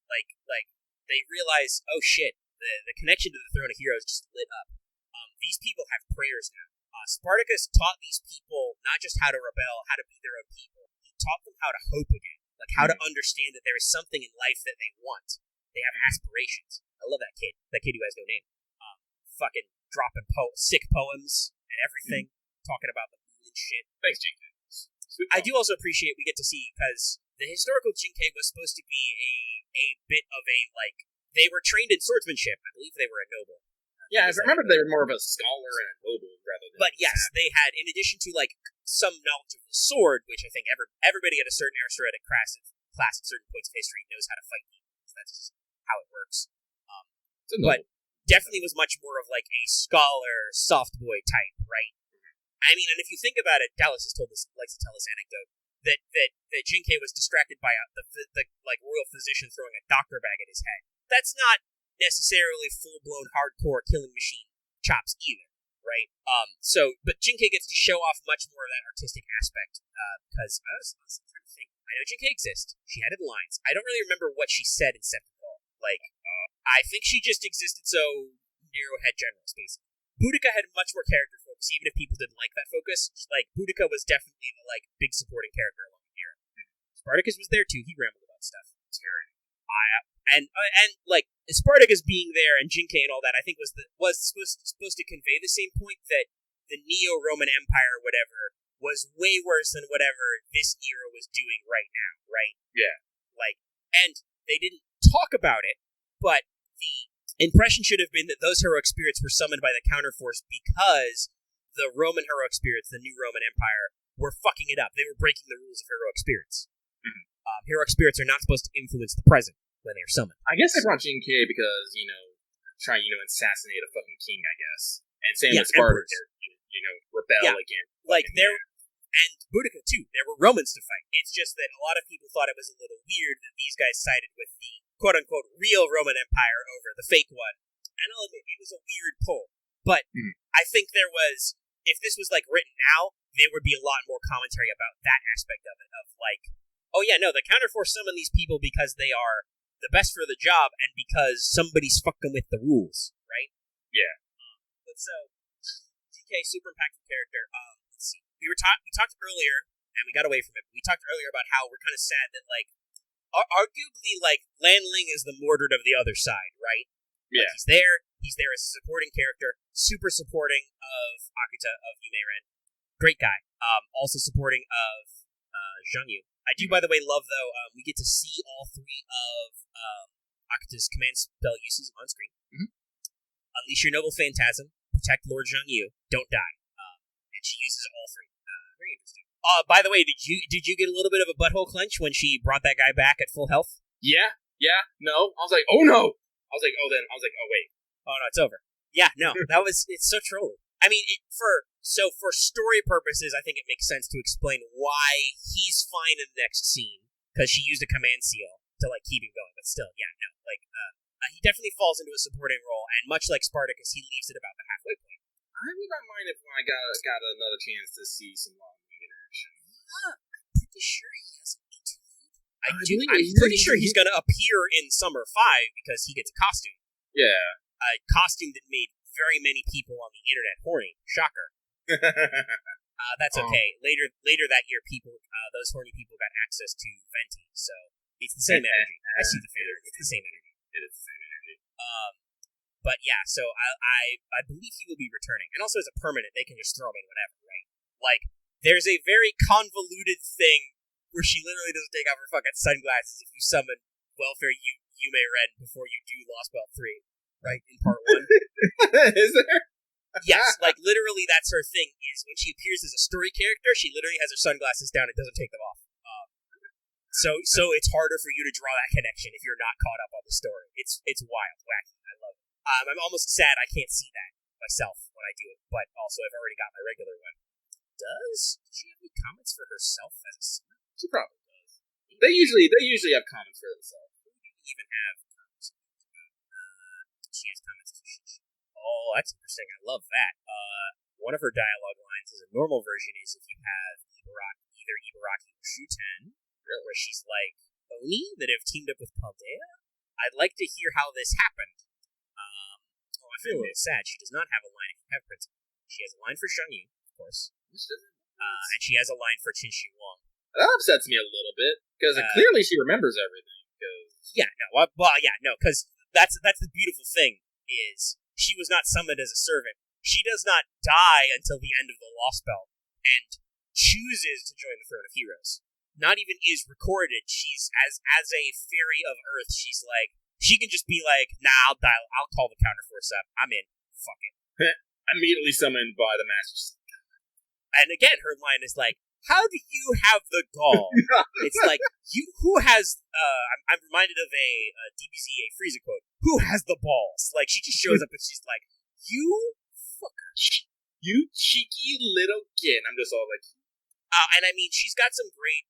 Like they realize, oh shit, the connection to the Throne of Heroes just lit up. These people have prayers now. Spartacus taught these people not just how to rebel, how to be their own people. He taught them how to hope again, like how to understand that there is something in life that they want. They have aspirations. I love that kid who has no name. Fucking dropping sick poems and everything, talking about the moon and shit. Thanks, Jinke. I do also appreciate we get to see, because the historical Jinke was supposed to be a bit of a, like, they were trained in swordsmanship. I believe they were a noble. Yeah, I remember they were more of a scholar and a noble rather than. But yes, they had, in addition to like some knowledge of the sword, which I think everybody at a certain aristocratic class at certain points of history knows how to fight demons. That's just how it works. But definitely was much more of like a scholar, soft boy type, right? I mean, and if you think about it, Dallas likes to tell this anecdote that Jinke was distracted by the like royal physician throwing a doctor bag at his head. That's not necessarily full-blown hardcore killing machine chops either, right? But Jinke gets to show off much more of that artistic aspect, because I was trying to think. I know Jinke exists. She had lines. I don't really remember what she said in September. Like, I think she just existed so Nero had generals, basically. Boudica had much more character focus, even if people didn't like that focus. Like, Boudica was definitely the, like, big supporting character along the era. Spartacus was there, too. He rambled about stuff. Scary. And like, Spartacus being there and Jinke and all that, I think was supposed to convey the same point, that the Neo-Roman Empire or whatever was way worse than whatever this era was doing right now, right? Yeah. Like, and they didn't talk about it, but the impression should have been that those heroic spirits were summoned by the counterforce because the Roman heroic spirits, the new Roman Empire, were fucking it up. They were breaking the rules of heroic spirits. Mm-hmm. Heroic spirits are not supposed to influence the present when they are summoned. I guess they brought Jinke because, trying, assassinate a fucking king, I guess. And same with Spartacus, rebel again. Like, and Boudica, too. There were Romans to fight. It's just that a lot of people thought it was a little weird that these guys sided with the quote-unquote real Roman Empire over the fake one. And I'll admit, it was a weird pull. But I think there was, if this was, like, written now, there would be a lot more commentary about that aspect of it, of, like, oh yeah, no, the counterforce summoned these people because they are the best for the job and because somebody's fucking with the rules, right? Yeah. But so, DK, super impactful character. Let's see. We talked earlier, and we got away from it. We talked earlier about how we're kind of sad that, like, arguably, like, Lanling is the Mordred of the other side, right? Yeah. Like, he's there as a supporting character, super supporting of Akuta of Yume Ren. Great guy. Also supporting of Zhang Yu. I do, by the way, love, though, we get to see all three of Akuta's command spell uses on screen. Mm-hmm. Unleash your noble phantasm, protect Lord Zhang Yu, don't die. And she uses all three. Very interesting. By the way, did you get a little bit of a butthole clench when she brought that guy back at full health? Yeah, no. I was like, oh no! I was like, oh wait. Oh no, it's over. Yeah, no, it's so trolly. I mean, for story purposes, I think it makes sense to explain why he's fine in the next scene, because she used a command seal to, like, keep him going, but still, yeah, no, like, He definitely falls into a supporting role, and much like Spartacus, he leaves it about the halfway point. I would not mind if I got another chance to see some long action. I'm pretty sure he has an interlude. I'm pretty sure he's going to appear in Summer 5 because he gets a costume. Yeah. A costume that made very many people on the internet horny. Shocker. That's okay. Later that year, those horny people got access to Venti, so it's the same energy. I see the figure. It's the same energy. It is the same energy. But yeah, so I believe he will be returning, and also as a permanent, they can just throw him in whenever, right? Like, there's a very convoluted thing where she literally doesn't take off her fucking sunglasses if you summon Welfare Yume Ren before you do Lostbelt 3, right? In part 1. Is there? Yes, like literally that's her thing, is when she appears as a story character, she literally has her sunglasses down and doesn't take them off. So it's harder for you to draw that connection if you're not caught up on the story. It's wild, wacky. I love it. I'm almost sad I can't see that myself when I do it, but also I've already got my regular one. Does she have any comments for herself as a singer? She probably does. They usually have comments for themselves. Who do you even have comments? She has comments. Oh, that's interesting. I love that. One of her dialogue lines is a normal version is if you have either Ibaraki or Shuten, where she's like, Oni that have teamed up with Paldea? I'd like to hear how this happened. I feel a little sad. She does not have a line if you have Principal. She has a line for Shang Yu, of course. And she has a line for Qin Shi Wang. That upsets me a little bit, because clearly she remembers everything. Because that's the beautiful thing, is she was not summoned as a servant. She does not die until the end of the Lostbelt, and chooses to join the Throne of Heroes. Not even is recorded. She's as a fairy of Earth. She's like, she can just be like, nah, I'll call the counterforce up. I'm in. Fuck it. Immediately summoned by the Masters. And again, her line is like, how do you have the gall? It's like, who has, I'm reminded of a DBZ, a Frieza quote, who has the balls? Like, she just shows up and she's like, you fucker. You cheeky little kid. I'm just all like, and I mean, she's got some great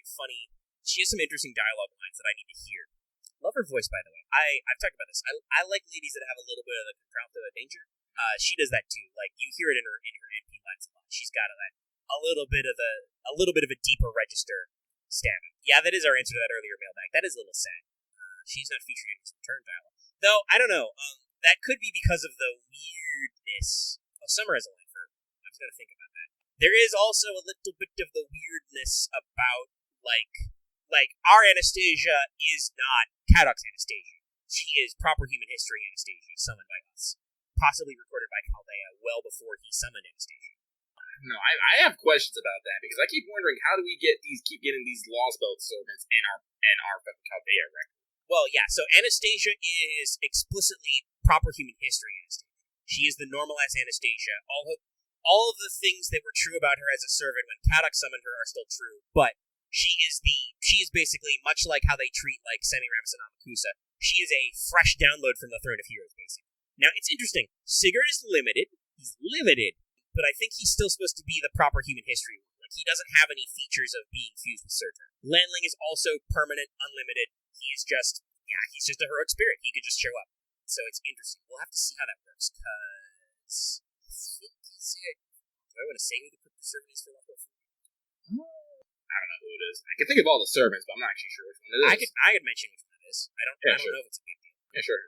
funny, she has some interesting dialogue lines that I need to hear. Love her voice, by the way. I've talked about this. I like ladies that have a little bit of the contralto of danger. She does that too. Like, you hear it in her NP lines a lot. She's got a little bit of a deeper register stabbing. Yeah, that is our answer to that earlier mailbag. That is a little sad. She's not featured in his return dialogue. Though, I don't know. That could be because of the weirdness. Oh, Summer has a line for her. I was going to think about that. There is also a little bit of the weirdness about, like our Anastasia is not Kadok's Anastasia. She is proper human history Anastasia, summoned by us. Possibly recorded by Chaldea well before he summoned Anastasia. No, I have questions about that, because I keep wondering, how do we keep getting these Lostbelt servants in our Chaldea record? Well, yeah, so Anastasia is explicitly proper human history Anastasia. She is the normal-ass Anastasia. All of the things that were true about her as a servant when Kadok summoned her are still true, but she is basically, much like how they treat, like, Semiramis and Amakusa, she is a fresh download from the Throne of Heroes, basically. Now, it's interesting. Sigurd is limited. He's limited, but I think he's still supposed to be the proper human history one. Like, he doesn't have any features of being fused with Surtur. Landling is also permanent, unlimited. He's just a heroic spirit. He could just show up. So it's interesting. We'll have to see how that works, because I think he said, do I want to say who the crypto servant is for Left 4? I don't know who it is. I can think of all the servants, but I'm not actually sure which one it is. I could mention which one it is. I don't know if it's a big deal. Yeah, sure.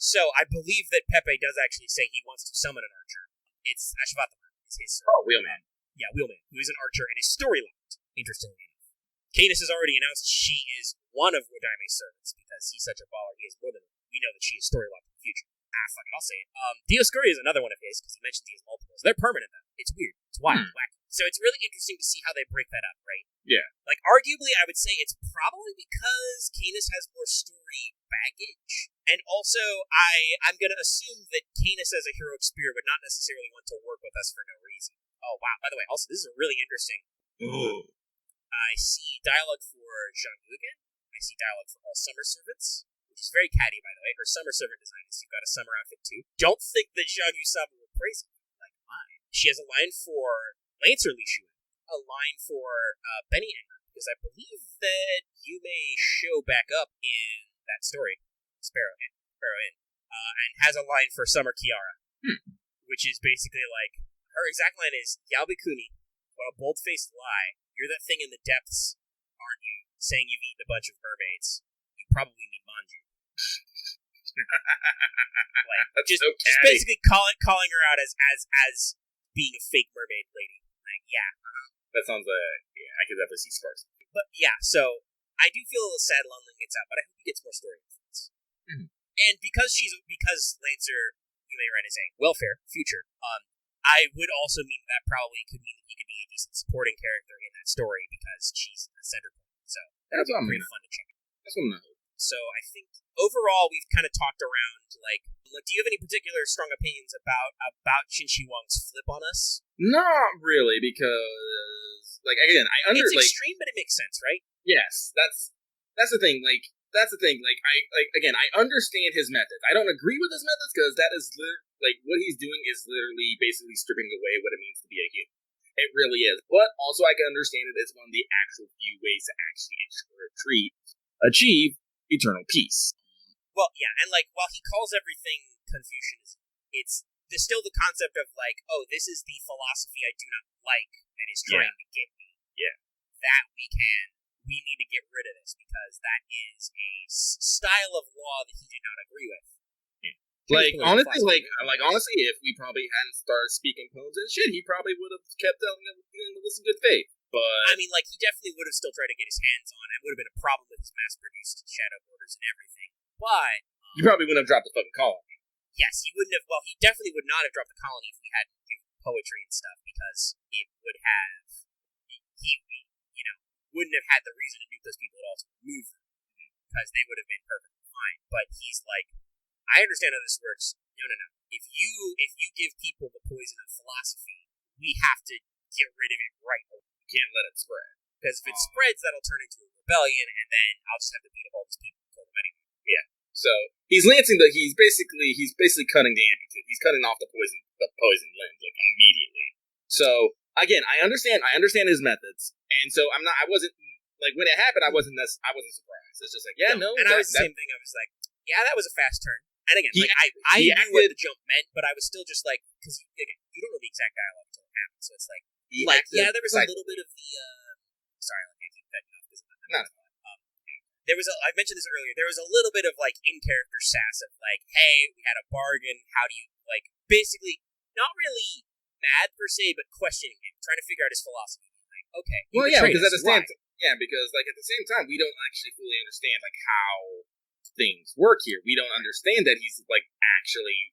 So I believe that Pepe does actually say he wants to summon an archer. It's Ashvatthama is his servant. Oh, Wheelman. Yeah, Wheelman, who is an archer and is storylined, interestingly enough. Canis has already announced she is one of Wodaime's servants, because he's such a baller, he has more than one. We know that she is storylined in the future. Fuck it, I'll say it. Dioscuri is another one of his, because he mentions he has multiples. They're permanent, though. It's weird. It's wild, wacky. So it's really interesting to see how they break that up, right? Yeah. Like, arguably, I would say it's probably because Canis has more story baggage. And also, I'm going to assume that Canis as a heroic spirit would not necessarily want to work with us for no reason. Oh, wow. By the way, also, this is really interesting. I see dialogue for Zhang Yu again. I see dialogue for all summer servants, which is very catty, by the way. Her summer servant design is you've got a summer outfit, too. Don't think that Zhang Yu-sama will praise it. Like, mine. She has a line for Lancer Li Shuan, a line for Benny Enger, because I believe that you may show back up in that story, Sparrow Inn, and has a line for Summer Kiara, which is basically like, her exact line is, Yalbikuni, what a bold-faced lie, you're that thing in the depths, aren't you, saying you've eaten a bunch of mermaids. You probably mean manju. Like, just basically calling her out as being a fake mermaid lady. Like, yeah. That sounds I could definitely see sparks. But yeah, so I do feel a little sad Lunlin gets out, but I hope he gets more story influence. And because Lancer Yume-Ren is a welfare future, I would also mean that probably could mean that he could be a decent supporting character in that story because she's the center point. So that's what I'm pretty fun to check out. That's what I'm not. So I think overall we've kind of talked around like do you have any particular strong opinions about Shinshi Wang's flip on us? Not really, because again, it's extreme, but it makes sense, right? Yes, that's the thing. That's the thing. I understand his methods. I don't agree with his methods because that is what he's doing is literally basically stripping away what it means to be a human. It really is. But also, I can understand it as one of the actual few ways to actually achieve eternal peace. Well, yeah, and while he calls everything Confucianism, there's still the concept of this is the philosophy I do not like that is trying to get me. Yeah. That we need to get rid of this because that is a style of law that he did not agree with. Honestly, if we probably hadn't started speaking poems and shit, he probably would have kept telling them to listen good faith. But I mean, he definitely would have still tried to get his hands on it. Would have been a problem with his mass-produced shadow borders and everything. But he probably wouldn't have dropped the fucking colony. Yes, he wouldn't have. Well, he definitely would not have dropped the colony if we hadn't given poetry and stuff because it would have. He wouldn't have had the reason to nuke those people at all to remove them because they would have been perfectly fine. But he's like, I understand how this works. No. If you give people the poison of philosophy, we have to get rid of it right away. We can't let it spread. Because if it spreads, that'll turn into a rebellion, and then I'll just have to beat up all these people and kill them anyway. Yeah. So he's basically cutting the amputee. He's cutting off the poison limbs immediately. So again, I understand his methods, and so I wasn't when it happened. I wasn't surprised. It's just I was the same thing. I was like, yeah, that was a fast turn. And again, I knew what the jump meant, but I was still just because you don't know the exact dialogue until it happens. So it's there was a little bit of the. Sorry, I keep cutting off because there was I mentioned this earlier. There was a little bit of in character sass of hey, we had a bargain. How do you basically not really mad per se, but questioning him, trying to figure out his philosophy. Okay, because at the same time, we don't actually fully understand how things work here. We don't understand that he's actually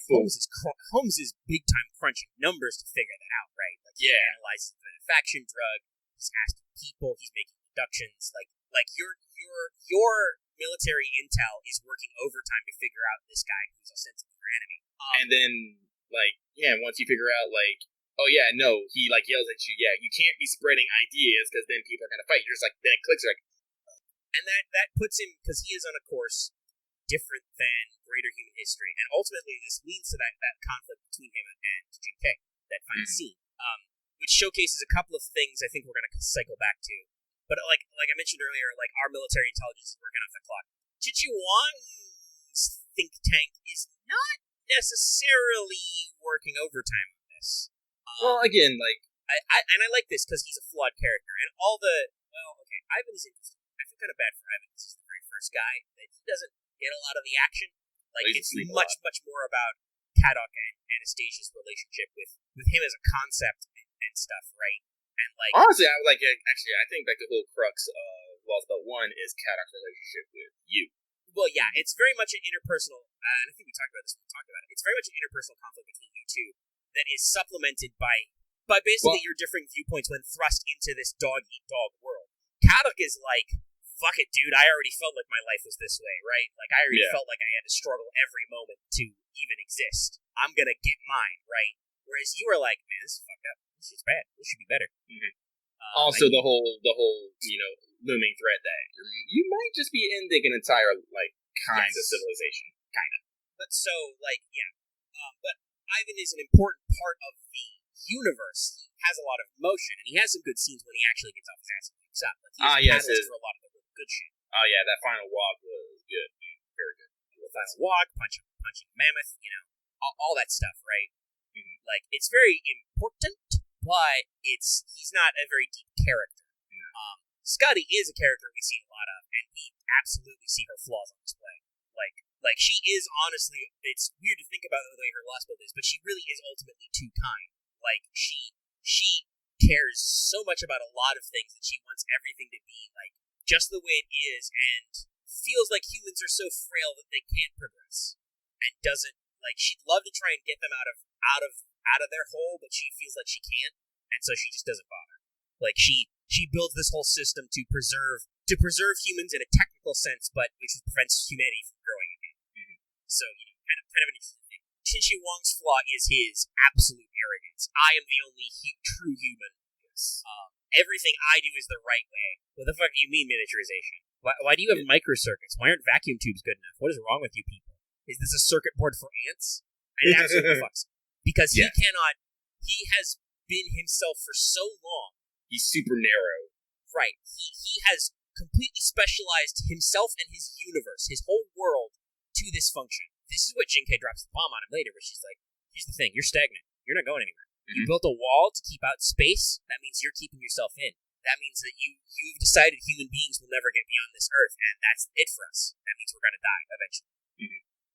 Holmes is big time crunching numbers to figure that out, right? He analyzes the benefaction drug. He's asking people. He's making deductions. Your military intel is working overtime to figure out this guy who's ostensibly your enemy. And then once you figure out he yells at you, you can't be spreading ideas because then people are gonna fight. You're just then it clicks and that puts him because he is on a course different than greater human history, and ultimately this leads to that conflict between him and Jin K, that final scene, which showcases a couple of things I think we're gonna cycle back to. But like I mentioned earlier, our military intelligence is working off the clock. Chichi Wang's think tank is not necessarily working overtime on this. Well, again, I like this because he's a flawed character, and Ivan is interesting. I feel kind of bad for Ivan. This is the very first guy that he doesn't get a lot of the action. It's much more about Kadok and Anastasia's relationship with him as a concept and stuff, right? And honestly, I think the whole crux of Lostbelt 1 is Kadok's relationship with you. Well, yeah, it's very much an interpersonal, and I think we talked about this when we talked about it. It's very much an interpersonal conflict between you two that is supplemented by basically your differing viewpoints when thrust into this dog-eat-dog world. Kadok is fuck it, dude, I already felt like my life was this way, right? I already felt like I had to struggle every moment to even exist. I'm gonna get mine, right? Whereas you were like, man, this is fucked up. This shit's bad. This should be better. Mm-hmm. Also, the whole looming threat that you might just be ending an entire kind of civilization, kind of. But so but Ivan is an important part of the universe. has a lot of emotion, and he has some good scenes when he actually gets off his ass and wakes up. Like, he's yes, for a lot of the really good shit. Oh yeah, that final walk was good, very good. The final walk, punching mammoth, all that stuff, right? Like, it's very important, but he's not a very deep character. Scotty is a character we see a lot of, and we absolutely see her flaws on display. Like she is honestly, it's weird to think about the way her Lostbelt is, but she really is ultimately too kind. Like, she cares so much about a lot of things that she wants everything to be, like, just the way it is, and feels like humans are so frail that they can't progress. And doesn't, like, she'd love to try and get them out of their hole, but she feels like she can't, and so she just doesn't bother. Like, she builds this whole system to preserve humans in a technical sense, but which prevents humanity from growing again. So, kind of an interesting thing. Qin Wang's flaw is his absolute arrogance. I am the only true human. Everything I do is the right way. What the fuck do you mean miniaturization? Why do you have microcircuits? Why aren't vacuum tubes good enough? What is wrong with you people? Is this a circuit board for ants? And it absolutely fucks him. Because he has been himself for so long. He's super narrow. Right. He has completely specialized himself and his universe, his whole world, to this function. This is what Jinkei drops the bomb on him later, where she's like, here's the thing, you're stagnant. You're not going anywhere. You built a wall to keep out space. That means you're keeping yourself in. That means that you've decided human beings will never get beyond this earth, and that's it for us. That means we're going to die eventually.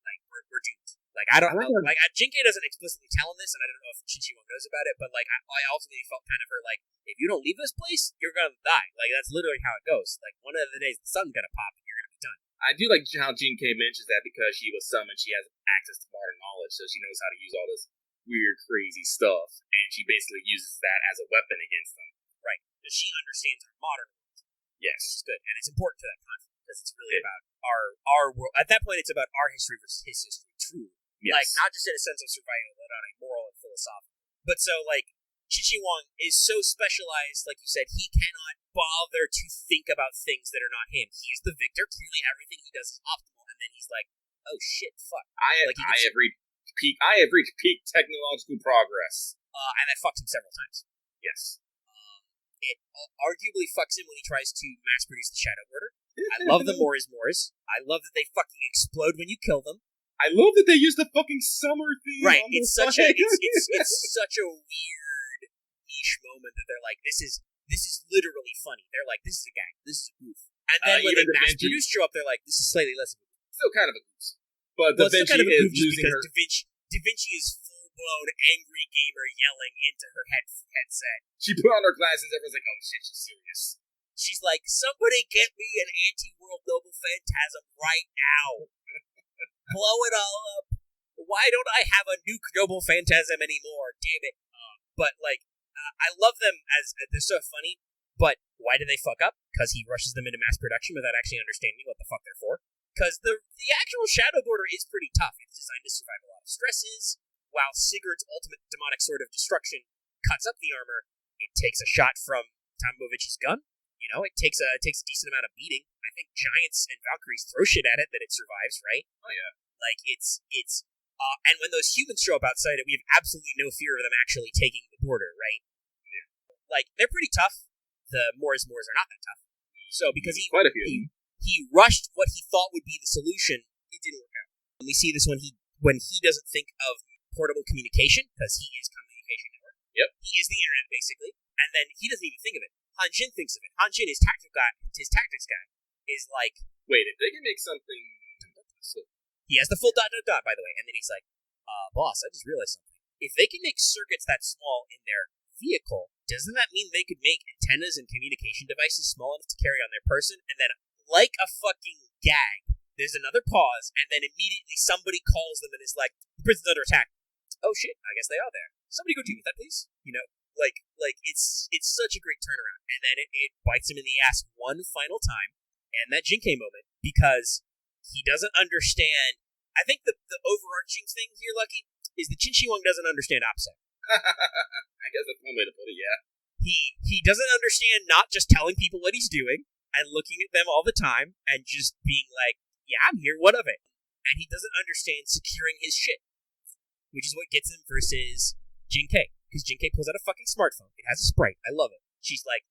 Like, we're doomed. Like, I don't know. Like, Jinkei doesn't explicitly tell him this, and I don't know if Qin Wang knows about it, but, like, I ultimately felt kind of her, like, if you don't leave this place, you're going to die. Like, that's literally how it goes. Like, one of the days the sun's going to pop, and you're going to be done. I do like how Jinkei mentions that because she was summoned, she has access to modern knowledge, so she knows how to use all this weird, crazy stuff, and she basically uses that as a weapon against them. Right. Because she understands our modern world. Yes. Which is good. And it's important to that conflict, because it's really about our world. At that point, it's about our history versus his history, truly. Yes. Like, not just in a sense of survival, but on a moral and philosophical. But so, like, Qin Wang is so specialized, like you said, he cannot bother to think about things that are not him. He's the victor. Clearly, everything he does is optimal, and then he's like, oh shit, fuck. I have reached peak technological progress. And that fucks him several times. Yes. It arguably fucks him when he tries to mass produce the Shadow Border. I love the Mores. I love that they fucking explode when you kill them. I love that they use the fucking summer theme. Right, it's such a weird niche moment that they're like, this is literally funny. They're like, this is a gag, this is a goof. And then when the mass produced show up, they're like, this is slightly less of a goof. Still kind of a goof. But Da Vinci is losing her. Da Vinci is full-blown angry gamer yelling into her headset. She put on her glasses, everyone's like, oh shit, she's serious. She's like, somebody get me an anti-world noble phantasm right now. Blow it all up. Why don't I have a nuke noble phantasm anymore? Damn it. But, like, I love them as they're so funny, but why do they fuck up? Because he rushes them into mass production without actually understanding what the fuck they're for. Because the actual Shadow Border is pretty tough. It's designed to survive a lot of stresses, while Sigurd's ultimate demonic sword of destruction cuts up the armor. It takes a shot from Tamovic's gun. It takes a decent amount of beating. I think giants and Valkyries throw shit at it that it survives, right? Oh yeah. Like, and when those humans show up outside it, we have absolutely no fear of them actually taking the border, right? Yeah. Like, they're pretty tough. The Mores are not that tough. So, because he rushed what he thought would be the solution, it didn't work out. And we see this when he doesn't think of portable communication, because he is communication network. Yep. He is the internet, basically. And then he doesn't even think of it. Han Jin thinks of it. Han Jin, his tactics guy, is like, wait, if they can make something... He has the full ... by the way. And then he's like, boss, I just realized something. If they can make circuits that small in their vehicle, doesn't that mean they could make antennas and communication devices small enough to carry on their person? And then, like a fucking gag, there's another pause, and then immediately somebody calls them and is like, the prison's under attack. Oh shit, I guess they are there. Somebody go deal with that, please. Like it's such a great turnaround. And then it bites him in the ass one final time, and that Jinkei moment, because he doesn't understand. I think the overarching thing here, Lucky, is that Qin Wang doesn't understand OPSEC. I guess that's one way to put it, yeah. He doesn't understand not just telling people what he's doing and looking at them all the time and just being like, yeah, I'm here, what of it? And he doesn't understand securing his shit, which is what gets him versus Jinkei. because Jinkei pulls out a fucking smartphone. It has a sprite. I love it. She's like,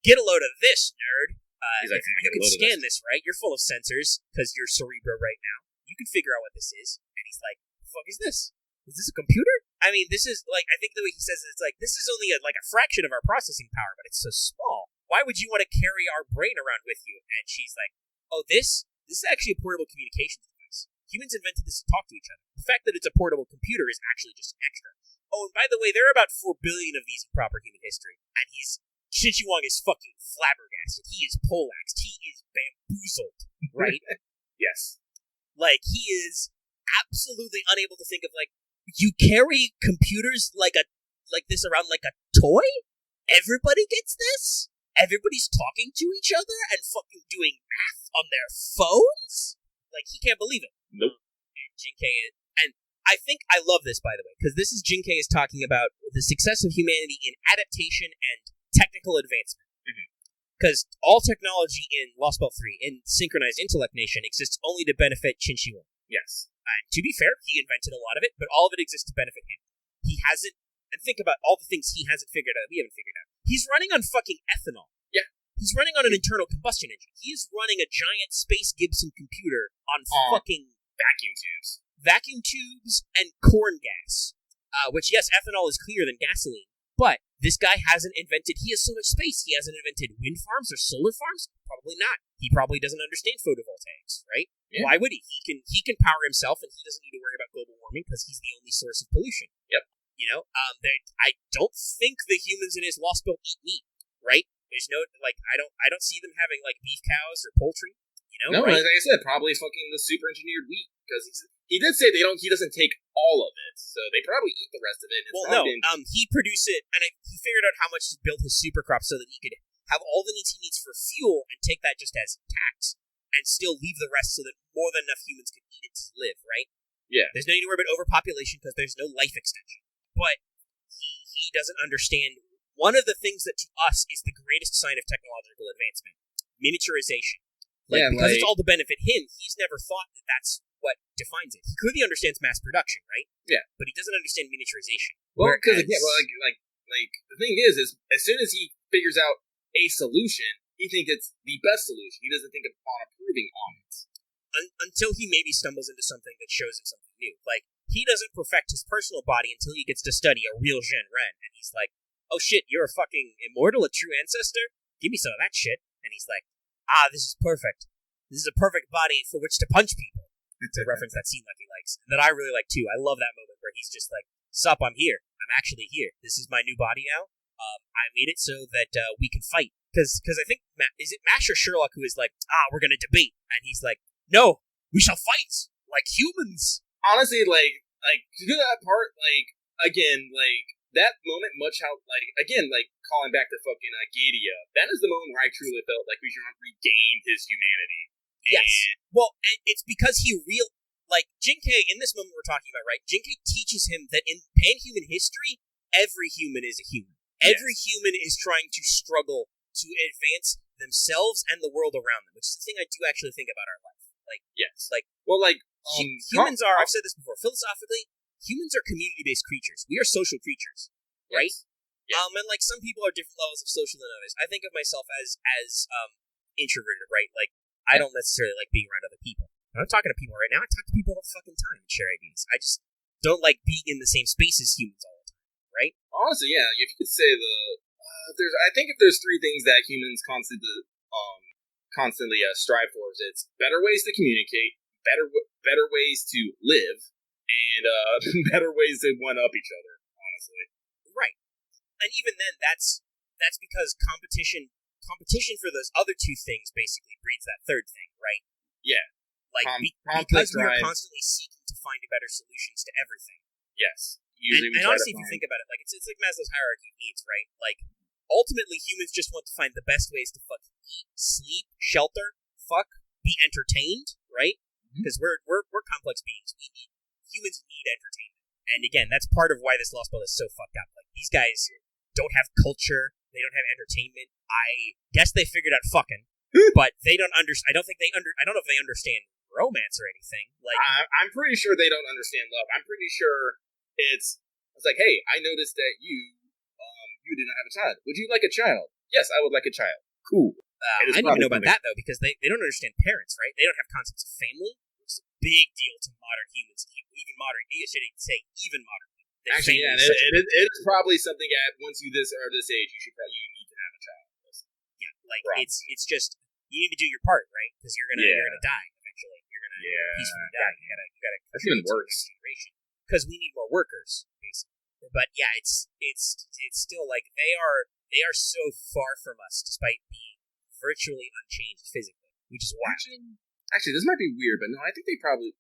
"Get a load of this, nerd. He's like, you can scan this, right? You're full of sensors because you're Cerebro right now. You can figure out what this is." And he's like, "The fuck is this? Is this a computer?" I mean, this is like, I think the way he says it, it's like, this is only like a fraction of our processing power, but it's so small. Why would you want to carry our brain around with you? And she's like, "Oh, this is actually a portable communications device. Humans invented this to talk to each other. The fact that it's a portable computer is actually just extra. Oh, and by the way, there are about 4 billion of these in proper human history." And Shinji Wang is fucking flabbergasted. He is poleaxed. He is bamboozled, right? Yes. Like, he is absolutely unable to think of, like, you carry computers like this around like a toy? Everybody gets this? Everybody's talking to each other and fucking doing math on their phones? Like, he can't believe it. Nope. And I think I love this, by the way, because this is Jinkei is talking about the success of humanity in adaptation and technical advancement. Because all technology in Lostbelt 3, in Synchronized Intellect Nation, exists only to benefit Shinji Wang. Yes. And to be fair, he invented a lot of it, but all of it exists to benefit him. He hasn't, and think about all the things he hasn't figured out, we haven't figured out. He's running on fucking ethanol. Yeah. He's running on an internal combustion engine. He is running a giant Space Gibson computer on fucking vacuum tubes and corn gas. Which, yes, ethanol is cleaner than gasoline, but this guy hasn't invented, he has so much space, he hasn't invented wind farms or solar farms? Probably not. He probably doesn't understand photovoltaics, right? Yeah. Why would he? He can power himself, and he doesn't need to worry about global warming because he's the only source of pollution. Yep. You know, I don't think the humans in his Lostbelt eat meat, right? There's no, like, I don't see them having, like, beef cows or poultry, you know? No, right? like I said, probably fucking the super engineered wheat, because he did say he doesn't take all of it, so they probably eat the rest of it. He produced it, and he figured out how much to build his super crop so that he could have all the needs he needs for fuel and take that just as tax, and still leave the rest so that more than enough humans could eat it to live, right? Yeah. There's no need to worry about overpopulation because there's no life extension. But he doesn't understand one of the things that to us is the greatest sign of technological advancement: miniaturization. Because it's all to benefit him, he's never thought that that's what defines it. He clearly understands mass production, right? Yeah. But he doesn't understand miniaturization. Well, because the thing is as soon as he figures out a solution, he thinks it's the best solution. He doesn't think upon improving on it. Until he maybe stumbles into something that shows him something new. Like, he doesn't perfect his personal body until he gets to study a real Zhen Ren. And he's like, "Oh shit, you're a fucking immortal, a true ancestor? Give me some of that shit." And he's like, "This is perfect. This is a perfect body for which to punch people." To reference that scene like he likes. And that I really like too. I love that moment where he's just like, "Sup, I'm here. I'm actually here. This is my new body now. I made it so that we can fight." Because I think, is it Mash or Sherlock who is like, "We're going to debate." And he's like, "No, we shall fight like humans." Honestly, like to do that part, again, that moment, calling back to fucking Gadia, that is the moment where I truly felt like we should regain his humanity. Yes. Well, it's because Jinkei, in this moment we're talking about, right? Jinkei teaches him that in pan-human history, every human is a human. Yes. Every human is trying to struggle to advance themselves and the world around them, which is the thing I do actually think about our life. Yes. Humans are, I've said this before, philosophically, humans are community-based creatures. We are social creatures, right? Yes. And some people are different levels of social than others. I think of myself as introverted, right? I don't necessarily like being around other people. When I'm talking to people right now, I talk to people all the fucking time and share ideas. I just don't like being in the same space as humans all the time, right? Honestly, yeah. If you could say I think if there's 3 things that humans constantly strive for, it's better ways to communicate, better ways to live, and better ways to one-up each other, honestly. Right. And even then, that's because competition for those other 2 things basically breeds that third thing, right? Yeah. Because we are constantly seeking to find better solutions to everything. Yes. And honestly, if you think about it, it's like Maslow's hierarchy of needs, right? Ultimately, humans just want to find the best ways to fucking eat, sleep, shelter, be entertained, right? Because we're complex beings. Humans need entertainment. And again, that's part of why this Lostbelt is so fucked up. These guys don't have culture. They don't have entertainment. I guess they figured out fucking, but they don't understand. I don't know if they understand romance or anything. I'm pretty sure they don't understand love. I'm pretty sure it's It's like, hey, I noticed that you did not have a child. Would you like a child? Yes, I would like a child. Cool. I don't even know about that, though, because they don't understand parents, right? They don't have concepts of family, which is a big deal to modern humans, even modern, you should say even modern. Actually, yeah, it is probably something that once you are this age, you need to have a child. Yeah, like, it's just, you need to do your part, right? Because you're gonna die eventually. You're gonna peacefully die. You gotta that's even worse. Because we need more workers, basically. But yeah, it's still like they are so far from us, despite being virtually unchanged physically, which is wild. Actually, this might be weird, but no, I think they probably.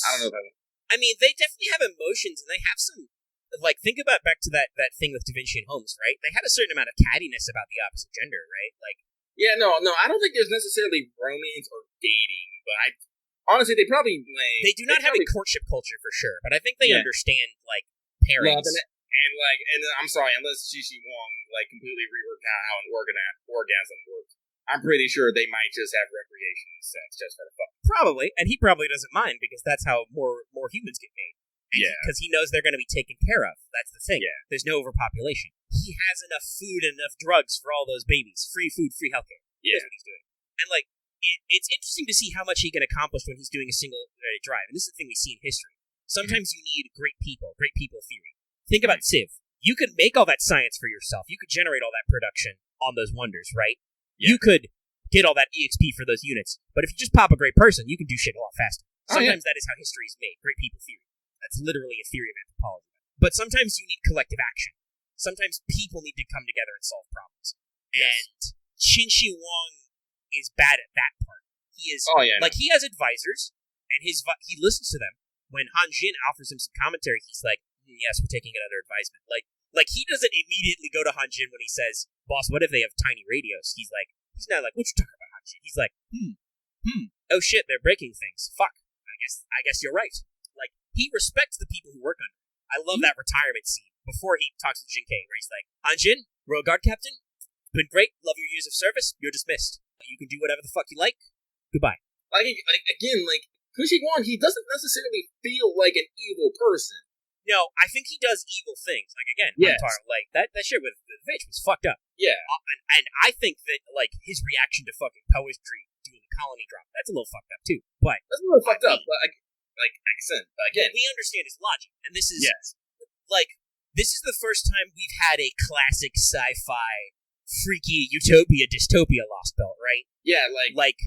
I don't know if I mean, they definitely have emotions, and they have some. Like, think about back to that thing with Da Vinci and Holmes, right? They had a certain amount of cattiness about the opposite gender, right? Like, yeah, no, I don't think there's necessarily romance or dating, but honestly, they probably like. They do not have a courtship culture for sure, but I think they understand like pairings. And I'm sorry, unless Xi Wang like completely reworked how an orgasm works, I'm pretty sure they might just have recreation sex just for the fun. Probably, and he probably doesn't mind because that's how more humans get made. Yeah, because he knows they're going to be taken care of. That's the thing. Yeah, there's no overpopulation. He has enough food and enough drugs for all those babies. Free food, free healthcare. Yeah, that's what he's doing. And like, it's interesting to see how much he can accomplish when he's doing a single drive. And this is the thing we see in history. Sometimes you need great people theory. Think about Civ. You could make all that science for yourself. You could generate all that production on those wonders, right? Yeah. You could get all that EXP for those units. But if you just pop a great person, you can do shit a lot faster. Sometimes that is how history is made. Great people theory. That's literally a theory of anthropology. But sometimes you need collective action. Sometimes people need to come together and solve problems. Yes. And Qin Wang is bad at that part. He is he has advisors, and he listens to them. When Han Jin offers him some commentary, he's like, yes, we're taking it under advisement. Like he doesn't immediately go to Han Jin when he says, boss, what if they have tiny radios? He's not like, what you talking about, Han Jin? He's like, oh shit, they're breaking things. Fuck. I guess you're right. Like, he respects the people who work under him. I love that retirement scene before he talks to Jinkei, where he's like, Han Jin, Royal Guard Captain, been great, love your years of service, you're dismissed. You can do whatever the fuck you like. Goodbye. Again, Kushi Wang, he doesn't necessarily feel like an evil person. No, I think he does evil things. Like, again, like that shit with Vitch was fucked up. Yeah. And I think that, like, his reaction to fucking poetry doing the colony drop, that's a little fucked up, too. But that's a little fucked up, but, accent. But again, we understand his logic. And this is, this is the first time we've had a classic sci-fi freaky utopia dystopia Lostbelt, right? Yeah, like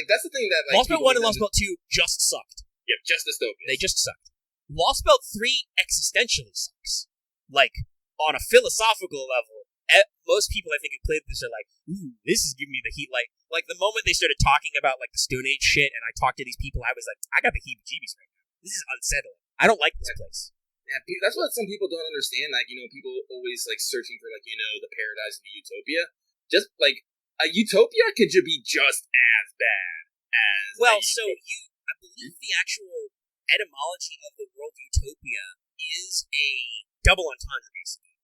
that's the thing that Lostbelt 1 and Lostbelt 2 just sucked. Yep, just dystopia. They just sucked. Lostbelt 3 existentially sucks. Like, on a philosophical level, most people I think who played this are like, ooh, this is giving me the heat. Like the moment they started talking about like the Stone Age shit, and I talked to these people, I was like, I got the heebie-jeebies right now. This is unsettling. I don't like this place. Yeah, that's what some people don't understand. Like, people always like searching for the paradise of the utopia. Just like a utopia could just be just as bad as. Well, I believe the actual etymology of the word utopia is a double entendre, basically.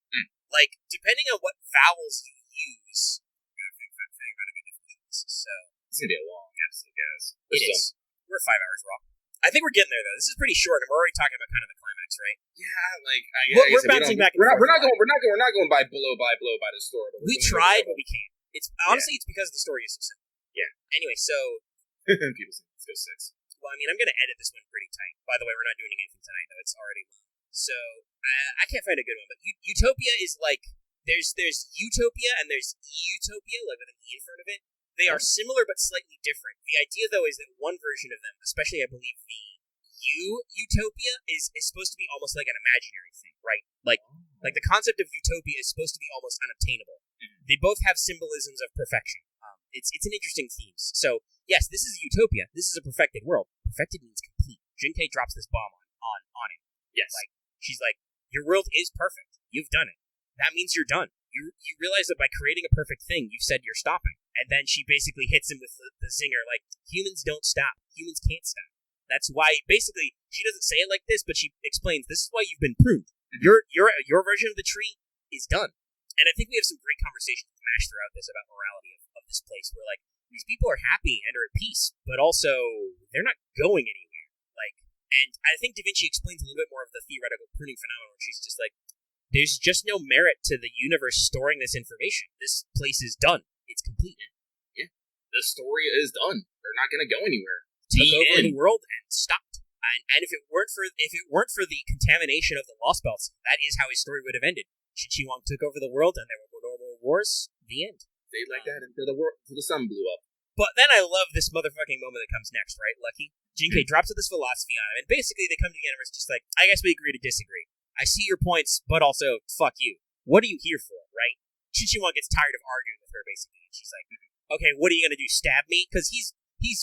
Like, depending on what vowels you use, I'm thinking about a good definition. So it's gonna be a long episode, guys. It is. We're 5 hours raw. I think we're getting there, though. This is pretty short, and we're already talking about kind of the climax, right? Yeah, we're bouncing back. We're not going by blow by the story. But we tried, but we can't. It's honestly, it's because the story is so simple. Yeah. Anyway, so people say let's go 6. Well, I mean, I'm going to edit this one pretty tight. By the way, we're not doing anything tonight, though. It's already so I can't find a good one. But utopia is like there's utopia and there's utopia, like with an e in front of it. They are similar but slightly different. The idea, though, is that one version of them, especially I believe the utopia, is supposed to be almost like an imaginary thing, right? Like the concept of utopia is supposed to be almost unobtainable. Mm-hmm. They both have symbolisms of perfection. It's an interesting theme. So yes, this is a utopia. This is a perfected world. Perfected means complete. Jinkei drops this bomb on it. Yes. Like, she's like, your world is perfect. You've done it. That means you're done. You realize that by creating a perfect thing, you've said you're stopping. And then she basically hits him with the zinger, like, humans don't stop. Humans can't stop. That's why, basically, she doesn't say it like this, but she explains, this is why you've been pruned. Your version of the tree is done. And I think we have some great conversations to mash throughout this about morality of this place, where, like, these people are happy and are at peace, but also, they're not going anywhere. Like, And I think Da Vinci explains a little bit more of the theoretical pruning phenomenon, where she's just like, there's just no merit to the universe storing this information. This place is done. It's complete. Yeah. The story is done. They're not going to go anywhere. Took over the world and stopped. And if it weren't for the contamination of the Lost Belts, that is how his story would have ended. Qin Wang took over the world, and there were no more wars. The end. Stayed like that until the sun blew up. But then I love this motherfucking moment that comes next, right, Lucky? Jinkei drops this philosophy on him, and basically they come to the end of it's just like, I guess we agree to disagree. I see your points, but also, fuck you. What are you here for, right? Qin Wang gets tired of arguing with her, basically, and she's like, okay, what are you gonna do, stab me? Because he's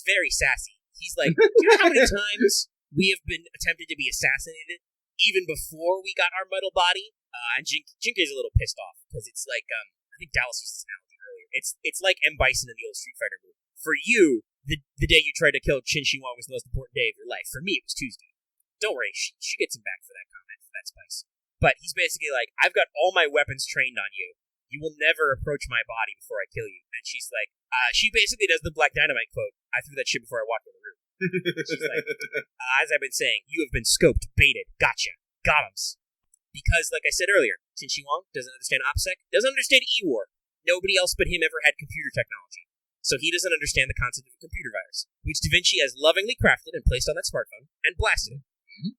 very sassy. He's like, do you know how many times we have been attempted to be assassinated, even before we got our metal body? And Jinkei's a little pissed off, because it's like, I think Dallas used this analogy earlier. It's like M. Bison in the old Street Fighter movie. For you, the day you tried to kill Qin Wang was the most important day of your life. For me, it was Tuesday. Don't worry, she gets him back for that comment, for that spice. But he's basically like, I've got all my weapons trained on you. You will never approach my body before I kill you. And she's like, she basically does the Black Dynamite quote, I threw that shit before I walked in the room. She's like, as I've been saying, you have been scoped, baited, gotcha, got'ems. Because, like I said earlier, Qin Wang doesn't understand OPSEC, doesn't understand E-War. Nobody else but him ever had computer technology. So he doesn't understand the concept of a computer virus, which Da Vinci has lovingly crafted and placed on that smartphone and blasted it. Mm-hmm.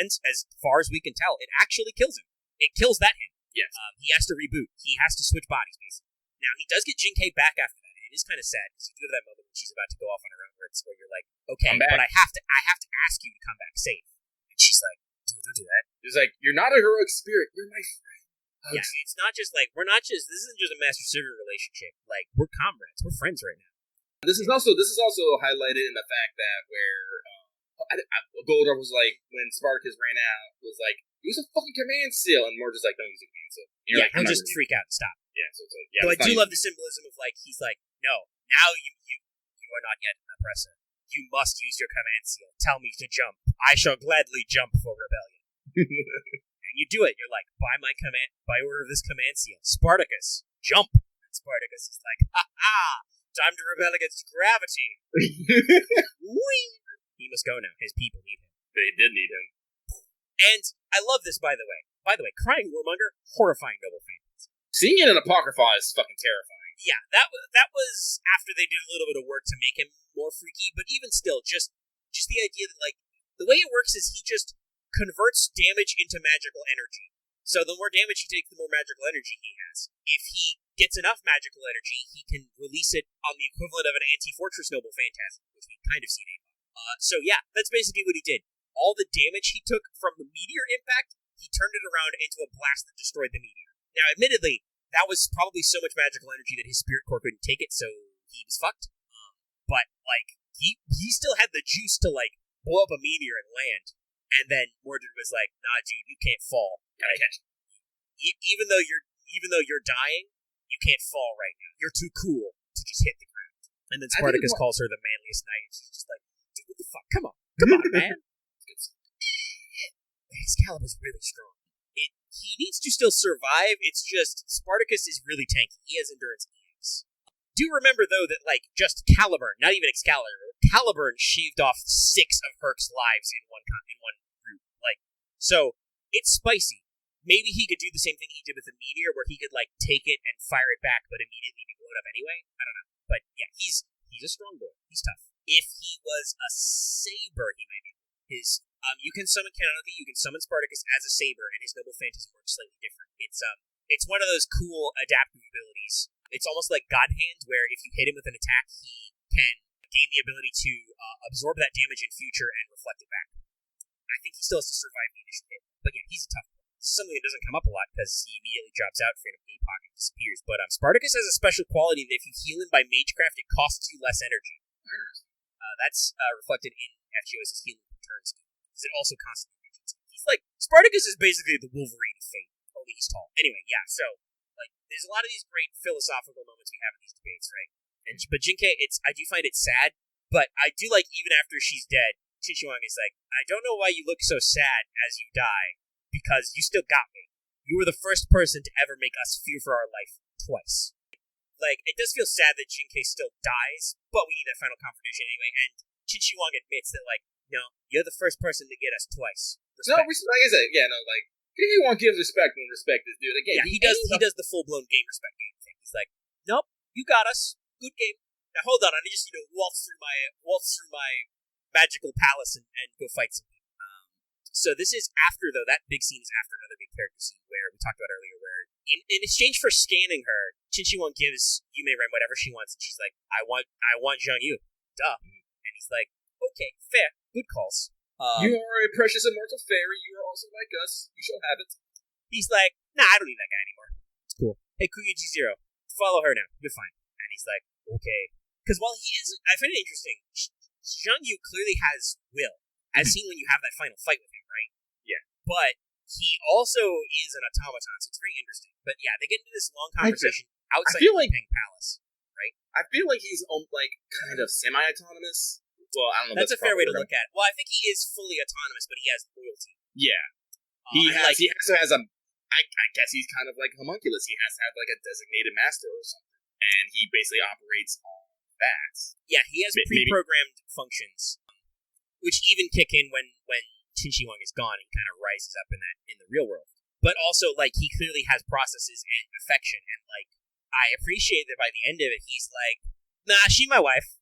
And as far as we can tell, it actually kills him. It kills that him. Yes. He has to reboot. He has to switch bodies, basically. Now, he does get Jinkei back after that. It is kind of sad, because you do have that moment when she's about to go off on her own, where you're like, okay, but I have to ask you to come back safe. And she's like, don't do that. He's like, you're not a heroic spirit. You're my friend. Yeah, it's not just like, this isn't just a master-servant relationship. Like, we're comrades. We're friends right now. This is also highlighted in the fact that where Goldar was like, when Spartacus ran out, was like, use a fucking command seal, and more just like, don't use a command seal. Yeah, he'll just freak out and stop. Yeah, so it's like, yeah. So I do love the symbolism of like, he's like, no, now you are not yet an oppressor. You must use your command seal. Tell me to jump. I shall gladly jump for rebellion. And you do it. You're like, by order of this command seal, Spartacus, jump. And Spartacus is like, ha-ha, time to rebel against gravity. Whee! He must go now. His people need him. They did need him. And I love this, by the way. Crying Warmonger, horrifying noble fantasy. Seeing it in Apocrypha is fucking terrifying. Yeah, that was after they did a little bit of work to make him more freaky, but even still, just the idea that, like, the way it works is he just converts damage into magical energy. So the more damage he takes, the more magical energy he has. If he gets enough magical energy, he can release it on the equivalent of an anti-fortress noble phantasm, which we kind of seen in. So yeah, that's basically what he did. All the damage he took from the meteor impact, he turned it around into a blast that destroyed the meteor. Now, admittedly, that was probably so much magical energy that his spirit core couldn't take it, so he was fucked. But, like, he still had the juice to, like, blow up a meteor and land. And then Mordred was like, nah, dude, you can't fall. Like, even though you're dying, you can't fall right now. You're too cool to just hit the ground. And then Spartacus calls her the manliest knight, and she's just like, dude, what the fuck? Come on, man. Excalibur's really strong. He needs to still survive. It's just Spartacus is really tanky. He has endurance EX. Do remember though that like just Caliburn, not even Excalibur, Caliburn shaved off 6 of Herc's lives in one group. Like, so it's spicy. Maybe he could do the same thing he did with the meteor, where he could like take it and fire it back, but immediately be blown up anyway. I don't know, but yeah, he's a strong boy. He's tough. If he was a saber, he might be his. You can summon canonically. You can summon Spartacus as a saber, and his noble phantasm works slightly different. It's one of those cool adaptive abilities. It's almost like God Hand, where if you hit him with an attack, he can gain the ability to absorb that damage in future and reflect it back. I think he still has to survive the initial hit, but yeah, he's a tough one. This is something that doesn't come up a lot because he immediately drops out, Freedom Apoc, and disappears. But Spartacus has a special quality that if you heal him by Magecraft, it costs you less energy. That's reflected in FGOS's healing returns. Because it also constantly reaches. He's like, Spartacus is basically the Wolverine of Fate, only he's tall. Anyway, yeah, so, like, there's a lot of these great philosophical moments we have in these debates, right? But Jinkei, I do find it sad, but I do like, even after she's dead, Qin Wang is like, I don't know why you look so sad as you die, because you still got me. You were the first person to ever make us fear for our life twice. Like, it does feel sad that Jinkei still dies, but we need that final confrontation anyway, and Qin Wang admits that, like, No, you're the first person to get us twice. No, Respect. like I said, like he won't give respect when respect is due. Again, Yeah, he does the full-blown game respect game thing. He's like, nope, you got us. Good game. Now hold on, I just waltz through my magical palace and go fight some people. So this is after, though, that big scene is after another big character scene where we talked about earlier, where in exchange for scanning her, Qin Wang gives Yume Ren whatever she wants, and she's like, I want Zhang Yu. Duh. And he's like, okay, fair. Good calls. You are a precious immortal fairy. You are also like us. You shall have it. He's like, nah, I don't need that guy anymore. It's cool. Hey, Kuyuji Zero, follow her now. You're fine. And he's like, okay. Because while he is, I find it interesting, Zhang Yu clearly has will, as seen when you have that final fight with him, right? Yeah. But he also is an automaton, so it's very interesting. But yeah, they get into this long conversation outside the Ping Palace, right? I feel like he's kind of semi-autonomous. Well, I don't know. That's a fair way to look at it. Well, I think he is fully autonomous, but he has loyalty. Yeah. He also has a. I guess he's kind of like homunculus. He has to have like a designated master or something, and he basically operates on that. Yeah, he has pre-programmed functions, which even kick in when Qin Wang is gone and kind of rises up in the real world. But also, like, he clearly has processes and affection, and like, I appreciate that by the end of it, he's like, nah, she my wife.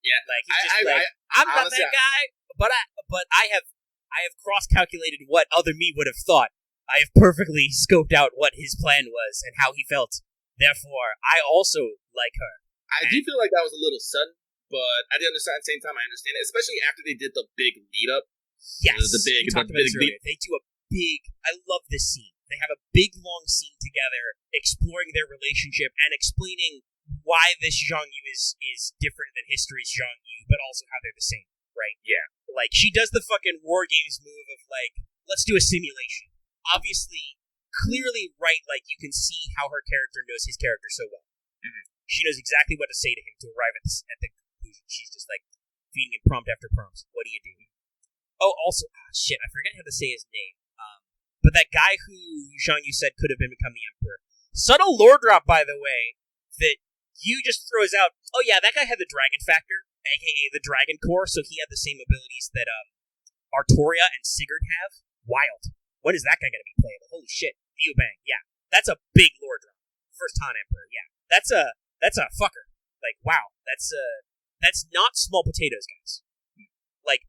Yeah, like he's just I'm not that guy, but I have cross-calculated what other me would have thought. I have perfectly scoped out what his plan was and how he felt. Therefore, I also like her. I do feel like that was a little sudden, but at the same time, I understand it, especially after they did the big lead up. Yes, we talked about this earlier. They do a big. I love this scene. They have a big, long scene together, exploring their relationship and explaining why this Zhang Yu is different than history's Zhang Yu, but also how they're the same, right? Yeah. Like, she does the fucking War Games move of, like, let's do a simulation. Obviously, clearly right, like, you can see how her character knows his character so well. Mm-hmm. She knows exactly what to say to him to arrive at the conclusion. She's just, like, feeding him prompt after prompt. What do you do? Oh, also, shit, I forget how to say his name. But that guy who Zhang Yu said could have become the Emperor. Subtle lore drop, by the way, that Yu just throws out, oh yeah, that guy had the dragon factor, aka the dragon core, so he had the same abilities that Artoria and Sigurd have. Wild. When is that guy going to be playable? Holy shit. Liu Bang, yeah. That's a big lore drop. First Han Emperor, yeah. That's a fucker. Like, wow. That's not small potatoes, guys. Like,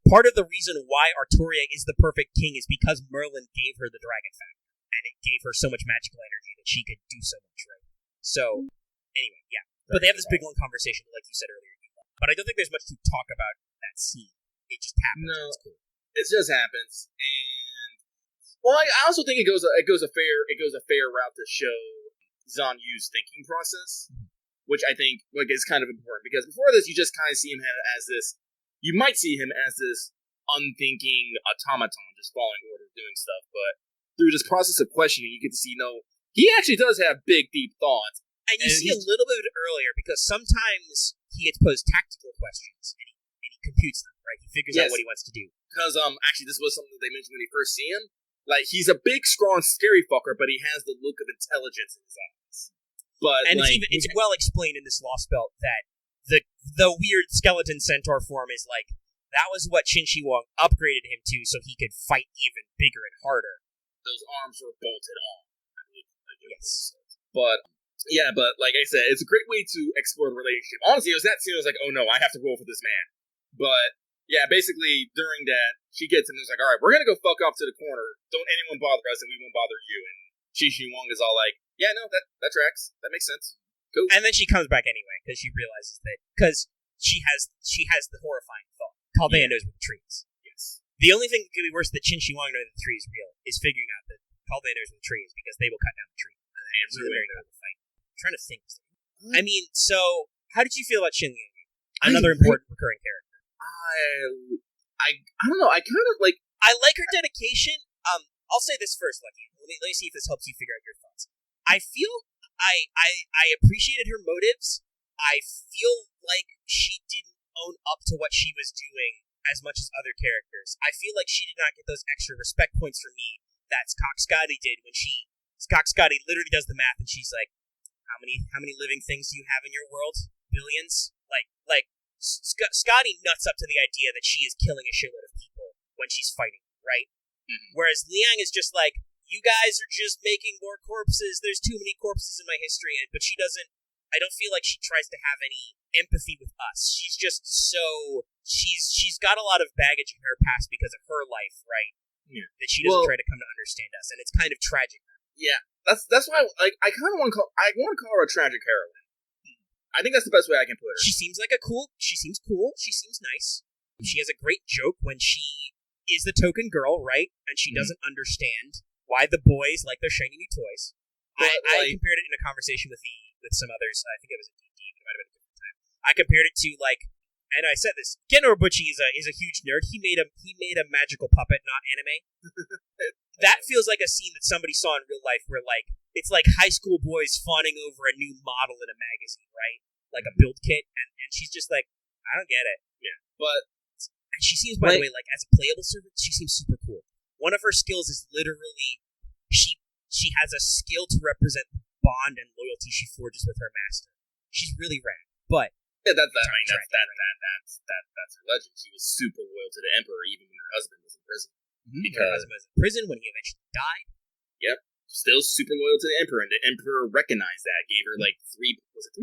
part of the reason why Artoria is the perfect king is because Merlin gave her the dragon factor, and it gave her so much magical energy that she could do so much, right? So, anyway, yeah. But they have this big long conversation, like you said earlier. But I don't think there's much to talk about that scene. It just happens. No, it's cool. It just happens, and well, I also think it goes a fair route to show Zhang Yu's thinking process, which I think is kind of important because before this, you just kind of see him as this. You might see him as this unthinking automaton, just following orders, doing stuff. But through this process of questioning, you get to see he actually does have big, deep thoughts. And you see a little bit of it earlier because sometimes he gets posed tactical questions and he computes them, right? He figures out what he wants to do. Because actually, this was something that they mentioned when you first see him. Like, he's a big, strong, scary fucker, but he has the look of intelligence in his eyes. But it's well explained in this Lostbelt that the weird skeleton centaur form is like that was what Qin Wang upgraded him to, so he could fight even bigger and harder. Those arms were bolted on. Yes, but. Yeah, but like I said, it's a great way to explore the relationship. Honestly, it was that scene. I was like, oh no, I have to roll for this man. But yeah, basically during that, she gets him and is like, all right, we're gonna go fuck off to the corner. Don't anyone bother us, and we won't bother you. And Qin Wang is all like, yeah, no, that tracks. That makes sense. Cool. And then she comes back anyway because she realizes that she has the horrifying thought. Caldea knows where the tree is. Yes. The only thing that could be worse that Qin Wang knows that the tree is real is figuring out that Caldea knows where the tree is because they will cut down the tree. And it's really very good to fight. I'm trying to think. I mean, so how did you feel about Qin Yu? Another important recurring character. I don't know. I kind of like. I like her dedication. I'll say this first, Lucky. Let me see if this helps you figure out your thoughts. I feel I appreciated her motives. I feel like she didn't own up to what she was doing as much as other characters. I feel like she did not get those extra respect points from me that Scott Scotty did when Scott Scotty literally does the math and she's like, How many living things do you have in your world? Billions? Like Scotty nuts up to the idea that she is killing a shitload of people when she's fighting, right? Mm-hmm. Whereas Liang is just like, you guys are just making more corpses. There's too many corpses in my history. But she doesn't, I don't feel like she tries to have any empathy with us. She's just so, she's got a lot of baggage in her past because of her life, right? Yeah. That she doesn't try to come to understand us. And it's kind of tragic. Yeah. That's why I kind of want to call her a tragic heroine. I think that's the best way I can put her. She seems cool. She seems nice. She has a great joke when she is the token girl, right? And she doesn't understand why the boys like their shiny new toys. I compared it in a conversation with some others. I think it was a D&D, but it might have been a different time. I compared it to, like, and I said this, Ken Urobuchi is a huge nerd. He made a magical puppet, not anime. That feels like a scene that somebody saw in real life where, like, it's like high school boys fawning over a new model in a magazine, right? Like a build kit, and she's just like, I don't get it. Yeah. But and she seems, by the way, like, as a playable servant, she seems super cool. One of her skills is literally she has a skill to represent the bond and loyalty she forges with her master. She's really rad. But yeah, that's her legend. She was super loyal to the Emperor even when her husband was in prison. Mm-hmm. Because her husband was in prison when he eventually died. Yep. Still super loyal to the Emperor, and the Emperor recognized that. Gave her like 3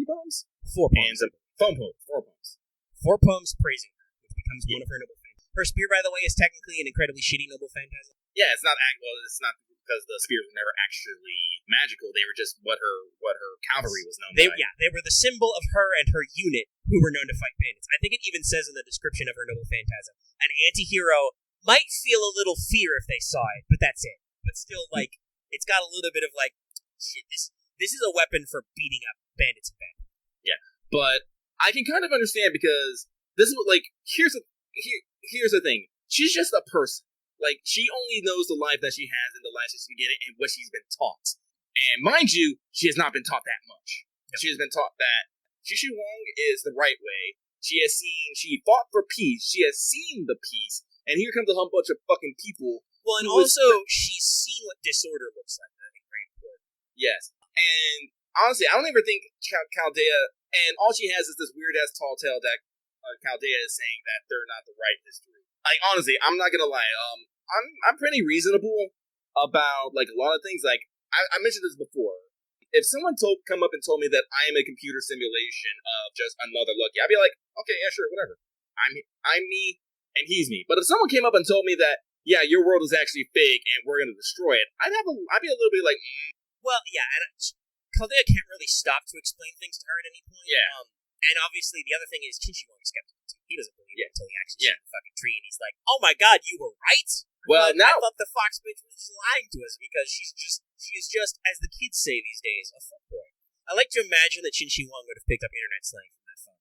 poems? 4 poems. And 4 poems. 4 poems praising her, which becomes one of her noble phantasms. Her spear, by the way, is technically an incredibly shitty noble phantasm. Yeah, it's not because the spears were never actually magical. They were just what her cavalry was known by. Yeah, they were the symbol of her and her unit who were known to fight bandits. I think it even says in the description of her noble phantasm, an anti-hero might feel a little fear if they saw it, but that's it. But still, like, it's got a little bit of like, shit, this is a weapon for beating up bandits in bed. Yeah, but I can kind of understand because this is what, like, here's the thing. She's just a person. Like, she only knows the life that she has and the life she's been getting and what she's been taught. And mind you, she has not been taught that much. No. She has been taught that Xu Wang is the right way. She fought for peace. She has seen the peace. And here comes a whole bunch of fucking people. Well, and also, she's seen what disorder looks like. I think very important. Yes. And honestly, I don't even think Chaldea, and all she has is this weird-ass tall tale that Chaldea is saying that they're not the right history. Like, honestly, I'm not gonna lie. I'm pretty reasonable about, like, a lot of things. Like, I mentioned this before. If someone come up and told me that I am a computer simulation of just another Lucky, I'd be like, okay, yeah, sure, whatever. I'm me, and he's me. But if someone came up and told me that, yeah, your world is actually fake and we're gonna destroy it, I'd be a little bit like, Well, yeah, and Chaldea can't really stop to explain things to her at any point. Yeah. And obviously, the other thing is, Qin Shi Huang is skeptical too. He doesn't believe it until he actually sees the fucking tree, and he's like, "Oh my god, you were right." Well, I thought the fox bitch was just lying to us because she is just, as the kids say these days, a fuckboy. I like to imagine that Qin Shi Huang would have picked up internet slang from that phone.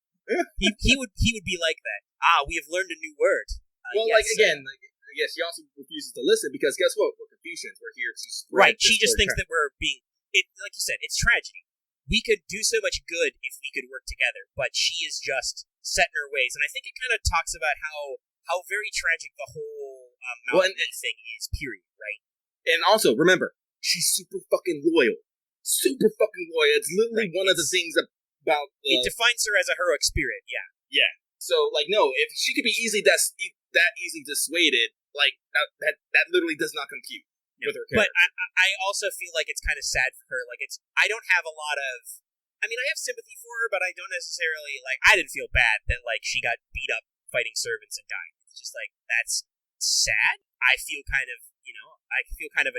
he would be like that. We have learned a new word. Yes, she also refuses to listen because guess what? We're Confucians. We're here to spread. Right. She just thinks that we're being. Like you said, it's tragedy. We could do so much good if we could work together, but she is just set in her ways, and I think it kind of talks about how very tragic the whole mountain thing is. Period. Right. And also remember, she's super fucking loyal. Super fucking loyal. It's literally one of the things about. It defines her as a heroic spirit. Yeah. Yeah. So, like, no, if she could be that easily dissuaded, like that literally does not compute. With her character. But I also feel like it's kind of sad for her. Like, I don't have a lot of. I mean, I have sympathy for her, but I don't necessarily like. I didn't feel bad that like she got beat up fighting servants and died. It's just like that's sad. I feel kind of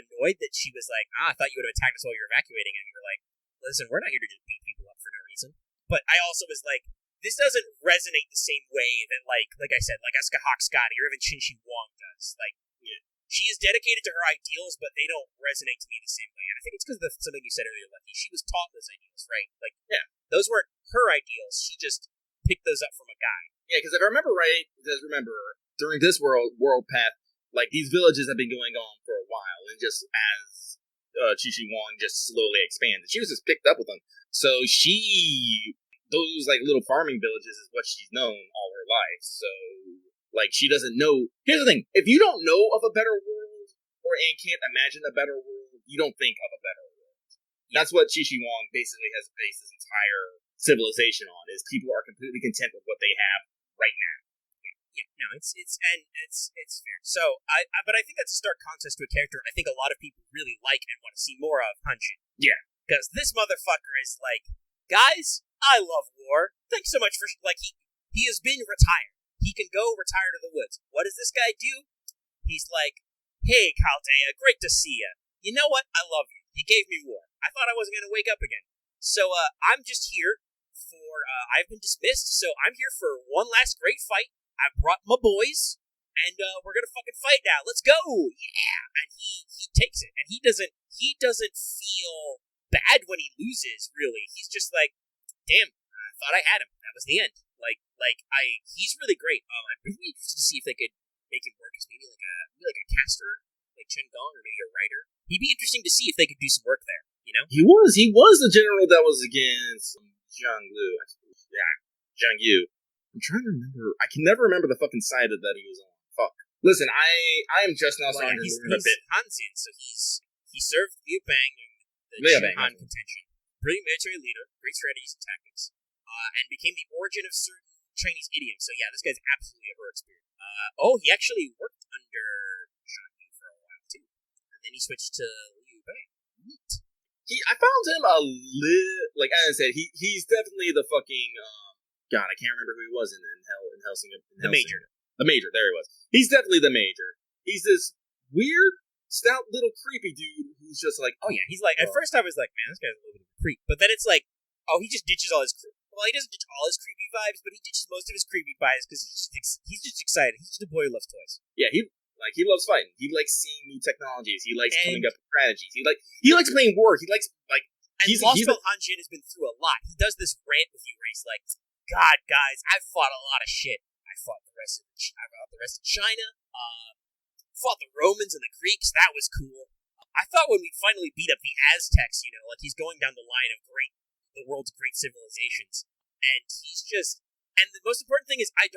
annoyed that she was like, I thought you would have attacked us while you were evacuating, and you were like, listen, we're not here to just beat people up for no reason. But I also was like, this doesn't resonate the same way that like I said, like Eska Hawk Scotty or even Qin Shi Huang does. Like. Yeah. She is dedicated to her ideals, but they don't resonate to me the same way. And I think it's because of something you said earlier, Lucky. She was taught those ideals, right? Like, yeah, those weren't her ideals. She just picked those up from a guy. Yeah, because if I remember right, during this world path, like, these villages have been going on for a while, and just as Qin Shi Huang just slowly expanded, she was just picked up with them. So those, like, little farming villages is what she's known all her life, so. Like, she doesn't know. Here's the thing. If you don't know of a better world, and can't imagine a better world, you don't think of a better world. Yeah. That's what Qin Shi Huang basically has based his entire civilization on, is people are completely content with what they have right now. Yeah, no, it's fair. So but I think that's a stark contrast to a character I think a lot of people really like and want to see more of, Hanshin. Yeah. Because this motherfucker is like, guys, I love war. Thanks so much for he has been retired. He can go retire to the woods. What does this guy do? He's like, hey, Chaldea, great to see you. You know what? I love you. You gave me war. I thought I wasn't going to wake up again. So I'm just here for, I've been dismissed, so I'm here for one last great fight. I brought my boys, and we're going to fucking fight now. Let's go! Yeah! And he takes it, and he doesn't feel bad when he loses, really. He's just like, damn, I thought I had him. That was the end. He's really great. I'm really interested to see if they could make him work as maybe like a caster, like Chen Gong, or maybe a writer. He'd be interesting to see if they could do some work there, you know? He was the general that was against Zhang Lu. Yeah, Zhang Yu. I'm trying to remember. I can never remember the fucking side that he was on. Fuck. Listen, I am just now starting to learn a bit. Hanzin, so he served Liu Bang in the Shinhan contention. Brilliant military leader, great strategies and tactics, and became the origin of certain Chinese idioms. So yeah, this guy's absolutely a heroic spirit. He actually worked under Zhang Yu for a while too, and then he switched to Liu Bang. Neat. I found him a like I said, he's definitely the fucking God, I can't remember who he was in Helsing. The Major. The Major, there he was. He's definitely the Major. He's this weird, stout little creepy dude who's just like, oh yeah, he's like, at first I was like, man, this guy's a little bit of a creep. But then it's like, oh, he just ditches all his well, he doesn't ditch all his creepy vibes, but he ditches most of his creepy vibes because he's just excited. He's just a boy who loves toys. Yeah, he loves fighting. He likes seeing new technologies. He likes coming up with strategies. He likes playing war. He likes and Lostbelt Hanjin has been through a lot. He does this rant with you where he's like, God, guys, I've fought a lot of shit. I fought the rest of China. Fought the Romans and the Greeks. That was cool. I thought when we finally beat up the Aztecs, like he's going down the line of the world's great civilizations, and he's just. And the most important thing is, I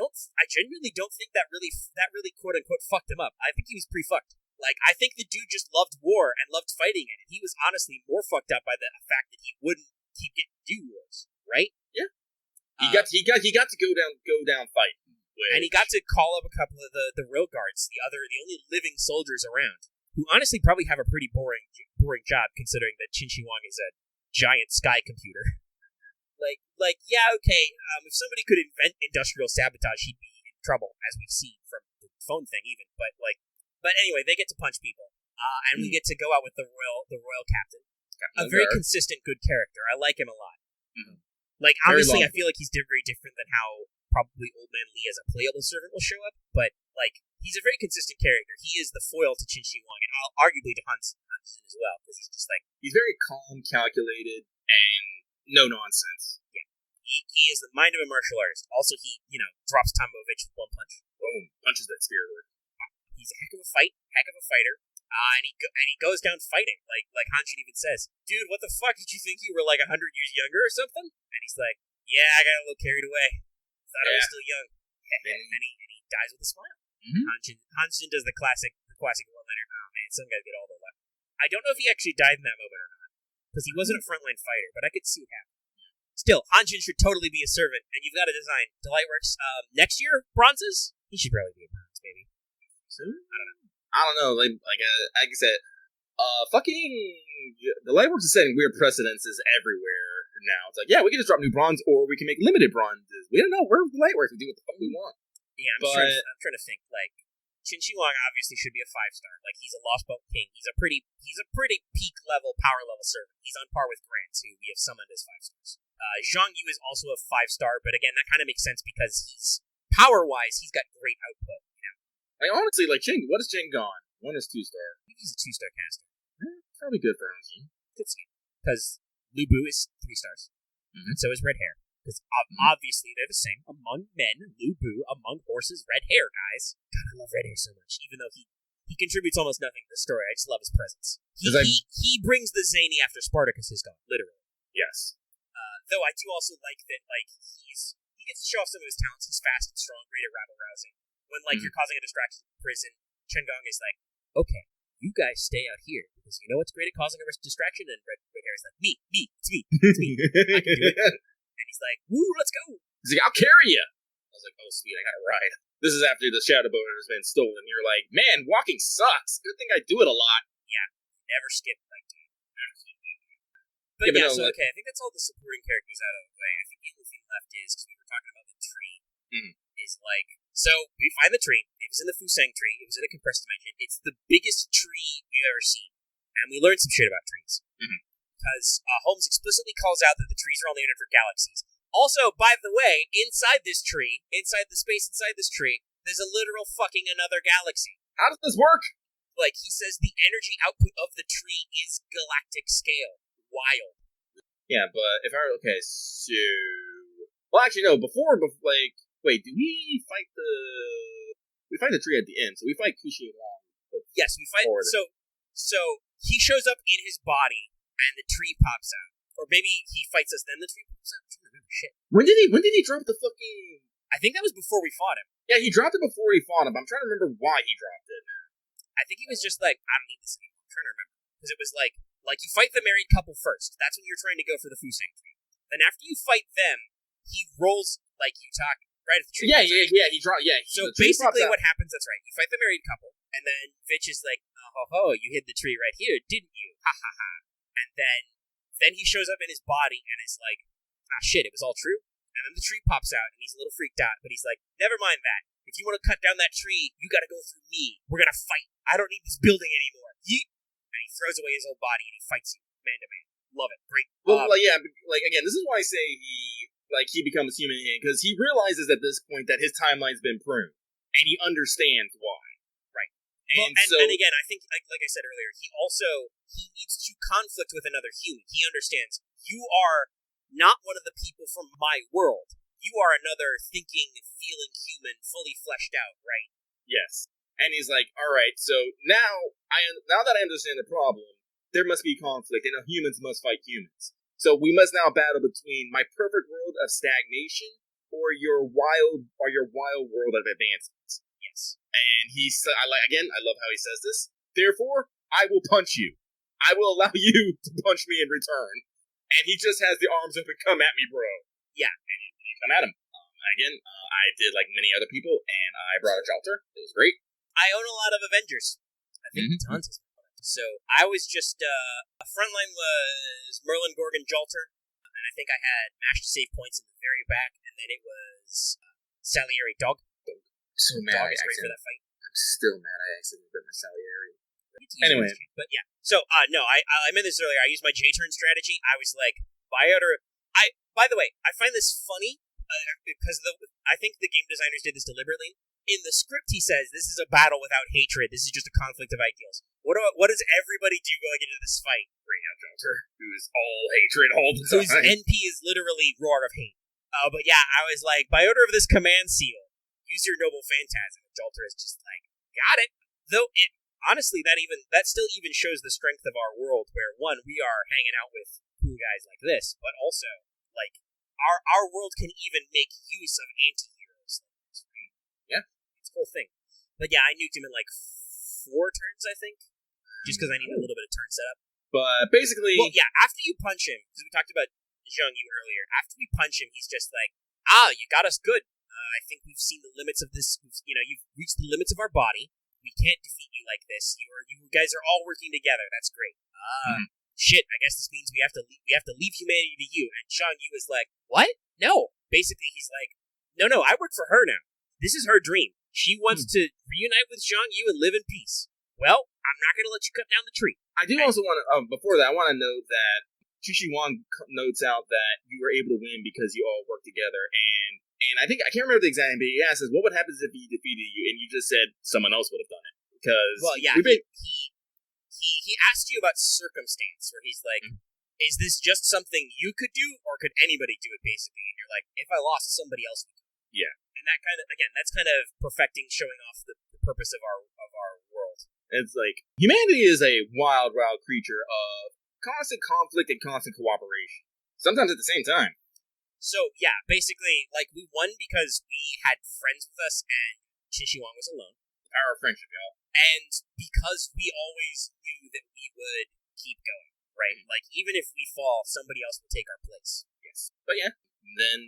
genuinely don't think that really quote unquote fucked him up. I think he was pretty fucked. Like, I think the dude just loved war and loved fighting it. And he was honestly more fucked up by the fact that he wouldn't keep getting to do wars, right? Yeah. He got to go down fight. And he got to call up a couple of the rail guards, the only living soldiers around, who honestly probably have a pretty boring job considering that Qin Shi Huang is a giant sky computer. Yeah, okay. If somebody could invent industrial sabotage, he'd be in trouble, as we've seen from the phone thing, even. But anyway, they get to punch people, and we get to go out with the royal captain, a very consistent, good character. I like him a lot. Mm-hmm. Obviously, I feel like he's very different than how probably Old Man Lee as a playable servant will show up, but he's a very consistent character. He is the foil to Qin Shi Huang, and arguably to Hansen as well, because he's just he's very calm, calculated, and no nonsense. Yeah. He is the mind of a martial artist. Also, he, drops Tomovich with one punch. Boom. Punches that spear work. He's a heck of a fighter. And he goes down fighting. Like Hanshin even says, dude, what the fuck? Did you think you were 100 years younger or something? And he's like, yeah, I got a little carried away. Thought I was still young. and he dies with a smile. Mm-hmm. Hanshin does the classic one-liner, oh man, some guys get all the luck. I don't know if he actually died in that moment or not, because he wasn't a frontline fighter, but I could see it happen. Still, Hanshin should totally be a servant, and you've got to design Delightworks. Next year, bronzes? He should probably be a bronze, maybe. Soon? I don't know. Like I said, Delightworks is setting weird precedences everywhere now. It's like, yeah, we can just drop new bronze, or we can make limited bronzes. We don't know. We're Delightworks. We do what the fuck we want. Yeah, I'm trying to think. Qin Shi Huang obviously should be a 5-star. He's a Lostbelt king. He's a pretty peak level, power level servant. He's on par with Grant, who we have summoned as 5 stars. Zhang Yu is also a 5-star, but again, that kind of makes sense because he's power-wise, he's got great output. Honestly, Jing, what is Jing Gone? 1 is 2-star. I think he's a 2-star caster. Probably good for him. Could see. Because Lu Bu is 3 stars, and so is Red Hair. Because obviously they're the same. Among men, Lu Bu. Among horses, Red Hair, guys. God, I love Red Hair so much. Even though he contributes almost nothing to the story, I just love his presence. He brings the zany after Spartacus is gone, literally. Yes. Though I do also like that, he gets to show off some of his talents. He's fast and strong, great at rabble rousing. When you're causing a distraction in prison, Chen Gong is like, okay, you guys stay out here because you know what's great at causing a distraction. And Red Hair is like, me, it's me. I can do it. And He's like, "Woo, let's go!" He's like, "I'll carry you." I was like, "Oh, sweet, I got a ride." This is after the shadow boat has been stolen. You're like, "Man, walking sucks. Good thing I do it a lot." Never skip like dude. But Yeah, yeah, but no, okay, I think that's all the supporting characters out of the way. I think the only thing left is, because we were talking about the tree, is like, so we find the tree. It was in the Fusang tree. It was in a compressed dimension. It's the biggest tree we've ever seen. And we learned some shit about trees. Because Holmes explicitly calls out that the trees are only entered for galaxies. Also, by the way, inside this tree, inside the space inside this tree, there's a literal fucking another galaxy. How does this work? Like, he says the energy output of the tree is galactic scale. Wild. Yeah, but if I okay, so well, actually no. Before, like, wait, do we fight the tree at the end? So we fight Kushi Wong. Yes, we fight. So he shows up in his body, and the tree pops out, or maybe he fights us, then the tree pops out. I don't remember shit. When did he drop the fucking? I think that was before we fought him. Yeah, he dropped it before he fought him. I'm trying to remember why he dropped it. I think he was just like, I don't need this anymore. I'm trying to remember, because it was like you fight the married couple first. That's when you're trying to go for the Fusang tree. Then after you fight them, he rolls like you talk right at the tree. Yeah. He dropped. Yeah. So basically, what happens? That's right. You fight the married couple, and then Vitch is like, "Oh, you hid the tree right here, didn't you? Ha ha ha!" And then he shows up in his body and is like, "Ah, shit, it was all true." And then the tree pops out, and he's a little freaked out, but he's like, "Never mind that. If you want to cut down that tree, you got to go through me. We're gonna fight. I don't need this building anymore." And he throws away his old body and he fights you man to man. Love it. Great. Well, again, this is why I say he becomes human again, because he realizes at this point that his timeline's been pruned, and he understands why. Right. And again, I think, like I said earlier, he needs to conflict with another human. He understands you are not one of the people from my world. You are another thinking, feeling human, fully fleshed out, right? Yes. And he's like, all right, so now that I understand the problem, there must be conflict, and humans must fight humans. So we must now battle between my perfect world of stagnation or your wild world of advancement. Yes. And I love how he says this. Therefore, I will punch you. I will allow you to punch me in return. And he just has the arms open, come at me, bro. Yeah. And you come at him. I did like many other people, and I brought a shelter. It was great. I own a lot of Avengers. I think tons of them. So I was just, a frontline was Merlin, Gorgon, Jolter, and I think I had Mash to save points in the very back, and then it was Salieri, Dog. So mad Dog is great for that fight. I'm still mad I accidentally put my Salieri. Anyway. But yeah. So, no, I meant this earlier. I used my J-turn strategy. I was like, by the way, I find this funny, because I think the game designers did this deliberately. In the script, he says, this is a battle without hatred. This is just a conflict of ideals. What does everybody do going into this fight? Bring out Jolter, who's all hatred all the time. Whose NP is literally roar of hate. But yeah, I was like, by order of this command seal, use your noble phantasm. And Jolter is just like, got it. Though honestly, that still even shows the strength of our world, where one, we are hanging out with cool guys like this, but also like our world can even make use of anti-heroes like this, right? Yeah. It's a whole thing. But yeah, I nuked him in like 4 turns, I think. Just because I need a little bit of turn setup. But basically... Well, yeah, after you punch him, because we talked about Zhang Yu earlier, after we punch him, he's just like, you got us good. I think we've seen the limits of this. You've reached the limits of our body. We can't defeat you like this. You guys are all working together. That's great. Shit, I guess this means we have to leave humanity to you. And Zhang Yu is like, what? No. Basically, he's like, no, I work for her now. This is her dream. She wants to reunite with Zhang Yu and live in peace. Well, I'm not going to let you cut down the tree. I do also want to, before that, I want to note that Chushi Wang notes out that you were able to win because you all worked together, and I think, I can't remember the exact name, but he asks us, what would happen if he defeated you, and you just said someone else would have done it. Because, well, yeah, he asked you about circumstance, where he's like, is this just something you could do, or could anybody do it, basically? And you're like, if I lost, somebody else would do it. Yeah. And that kind of, again, that's kind of perfecting, showing off the purpose of our world. It's like, humanity is a wild creature of constant conflict and constant cooperation. Sometimes at the same time. So, yeah, basically, like, we won because we had friends with us and Shishi Wang was alone. The power of friendship, y'all. And because we always knew that we would keep going, right? Like, even if we fall, somebody else will take our place. Yes. But yeah, And then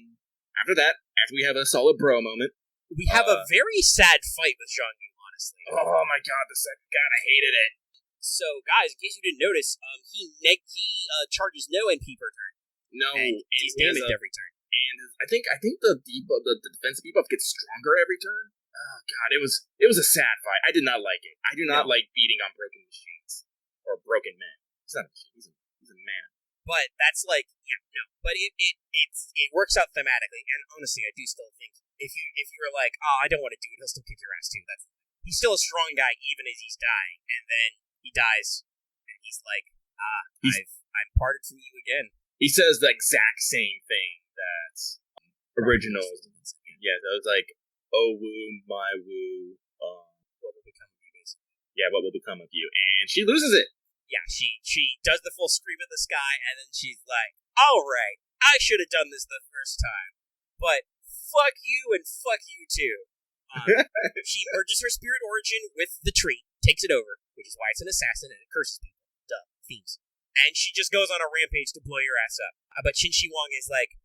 after that, after we have a solid bro moment, We have a very sad fight with Zhang Yu, honestly. oh my god, the second god, I hated it. So, guys, in case you didn't notice, he charges no NP per turn, No, and he's damaged every turn. And I think the defense debuff gets stronger every turn. Oh god, it was a sad fight. I did not like it. I do not like beating on broken machines or broken men. He's not a machine. He's a man. But that's like, But it works out thematically, and honestly, I do still think if you were like, oh, I don't want to do it, he'll still kick your ass too. He's still a strong guy even as he's dying, and then he dies, and he's like, I'm parted from you again. He says the exact same thing that original. Yeah, that was like, oh woo, my woo. What will become of you, basically? Yeah, what will become of you? And she loses it. Yeah, she does the full scream in the sky, and then she's like, all right, I should have done this the first time, but fuck you and fuck you too. She merges her spirit origin with the tree, takes it over, which is why it's an assassin and it curses people. Duh, themes. And she just goes on a rampage to blow your ass up. But Qin Shi Huang is like,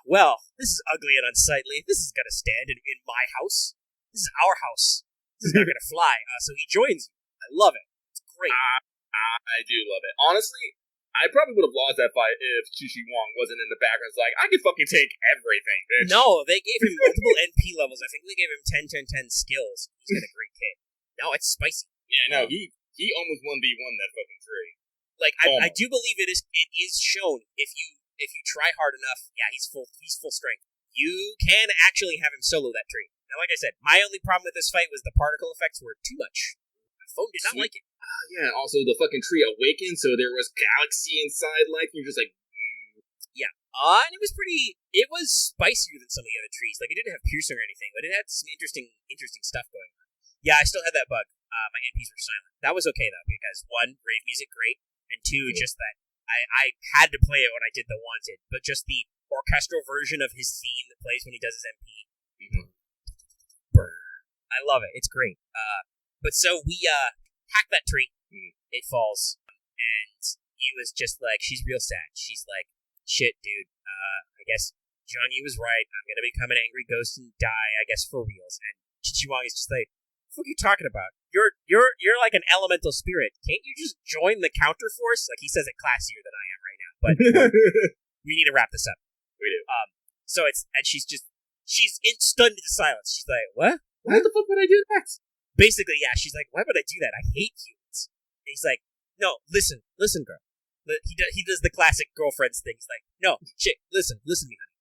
well, this is ugly and unsightly. This is gonna stand in my house. This is our house. This is not gonna fly. So he joins you. I love it. It's great. I do love it. Honestly, I probably would have lost that fight if Qin Shi Huang wasn't in the background. It's like, I can fucking take everything, bitch. No, they gave him multiple NP levels. I think they gave him 10 skills. He's got a great kit. No, it's spicy. Yeah, no, he almost 1v1 that fucking tree. Like, I do believe it is shown if you try hard enough. Yeah, he's full strength. You can actually have him solo that tree. Now, like I said, my only problem with this fight was the particle effects were too much. My phone did not like it. Yeah, also the fucking tree awakened, so there was galaxy inside life, and you're just like... Yeah. And it was spicier than some of the other trees. Like, it didn't have piercing or anything, but it had some interesting stuff going on. Yeah, I still had that bug. My NPs were silent. That was okay, though, because one, rave music, great, and two, just that I had to play it when I did the Wanted, but just the orchestral version of his theme that plays when he does his MP. Mm-hmm. I love it. It's great. But so we hack that tree. It falls, and Yu is just like, she's real sad. She's like, shit, dude. I guess Zhang Yu was right. I'm gonna become an angry ghost and die, I guess, for reals. And Qin Shi Huang is just like, what are you talking about? You're like an elemental spirit. Can't you just join the counter force? Like, he says it classier than I am right now, but we need to wrap this up. We do. So she's stunned into silence. She's like, what? Why the fuck would I do that? Basically, yeah, she's like, why would I do that? I hate humans. And he's like, no, listen, girl. He does the classic girlfriends thing. He's like, no, chick, listen to me, honey.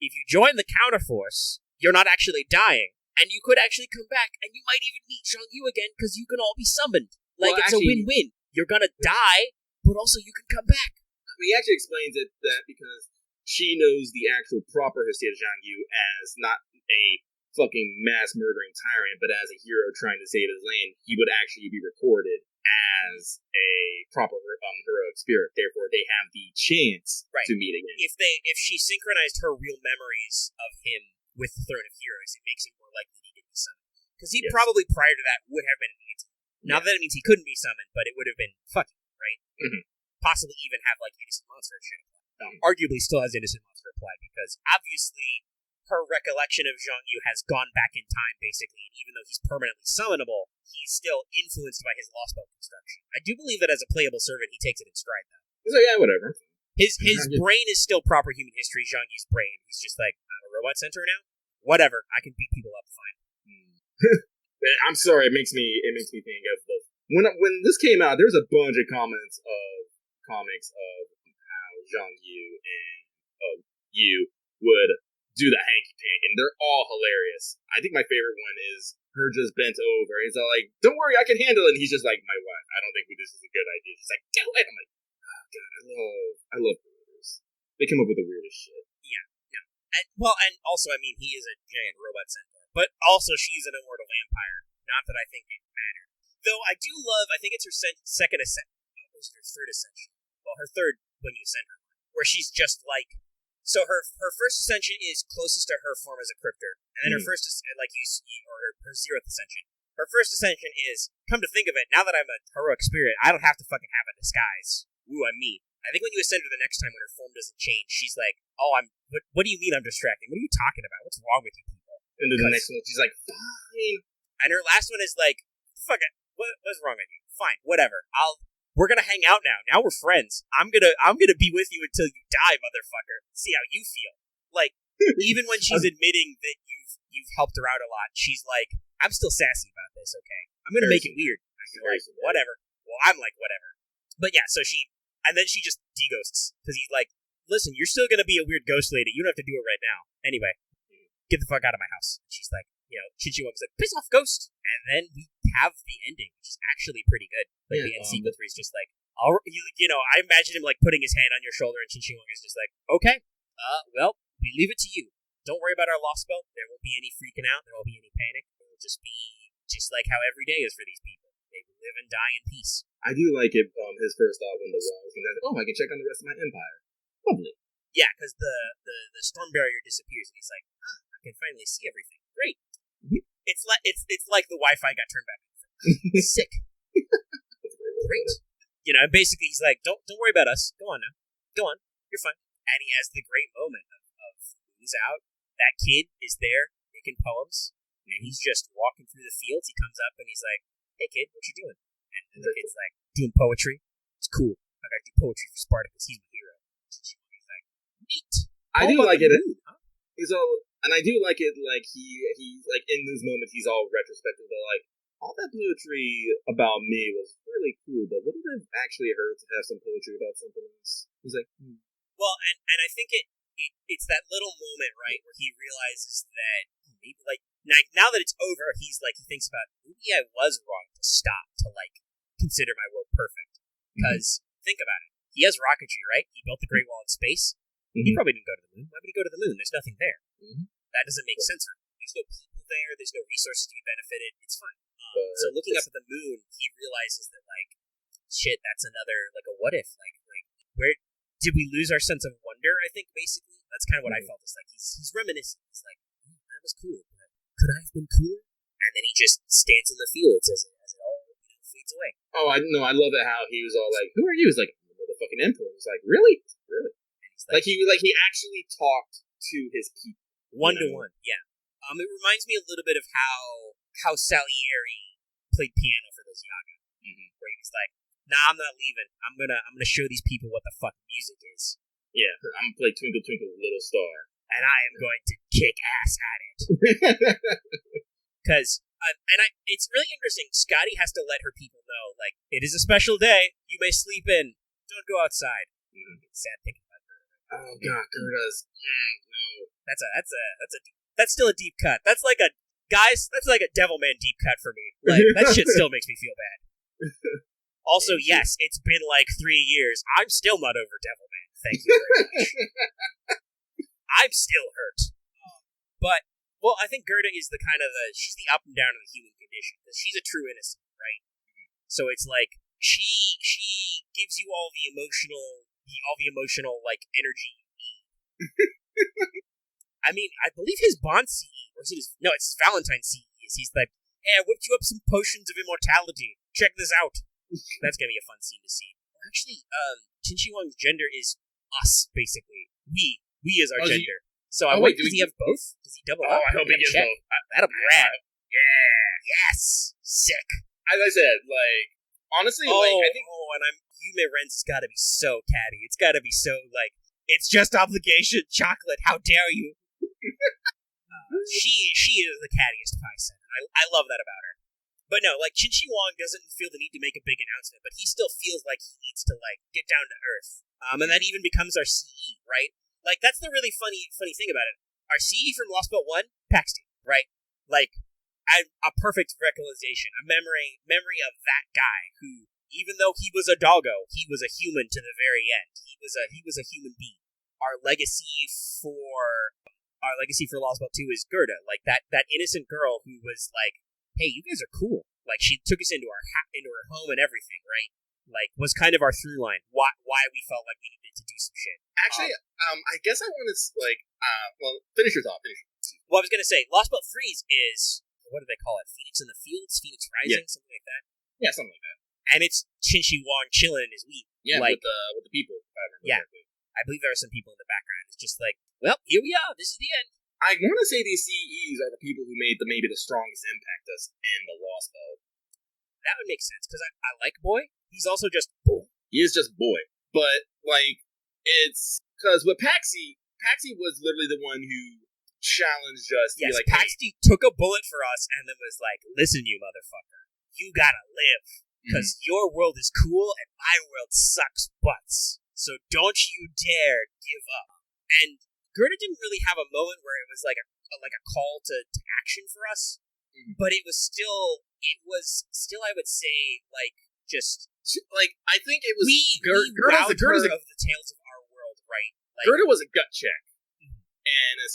If you join the counterforce, you're not actually dying, and you could actually come back, and you might even meet Zhang Yu again, because you can all be summoned. Like, it's a win-win. You're gonna die, but also you can come back. He actually explains it that because she knows the actual proper history of Zhang Yu as not a fucking mass murdering tyrant, but as a hero trying to save his land, he would actually be recorded as a proper heroic spirit. Therefore, they have the chance to meet again. If she synchronized her real memories of him with the Throne of Heroes, it makes it more likely he could be summoned. Because he probably prior to that would have been an anti. Now that it means he couldn't be summoned, but it would have been fucking, right? Mm-hmm. Possibly even have like innocent monster shit apply. Arguably still has innocent monster apply because obviously her recollection of Zhang Yu has gone back in time, basically, and even though he's permanently summonable, he's still influenced by his Lostbelt construction. I do believe that as a playable servant, he takes it in stride, though. He's like, yeah, whatever. His brain is still proper human history, Zhang Yu's brain. He's just like, I'm a robot center now? Whatever, I can beat people up fine. I'm sorry, it makes me think of the... When this came out, there's a bunch of comics of how Zhang Yu and Yu would do the hanky pank, and they're all hilarious. I think my favorite one is her just bent over. He's all like, "Don't worry, I can handle it." And he's just like, "My wife, I don't think this is a good idea." She's like, "Do it." I'm like, "Oh god, I love creators. They come up with the weirdest shit." Yeah, no. And also, I mean, he is a giant robot centaur, but also she's an immortal vampire. Not that I think it matters. Though I do love, I think it's her second ascension. Or was it her third ascension? Well, her third when you ascend her, where she's just like. So her first ascension is closest to her form as a cryptor, and then her first her 0th ascension. Her first ascension is, come to think of it, now that I'm a heroic spirit, I don't have to fucking have a disguise. Ooh, I'm me. I think when you ascend her the next time when her form doesn't change, she's like, oh, I'm what do you mean I'm distracting? What are you talking about? What's wrong with you people? And then the next one, she's like, fine. And her last one is like, fuck it. What's wrong with you? Fine, whatever. We're gonna hang out now. Now we're friends. I'm gonna be with you until you die, motherfucker. See how you feel. Like, even when she's admitting that you've helped her out a lot, she's like, I'm still sassy about this, okay? I'm gonna make it weird. You're like, whatever. Well, I'm like, whatever. But yeah, so and then she just de-ghosts. Because he's like, listen, you're still gonna be a weird ghost lady. You don't have to do it right now. Anyway, get the fuck out of my house. And she's like, Chinchiwan's like, piss off, ghost. And then we have the ending, which is actually pretty good. Like, the end sequence where he's just like, I imagine him, like, putting his hand on your shoulder, and Chinchiwang is just like, okay, well, we leave it to you. Don't worry about our Lostbelt. There won't be any freaking out. There won't be any panic. It will just be just like how every day is for these people. They will live and die in peace. I do like it, his first thought when the walls, and then, I can check on the rest of my empire. Lovely. Yeah, because the storm barrier disappears, and he's like, I can finally see everything. Great. It's like the Wi-Fi got turned back on. Sick. Great. Basically he's like, don't worry about us. Go on now. Go on. You're fine. And he has the great moment of Moon's out. That kid is there making poems, and he's just walking through the fields. He comes up and he's like, hey kid, what you doing? And the kid's like, doing poetry. It's cool. I gotta do poetry for Spartacus. He's my hero. He's like, neat. I do like it. Moon, huh? He's all, and I do like it. Like he's like in this moment, he's all retrospective. But like all that poetry about me was really cool. But wouldn't it have actually hurt to have some poetry about something else? He's like, Well, and I think it's that little moment, right, where he realizes that maybe like now that it's over, he thinks about, maybe I was wrong to stop to like consider my world perfect. Because think about it, he has rocketry, right? He built the Great Wall in space. He probably didn't go to the moon. Why would he go to the moon? There's nothing there. That doesn't make sense for him. There's no people there. There's no resources to be benefited. It's fine. So looking up at the moon, he realizes that like, shit, that's another like a what if? Like where did we lose our sense of wonder? I think basically that's kind of what I felt. It's like he's reminiscing. He's like, that was cool, but could I have been cooler? And then he just stands in the fields as it all fades away. oh, I know. I love it how he was all like, who are you? He's like, I'm the motherfucking emperor. He's like, really? Like he actually talked to his people. One-to-one, yeah. It reminds me a little bit of how Salieri played piano for those Yaga. Where he was like, nah, I'm not leaving. I'm gonna show these people what the fuck music is. Yeah, I'm gonna play Twinkle Twinkle Little Star. And I am going to kick ass at it. Because, it's really interesting. Scotty has to let her people know, like, it is a special day. You may sleep in. Don't go outside. It's sad thinking about her. Oh god, Gerda's. No. That's still a deep cut. That's like a Devilman deep cut for me. Like, that shit still makes me feel bad. Also, yes, it's been like 3 years. I'm still not over Devilman. Thank you very much. I'm still hurt. But, well, I think Gerda is she's the up and down of the human condition. Because she's a true innocent, right? So it's like, she gives you all the emotional, like, energy you need. I mean, I believe his Bond CE, or is it it's Valentine's CE. He's like, hey, I whipped you up some potions of immortality. Check this out. That's gonna be a fun scene to see. Well, actually, Chinchiwang's gender is us, basically. We is our gender. So does he have both? Does he double up? I hope he gets both. That'll be rad. Yeah. Yes. Sick. As I said, like, honestly, I think... and Yume Ren's got to be so catty. It's got to be so, like, it's just obligation, chocolate, how dare you? She is the cattiest Paisen. I love that about her. But no, like, Chinchiwang doesn't feel the need to make a big announcement, but he still feels like he needs to, like, get down to earth. And that even becomes our CE, right? Like, that's the really funny thing about it. Our CE from Lostbelt 1, Paxton, right? Like, a perfect recolization, a memory of that guy who, even though he was a doggo, he was a human to the very end. He was a human being. Our legacy for Lostbelt 2 is Gerda, like that innocent girl who was like, hey, you guys are cool. Like, she took us into her home and everything, right? Like, was kind of our through line. Why we felt like we needed to do some shit. Actually, I guess I want to, like, finish your thought. Well, I was going to say, Lostbelt 3's is, what do they call it? Phoenix in the Fields? Phoenix Rising? Yeah. Something like that? Yeah, something like that. And it's Chinchiwang chilling in his wheat. Yeah, like, with the people. Yeah. I believe there are some people in the background. It's just like, well, here we are. This is the end. I want to say these CEs are the people who made maybe the strongest impact us in the Lostbelt. That would make sense, because I like Boy. He's also just Boy. He is just Boy. But, like, it's... Because with Paxi was literally the one who challenged us. Yes, like, Paxi took a bullet for us and then was like, listen, you motherfucker. You gotta live. Because your world is cool and my world sucks butts. So don't you dare give up. And Gerda didn't really have a moment where it was like a call to action for us. But it was still, I would say, like, just... Like, I think it was... Gerda's of the tales of our world, right? Like, Gerda was a gut check. In a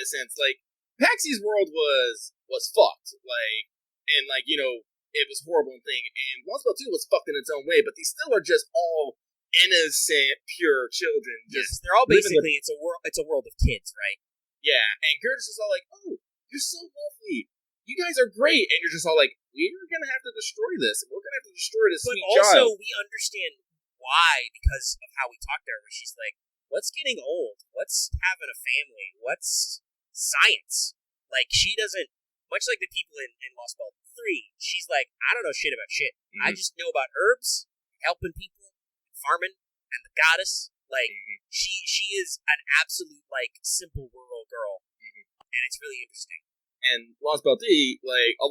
sense, like, Paxi's world was fucked, like, and, like, you know, it was a horrible thing, and Lostbelt 2 was fucked in its own way, but they still are just all innocent, pure children. Yes, they're all basically, it's a world of kids, right? Yeah, and Gerda's just all like, oh, you're so lovely, you guys are great, and you're just all like, we're gonna have to destroy this, and we're gonna have to destroy this sweet child. But also, we understand why, because of how we talked to her, where she's like, what's getting old? What's having a family? What's science? Like, she doesn't, much like the people in Lostbelt 3, she's like, I don't know shit about shit. I just know about herbs, helping people, farming, and the goddess. Like, she is an absolute, like, simple rural girl. And it's really interesting. And Lostbelt 3, like, we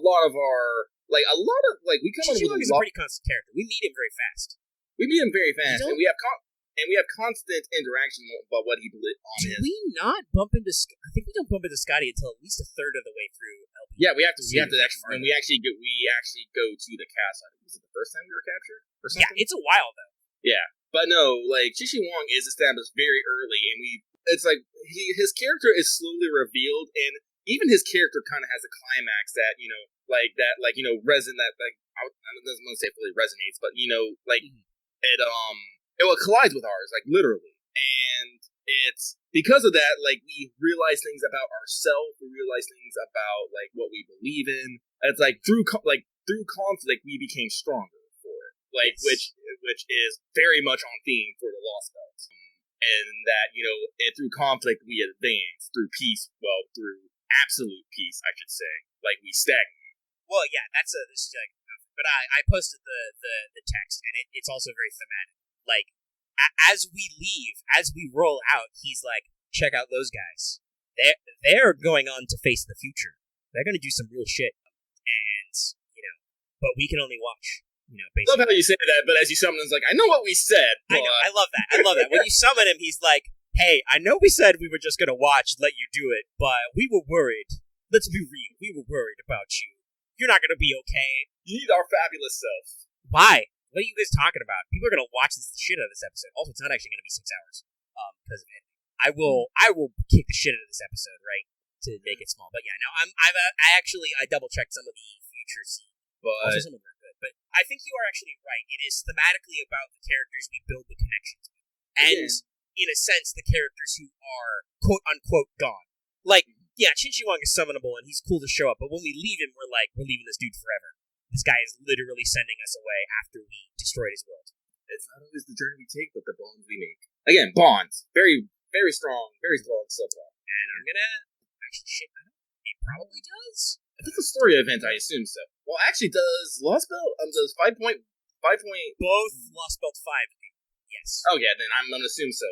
come up with is a pretty constant character. We meet him very fast. And we have constant interaction about what he believes on his. Do we not bump into? I think we don't bump into Scotty until at least a third of the way through LP. Yeah, we have to actually. When we actually go to the castle. Was it the first time we were captured or something? Yeah, it's a while though. Yeah, but no, like Chi Wong is established very early, and it's like his character is slowly revealed, and even his character kind of has a climax that doesn't want to say fully resonates, but it collides with ours, like, literally. And it's because of that, like, we realize things about ourselves, we realize things about, like, what we believe in. It's like through conflict we became stronger for it. Like, yes. which is very much on theme for the Lostbelt. And that, and through conflict we advance, through absolute peace, I should say. Like, we stagnate. Well, yeah, but I posted the text, and it's also very thematic. Like, as we leave, as we roll out, he's like, check out those guys. They're going on to face the future. They're going to do some real shit. And, but we can only watch. Basically. I love how you say that, but as you summon him, it's like, I know what we said. I know, I love that. When you summon him, he's like, hey, I know we said we were just going to watch, let you do it, but we were worried. Let's be real. We were worried about you. You're not going to be okay. You need our fabulous self. Why? What are you guys talking about? People are going to watch the shit out of this episode. Also, it's not actually going to be 6 hours because of it. I will kick the shit out of this episode, right, to make it small. But yeah, no, I double checked some of the future scenes. But also, some of them are good. But I think you are actually right. It is thematically about the characters we build the connections with, and in a sense, the characters who are quote unquote gone. Like, yeah, Chi Wong is summonable and he's cool to show up, but when we leave him, we're like, we're leaving this dude forever. This guy is literally sending us away after we destroyed his world. It's not always the journey we take, but the bonds we make. Again, bonds. Very, very strong subplot. And I'm gonna... Actually, shit, it probably does. If it's a story event, I assume so. Well, actually, does Lostbelt... does 5 point... Both Lostbelt 5 do. Yes. Okay, then I'm gonna assume so.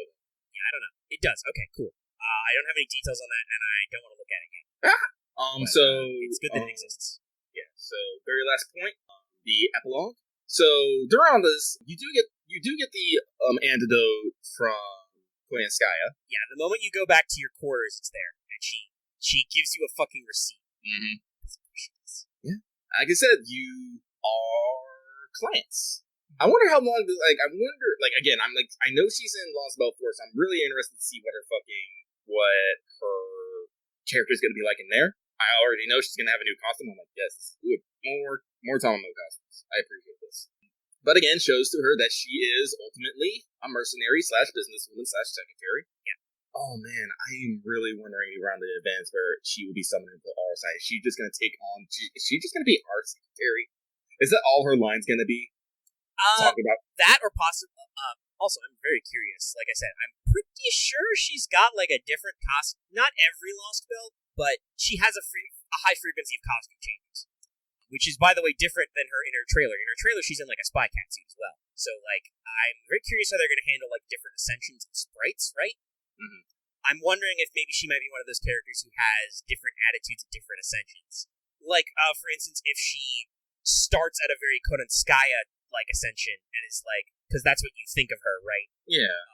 Yeah, I don't know. It does. Okay, cool. I don't have any details on that, and I don't want to look at it yet. It's good that it exists. Yeah, so very last point, the epilogue. So during all this, you do get the antidote from Koyanskaya. Yeah, the moment you go back to your quarters, it's there, and she gives you a fucking receipt. Mm-hmm. Yeah, like I said, you are clients. I wonder how long. Again, I know she's in Lostbelt 4, so I'm really interested to see what her character is going to be like in there. I already know she's going to have a new costume. I'm like, yes, this is good. More Tomomo costumes. I appreciate this. But again, shows to her that she is ultimately a mercenary / businesswoman / secretary. Yeah. Oh man, I am really wondering around the events where she will be summoned into our side. Is she just going to take on? Is she just going to be our secretary? Is that all her line's going to be? Talk about that, or possibly Also, I'm very curious. Like I said, I'm pretty sure she's got like a different costume. Not every Lostbelt, but she has a high frequency of costume changes, which is, by the way, different than her in her trailer. In her trailer, she's in like a spy cat suit as well. So, like, I'm very curious how they're going to handle like different ascensions and sprites, right? Mm-hmm. I'm wondering if maybe she might be one of those characters who has different attitudes at different ascensions. Like, for instance, if she starts at a very Kodanskaya-like ascension and is like, because that's what you think of her, right? Yeah.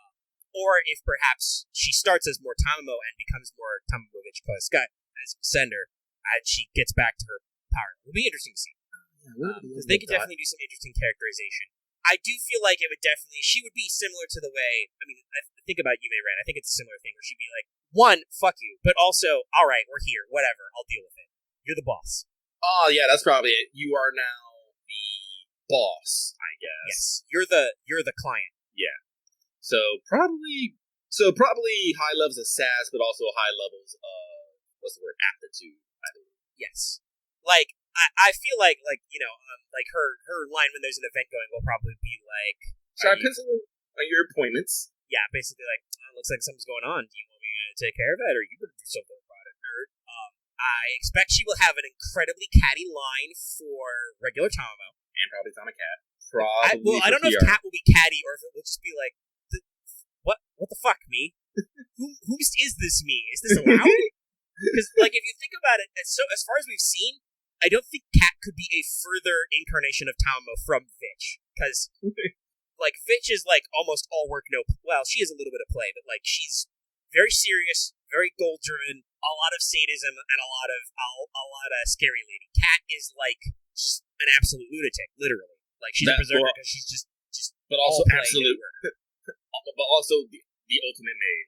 Or if perhaps she starts as more Tamamo and becomes more Tamovich Kodanskaya as Ascender, and she gets back to her power. It'll be interesting to see. Because they could definitely do some interesting characterization. I do feel like it would definitely, she would be similar to the way, I mean, I think about Yume Ren, I think it's a similar thing where she'd be like, one, fuck you, but also, alright, we're here, whatever, I'll deal with it. You're the boss. Oh, yeah, that's probably it. You are now the boss, I Yes, guess. you're the client. Yeah. So probably high levels of sass, but also high levels of, what's the word, aptitude, I believe. Yes. Like, I feel like you know, like her line when there's an event going will probably be like, "Should I pencil on your appointments?" Yeah, basically like, looks like something's going on. Do you want me to take care of it, or you better do something about it, nerd? I expect she will have an incredibly catty line for regular Tamamo, and probably Tama Cat. I don't know if Cat will be catty or if it will just be like, what the fuck, me? Who is this me? Is this allowed? Because like if you think about it, so as far as we've seen, I don't think Cat could be a further incarnation of Tamamo from Vitch, because like Vitch is like almost all work, no. Well, she has a little bit of play, but like she's very serious, very goal driven, a lot of sadism, and a lot of scary lady. Cat is like just an absolute lunatic, literally. Like she's a berserker because she's just. But also absolute. But also the ultimate maid.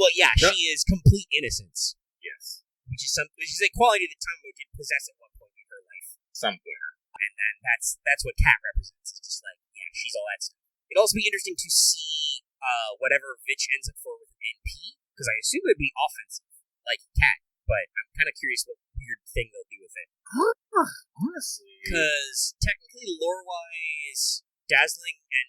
Well, yeah, she is complete innocence. Yes. Which is a quality that Tamamo did possess at one point in her life. Somewhere. And then that's what Cat represents. It's just like, yeah, she's all that stuff. It'd also be interesting to see whatever Vitch ends up for with an NP, because I assume it'd be offensive, like Cat. But I'm kind of curious what weird thing they'll do with it. Honestly. Because technically, lore-wise, Dazzling and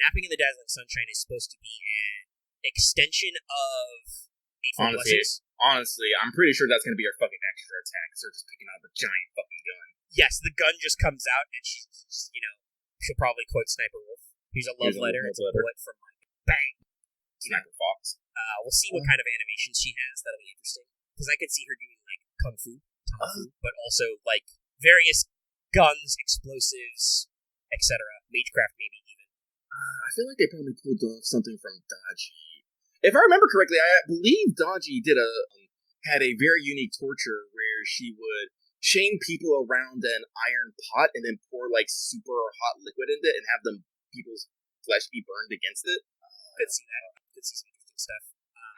Napping in the Dazzling Sunshine is supposed to be an extension of Eightfold Blessings. Honestly, I'm pretty sure that's going to be her fucking extra attack. So they're just picking out a giant fucking gun. Yes, the gun just comes out, and she's just, she'll probably quote Sniper Wolf. Here's a love letter. It's a bullet from like bang. Sniper Fox. We'll see what kind of animations she has. That'll be interesting. Because I could see her doing like kung fu, but also like various guns, explosives, etc. Magecraft maybe even. I feel like they probably pulled off something from Dodgy. If I remember correctly, I believe Dodgy had a very unique torture where she would chain people around an iron pot and then pour like super hot liquid into it and have people's flesh be burned against it. Could see that. Could see some interesting stuff.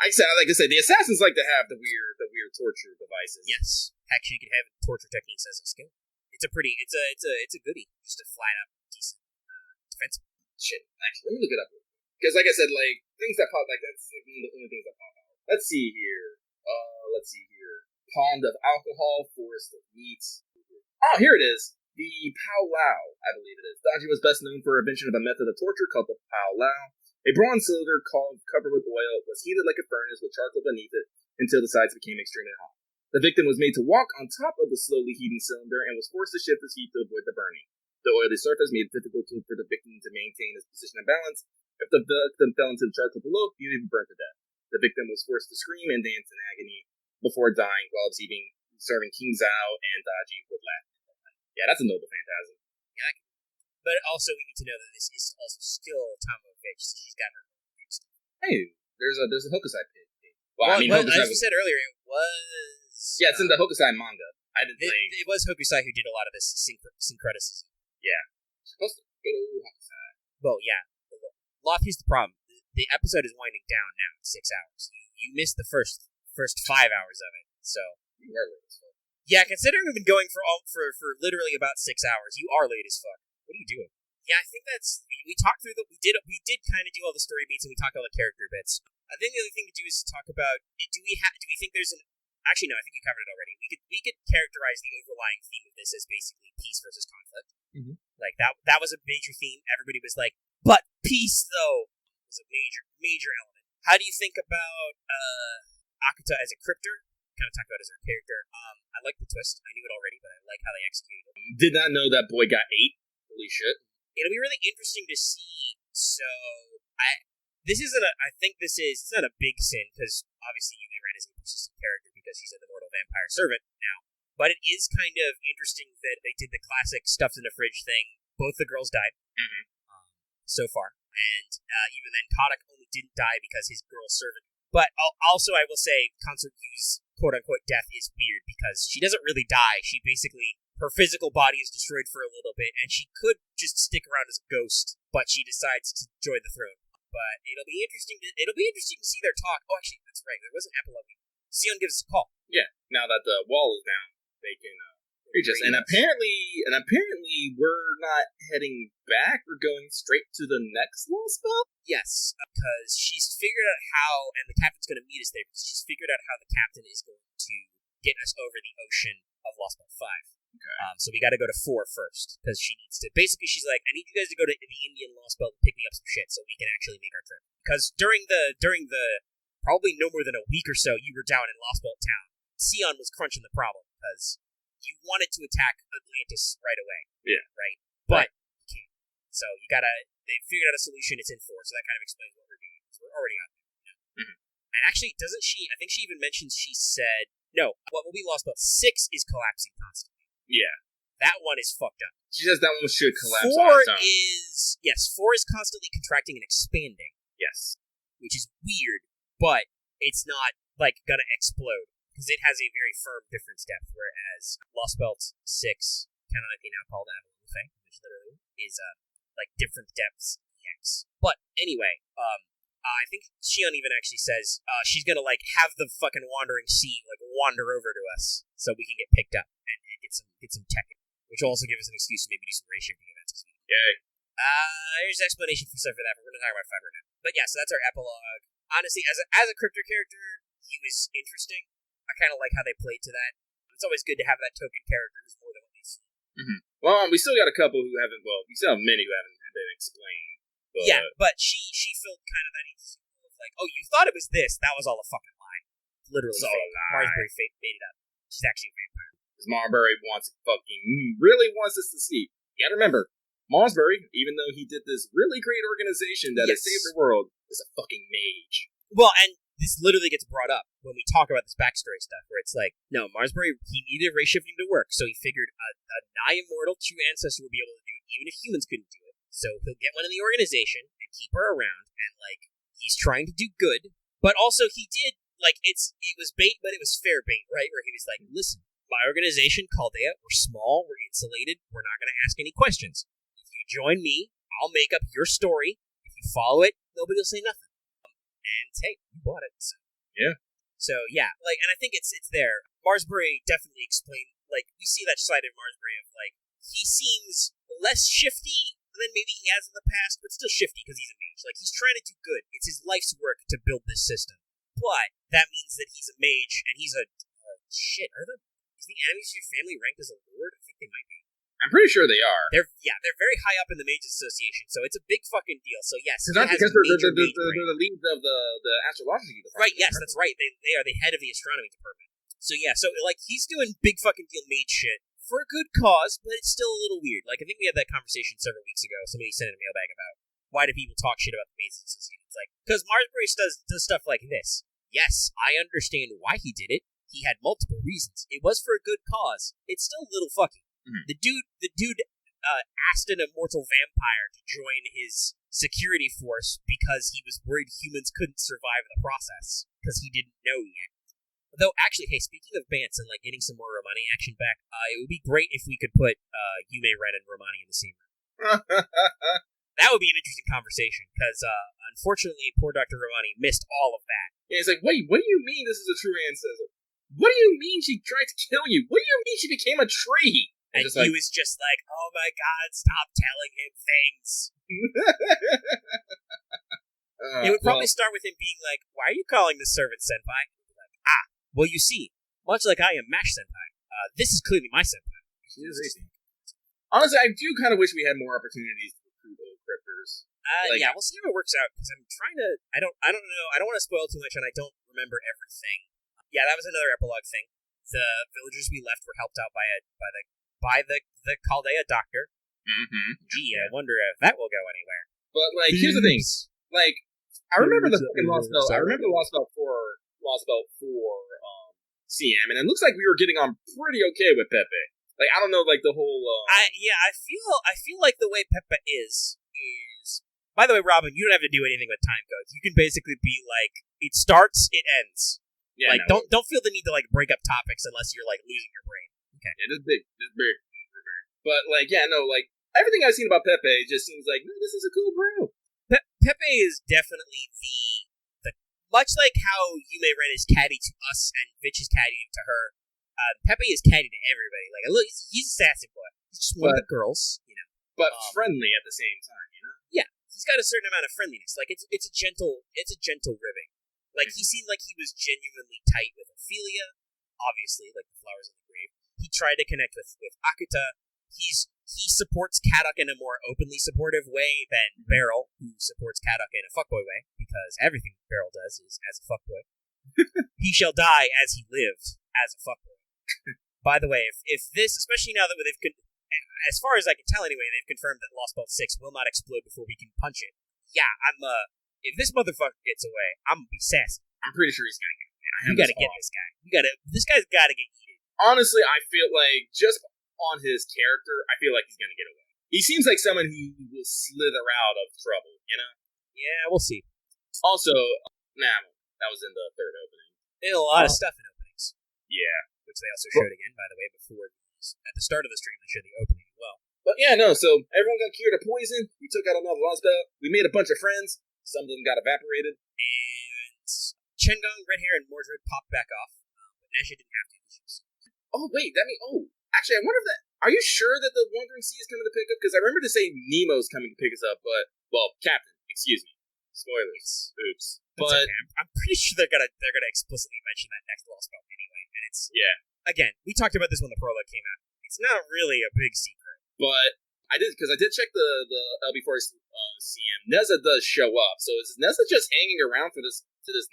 I like to say the assassins like to have the weird torture devices. Yes, actually, you could have torture techniques as a skill. It's a goodie. Just a flat up decent defensive. Shit, actually, let me look it up. Because, like I said, like, things that pop, like, that's like, one of the only things that pop out. Let's see here. Pond of alcohol, forest of meat. Oh, here it is. The Pow Lao, I believe it is. Dodgy was best known for her invention of a method of torture called the Pow Lao. A bronze cylinder covered with oil was heated like a furnace with charcoal beneath it until the sides became extremely hot. The victim was made to walk on top of the slowly heating cylinder and was forced to shift his heat to avoid the burning. The oily surface made it difficult for the victim to maintain his position and balance. If the victim fell into the charcoal below, he would be burnt to death. The victim was forced to scream and dance in agony before dying while serving King Zhao and Dodgy with laughter. Yeah, that's a noble phantasm. Yeah, but also we need to know that this is also still Tamamo Vitch. She's got her own stuff. Hey, there's a Hokusai pig. Well, as you said earlier, it was. Yeah, it's in the Hokusai manga. It was Hokusai who did a lot of this syncretism. Yeah, supposed to go to Hokusai. Well, yeah. Loth, here's the problem. The episode is winding down now. 6 hours. You missed the first 5 hours of it. So you are late as fuck. Yeah, considering we've been going for literally about 6 hours, you are late as fuck. What are you doing? Yeah, I think that's we talked through we did kind of do all the story beats and we talked all the character bits. I think the other thing to do is talk about do we think there's an actually no, I think you covered it already. We could characterize the overlying theme of this as basically peace versus conflict. Mm-hmm. Like that was a major theme. Everybody was like, but peace though. is a major element. How do you think about Akuta as a crypter? Kind of talk about as her character. I like the twist. I knew it already, but I like how they executed it. Did not know that boy got 8. Holy shit. It'll be really interesting to see. So, it's not a big sin, because obviously Yume Ren is a persistent character because he's an immortal vampire servant now. But it is kind of interesting that they did the classic stuffed in the fridge thing. Both the girls died so far. And even then, Kodak only didn't die because his girl servant. But also, I will say, Kansukyu's quote-unquote death is weird because she doesn't really die. She basically, her physical body is destroyed for a little bit, and she could just stick around as a ghost, but she decides to join the throne. But it'll be interesting to see their talk. Oh, actually, that's right. There was an epilogue. Sion gives us a call. Yeah, now that the wall is down, they can reach us. And apparently, we're not heading back. We're going straight to the next Lostbelt. Yes, because she's figured out how, and the captain's going to meet us there, because she's figured out how the captain is going to get us over the ocean of Lostbelt 5. Okay. So we got to go to 4 first, because she needs to. Basically, she's like, I need you guys to go to the Indian Lostbelt and pick me up some shit, so we can actually make our trip. Because during the probably no more than a week or so, you were down in Lostbelt town. Sion was crunching the problem because you wanted to attack Atlantis right away. Yeah. Right. But you can't. So they figured out a solution. It's in 4, so that kind of explains what we're doing. So we're already on there. You know? Mm-hmm. And actually, doesn't she? I think she even mentions. She said, "No, what will be Lostbelt 6 is collapsing constantly." Yeah. That one is fucked up. She says that one should collapse 4 on its own. is 4 is constantly contracting and expanding. Yes. Which is weird, but it's not like gonna explode because it has a very firm difference depth. Whereas Lostbelt 6, canonically now called Avalon Fang, which literally is like different depths EX. But anyway, I think Shion even actually says she's gonna like have the fucking wandering sea like wander over to us so we can get picked up and get some tech, which will also give us an excuse to maybe do some race shifting events. Yay. There's an explanation for stuff for that, but we're gonna talk about 5 right now. But yeah, so that's our epilogue. Honestly, as a crypto character, he was interesting. I kind of like how they played to that. It's always good to have that token character who's more than what we see. Mm-hmm. Well, we still got a couple who haven't. Well, we still have many who haven't been explained. But, yeah, but she filled kind of that interesting role of like, oh, you thought it was this? That was all a fucking lie. Literally, it's all a lie. Marsbury made it up. She's actually a vampire. Because Marbury really wants us to see. You gotta remember, Marsbury, even though he did this really great organization that has saved the world, is a fucking mage. Well, and this literally gets brought up when we talk about this backstory stuff, where it's like, no, Marsbury, he needed race shifting to work, so he figured a nigh immortal true ancestor would be able to do it, even if humans couldn't do it. So he'll get one in the organization and keep her around, and like, he's trying to do good, but also he did, like, it was bait, but it was fair bait, right? Where he was like, listen, my organization, Chaldea, we're small, we're insulated, we're not going to ask any questions. If you join me, I'll make up your story. If you follow it, nobody will say nothing. And hey, you bought it. So. Yeah. So yeah, like, and I think it's there. Marsbury definitely explained, like, we see that side of Marsbury of like, he seems less shifty than maybe he has in the past, but still shifty because he's a mage. Like, he's trying to do good. It's his life's work to build this system. But that means that he's a mage, and he's a shit. Is the enemies of your family ranked as a lord? I think they might be. I'm pretty sure they are. They're very high up in the Mages Association, so it's a big fucking deal. So yes, because they're the leads of the astrology department. Right? Yes, that's right. They are the head of the astronomy department. So yeah, so like he's doing big fucking deal mage shit for a good cause, but it's still a little weird. Like I think we had that conversation several weeks ago. Somebody sent in a mailbag about why do people talk shit about the Mages Association? It's like because Marsbury does stuff like this. Yes, I understand why he did it. He had multiple reasons. It was for a good cause. It's still a little fucky. Mm-hmm. The dude asked an immortal vampire to join his security force because he was worried humans couldn't survive the process because he didn't know yet. Though, actually, hey, speaking of Bants and like getting some more Romani action back, it would be great if we could put Yume Ren and Romani in the same room. That would be an interesting conversation because, unfortunately, poor Dr. Romani missed all of that. Yeah, it's like, wait, what do you mean this is a true ancestor? What do you mean she tried to kill you? What do you mean she became a tree? And he was just like, oh my god, stop telling him things. It would probably start with him being like, why are you calling this servant Senpai? Like, well, you see, much like I am Mash Senpai, this is clearly my Senpai. Honestly, I do kind of wish we had more opportunities to recruit old cryptors. characters. Yeah, we'll see how it works out, because I'm trying to... I don't know. I don't want to spoil too much, and I don't remember everything. Yeah, that was another epilogue thing. The villagers we left were helped out by the Chaldea doctor. Mm-hmm. Gee, I wonder if that will go anywhere. But, like, here's the thing. Like, I remember the fucking Lostbelt. I remember the Lostbelt for CM, and it looks like we were getting on pretty okay with Pepe. Like, I don't know, like, the whole... I feel like the way Pepe is... By the way, Robin, you don't have to do anything with time codes. You can basically be like, it starts, it ends. Yeah, like, no, don't feel the need to, like, break up topics unless you're, like, losing your brain. Okay. Yeah, this big. But, like, yeah, no, like, everything I've seen about Pepe just seems like, no, this is a cool bro. Pepe is definitely the much like how Yume Ren is catty to us and Vitch is catty to her, Pepe is catty to everybody. Like, look, he's a sassy boy. He's just one of the girls, you know. But friendly at the same time, you know? Yeah, he's got a certain amount of friendliness. Like, it's a gentle ribbing. Like, he seemed like he was genuinely tight with Ophelia, obviously, like the flowers in the grave. He tried to connect with Akuta. He supports Kadok in a more openly supportive way than Beryl, who supports Kadok in a fuckboy way, because everything Beryl does is as a fuckboy. He shall die as he lived as a fuckboy. By the way, if this, especially now that as far as I can tell anyway, they've confirmed that Lostbelt 6 will not explode before we can punch it. Yeah, if this motherfucker gets away, I'm gonna be sassy. I'm pretty sure he's gonna get away. You gotta get this guy. This guy's gotta get eaten. Honestly, I feel like, just on his character, I feel like he's gonna get away. He seems like someone who will slither out of trouble, you know? Yeah, we'll see. Also, that was in the third opening. They did a lot of stuff in openings. Yeah. Which they also showed again, by the way, before at the start of the stream, they showed the opening as well. But yeah, no, so everyone got cured of poison. We took out another Lostbelt. We made a bunch of friends. Some of them got evaporated. And Chengong, Red Hair, and Mordred popped back off. But Nesha didn't have to. Oh, wait, actually, I wonder if are you sure that the Wandering Sea is coming to pick up? Because I remember to say Nemo's coming to pick us up, but, well, Captain, excuse me. Spoilers. Oops. But okay. I'm pretty sure they're gonna explicitly mention that next Lostbelt anyway. And it's, again, we talked about this when the prologue came out. It's not really a big secret. But I did check the LB4 CM. Neza does show up, so is Neza just hanging around for this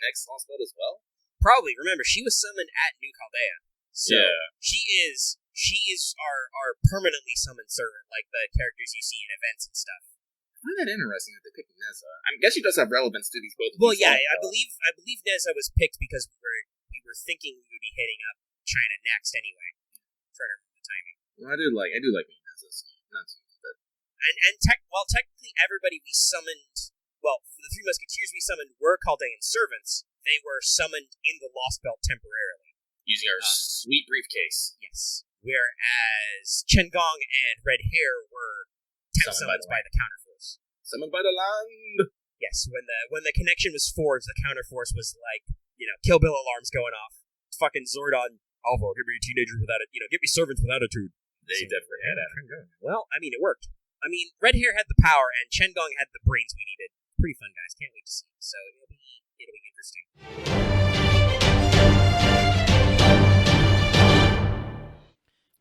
next Lostbelt as well? Probably. Remember, she was summoned at New Chaldea. So she is our permanently summoned servant, like the characters you see in events and stuff. I find that interesting that they picked Neza. I guess she does have relevance to these both. Well, yeah, I believe Neza was picked because we were thinking we would be hitting up China next anyway. I'm trying to remember the timing. Well, I do like Neza. So not too bad. And technically everybody we summoned, well, for the Three Musketeers we summoned were Chaldean servants. They were summoned in the Lostbelt temporarily. Using our sweet briefcase. Yes. Whereas Chengong and Red Hair were summoned by the counterforce. Summoned by the land! Yes, when the connection was forged, the counterforce was like, Kill Bill alarms going off. Fucking Zordon, Alvo, give me teenagers without give me servants with attitude. They definitely had that. Well, I mean, it worked. I mean, Red Hair had the power, and Chengong had the brains we needed. Pretty fun, guys. Can't wait to see it. So it'll be interesting.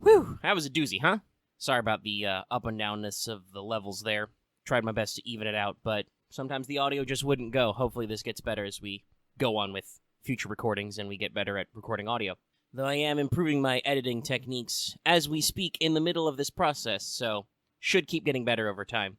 Whew, that was a doozy, huh? Sorry about the up and downness of the levels there. Tried my best to even it out, but sometimes the audio just wouldn't go. Hopefully this gets better as we go on with future recordings and we get better at recording audio. Though I am improving my editing techniques as we speak in the middle of this process, so should keep getting better over time.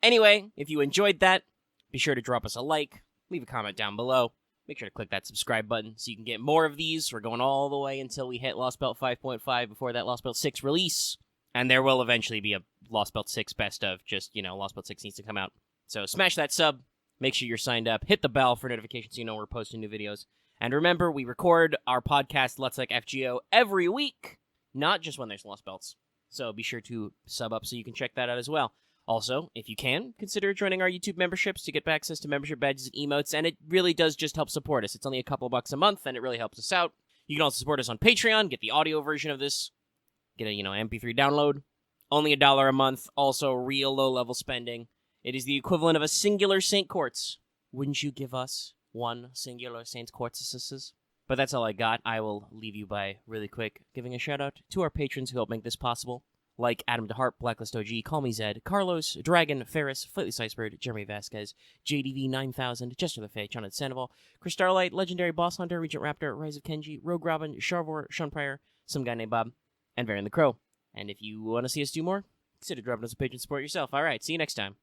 Anyway, if you enjoyed that, be sure to drop us a like, leave a comment down below. Make sure to click that subscribe button so you can get more of these. We're going all the way until we hit Lostbelt 5.5 before that Lostbelt 6 release. And there will eventually be a Lostbelt 6 best of. Just, Lostbelt 6 needs to come out. So smash that sub. Make sure you're signed up. Hit the bell for notifications so you know we're posting new videos. And remember, we record our podcast, Let's Like FGO, every week. Not just when there's Lostbelts. So be sure to sub up so you can check that out as well. Also, if you can, consider joining our YouTube memberships to get access to membership badges and emotes, and it really does just help support us. It's only a couple bucks a month, and it really helps us out. You can also support us on Patreon, get the audio version of this, get a, MP3 download. Only $1 a month, also real low-level spending. It is the equivalent of a singular St. Quartz. Wouldn't you give us one singular St. Quartz? But that's all I got. I will leave you by really quick giving a shout-out to our patrons who help make this possible. like Adam DeHart, Blacklist OG, Call Me Zed, Carlos, Dragon, Ferris, Flightless Icebird, Jeremy Vasquez, JDV 9000, Jester the Fae, Jonathan Sandoval, Chris Starlight, Legendary Boss Hunter, Regent Raptor, Rise of Kenji, Rogue Robin, Charvor, Sean Pryor, some guy named Bob, and Varian the Crow. And if you want to see us do more, consider dropping us a page and support yourself. Alright, see you next time.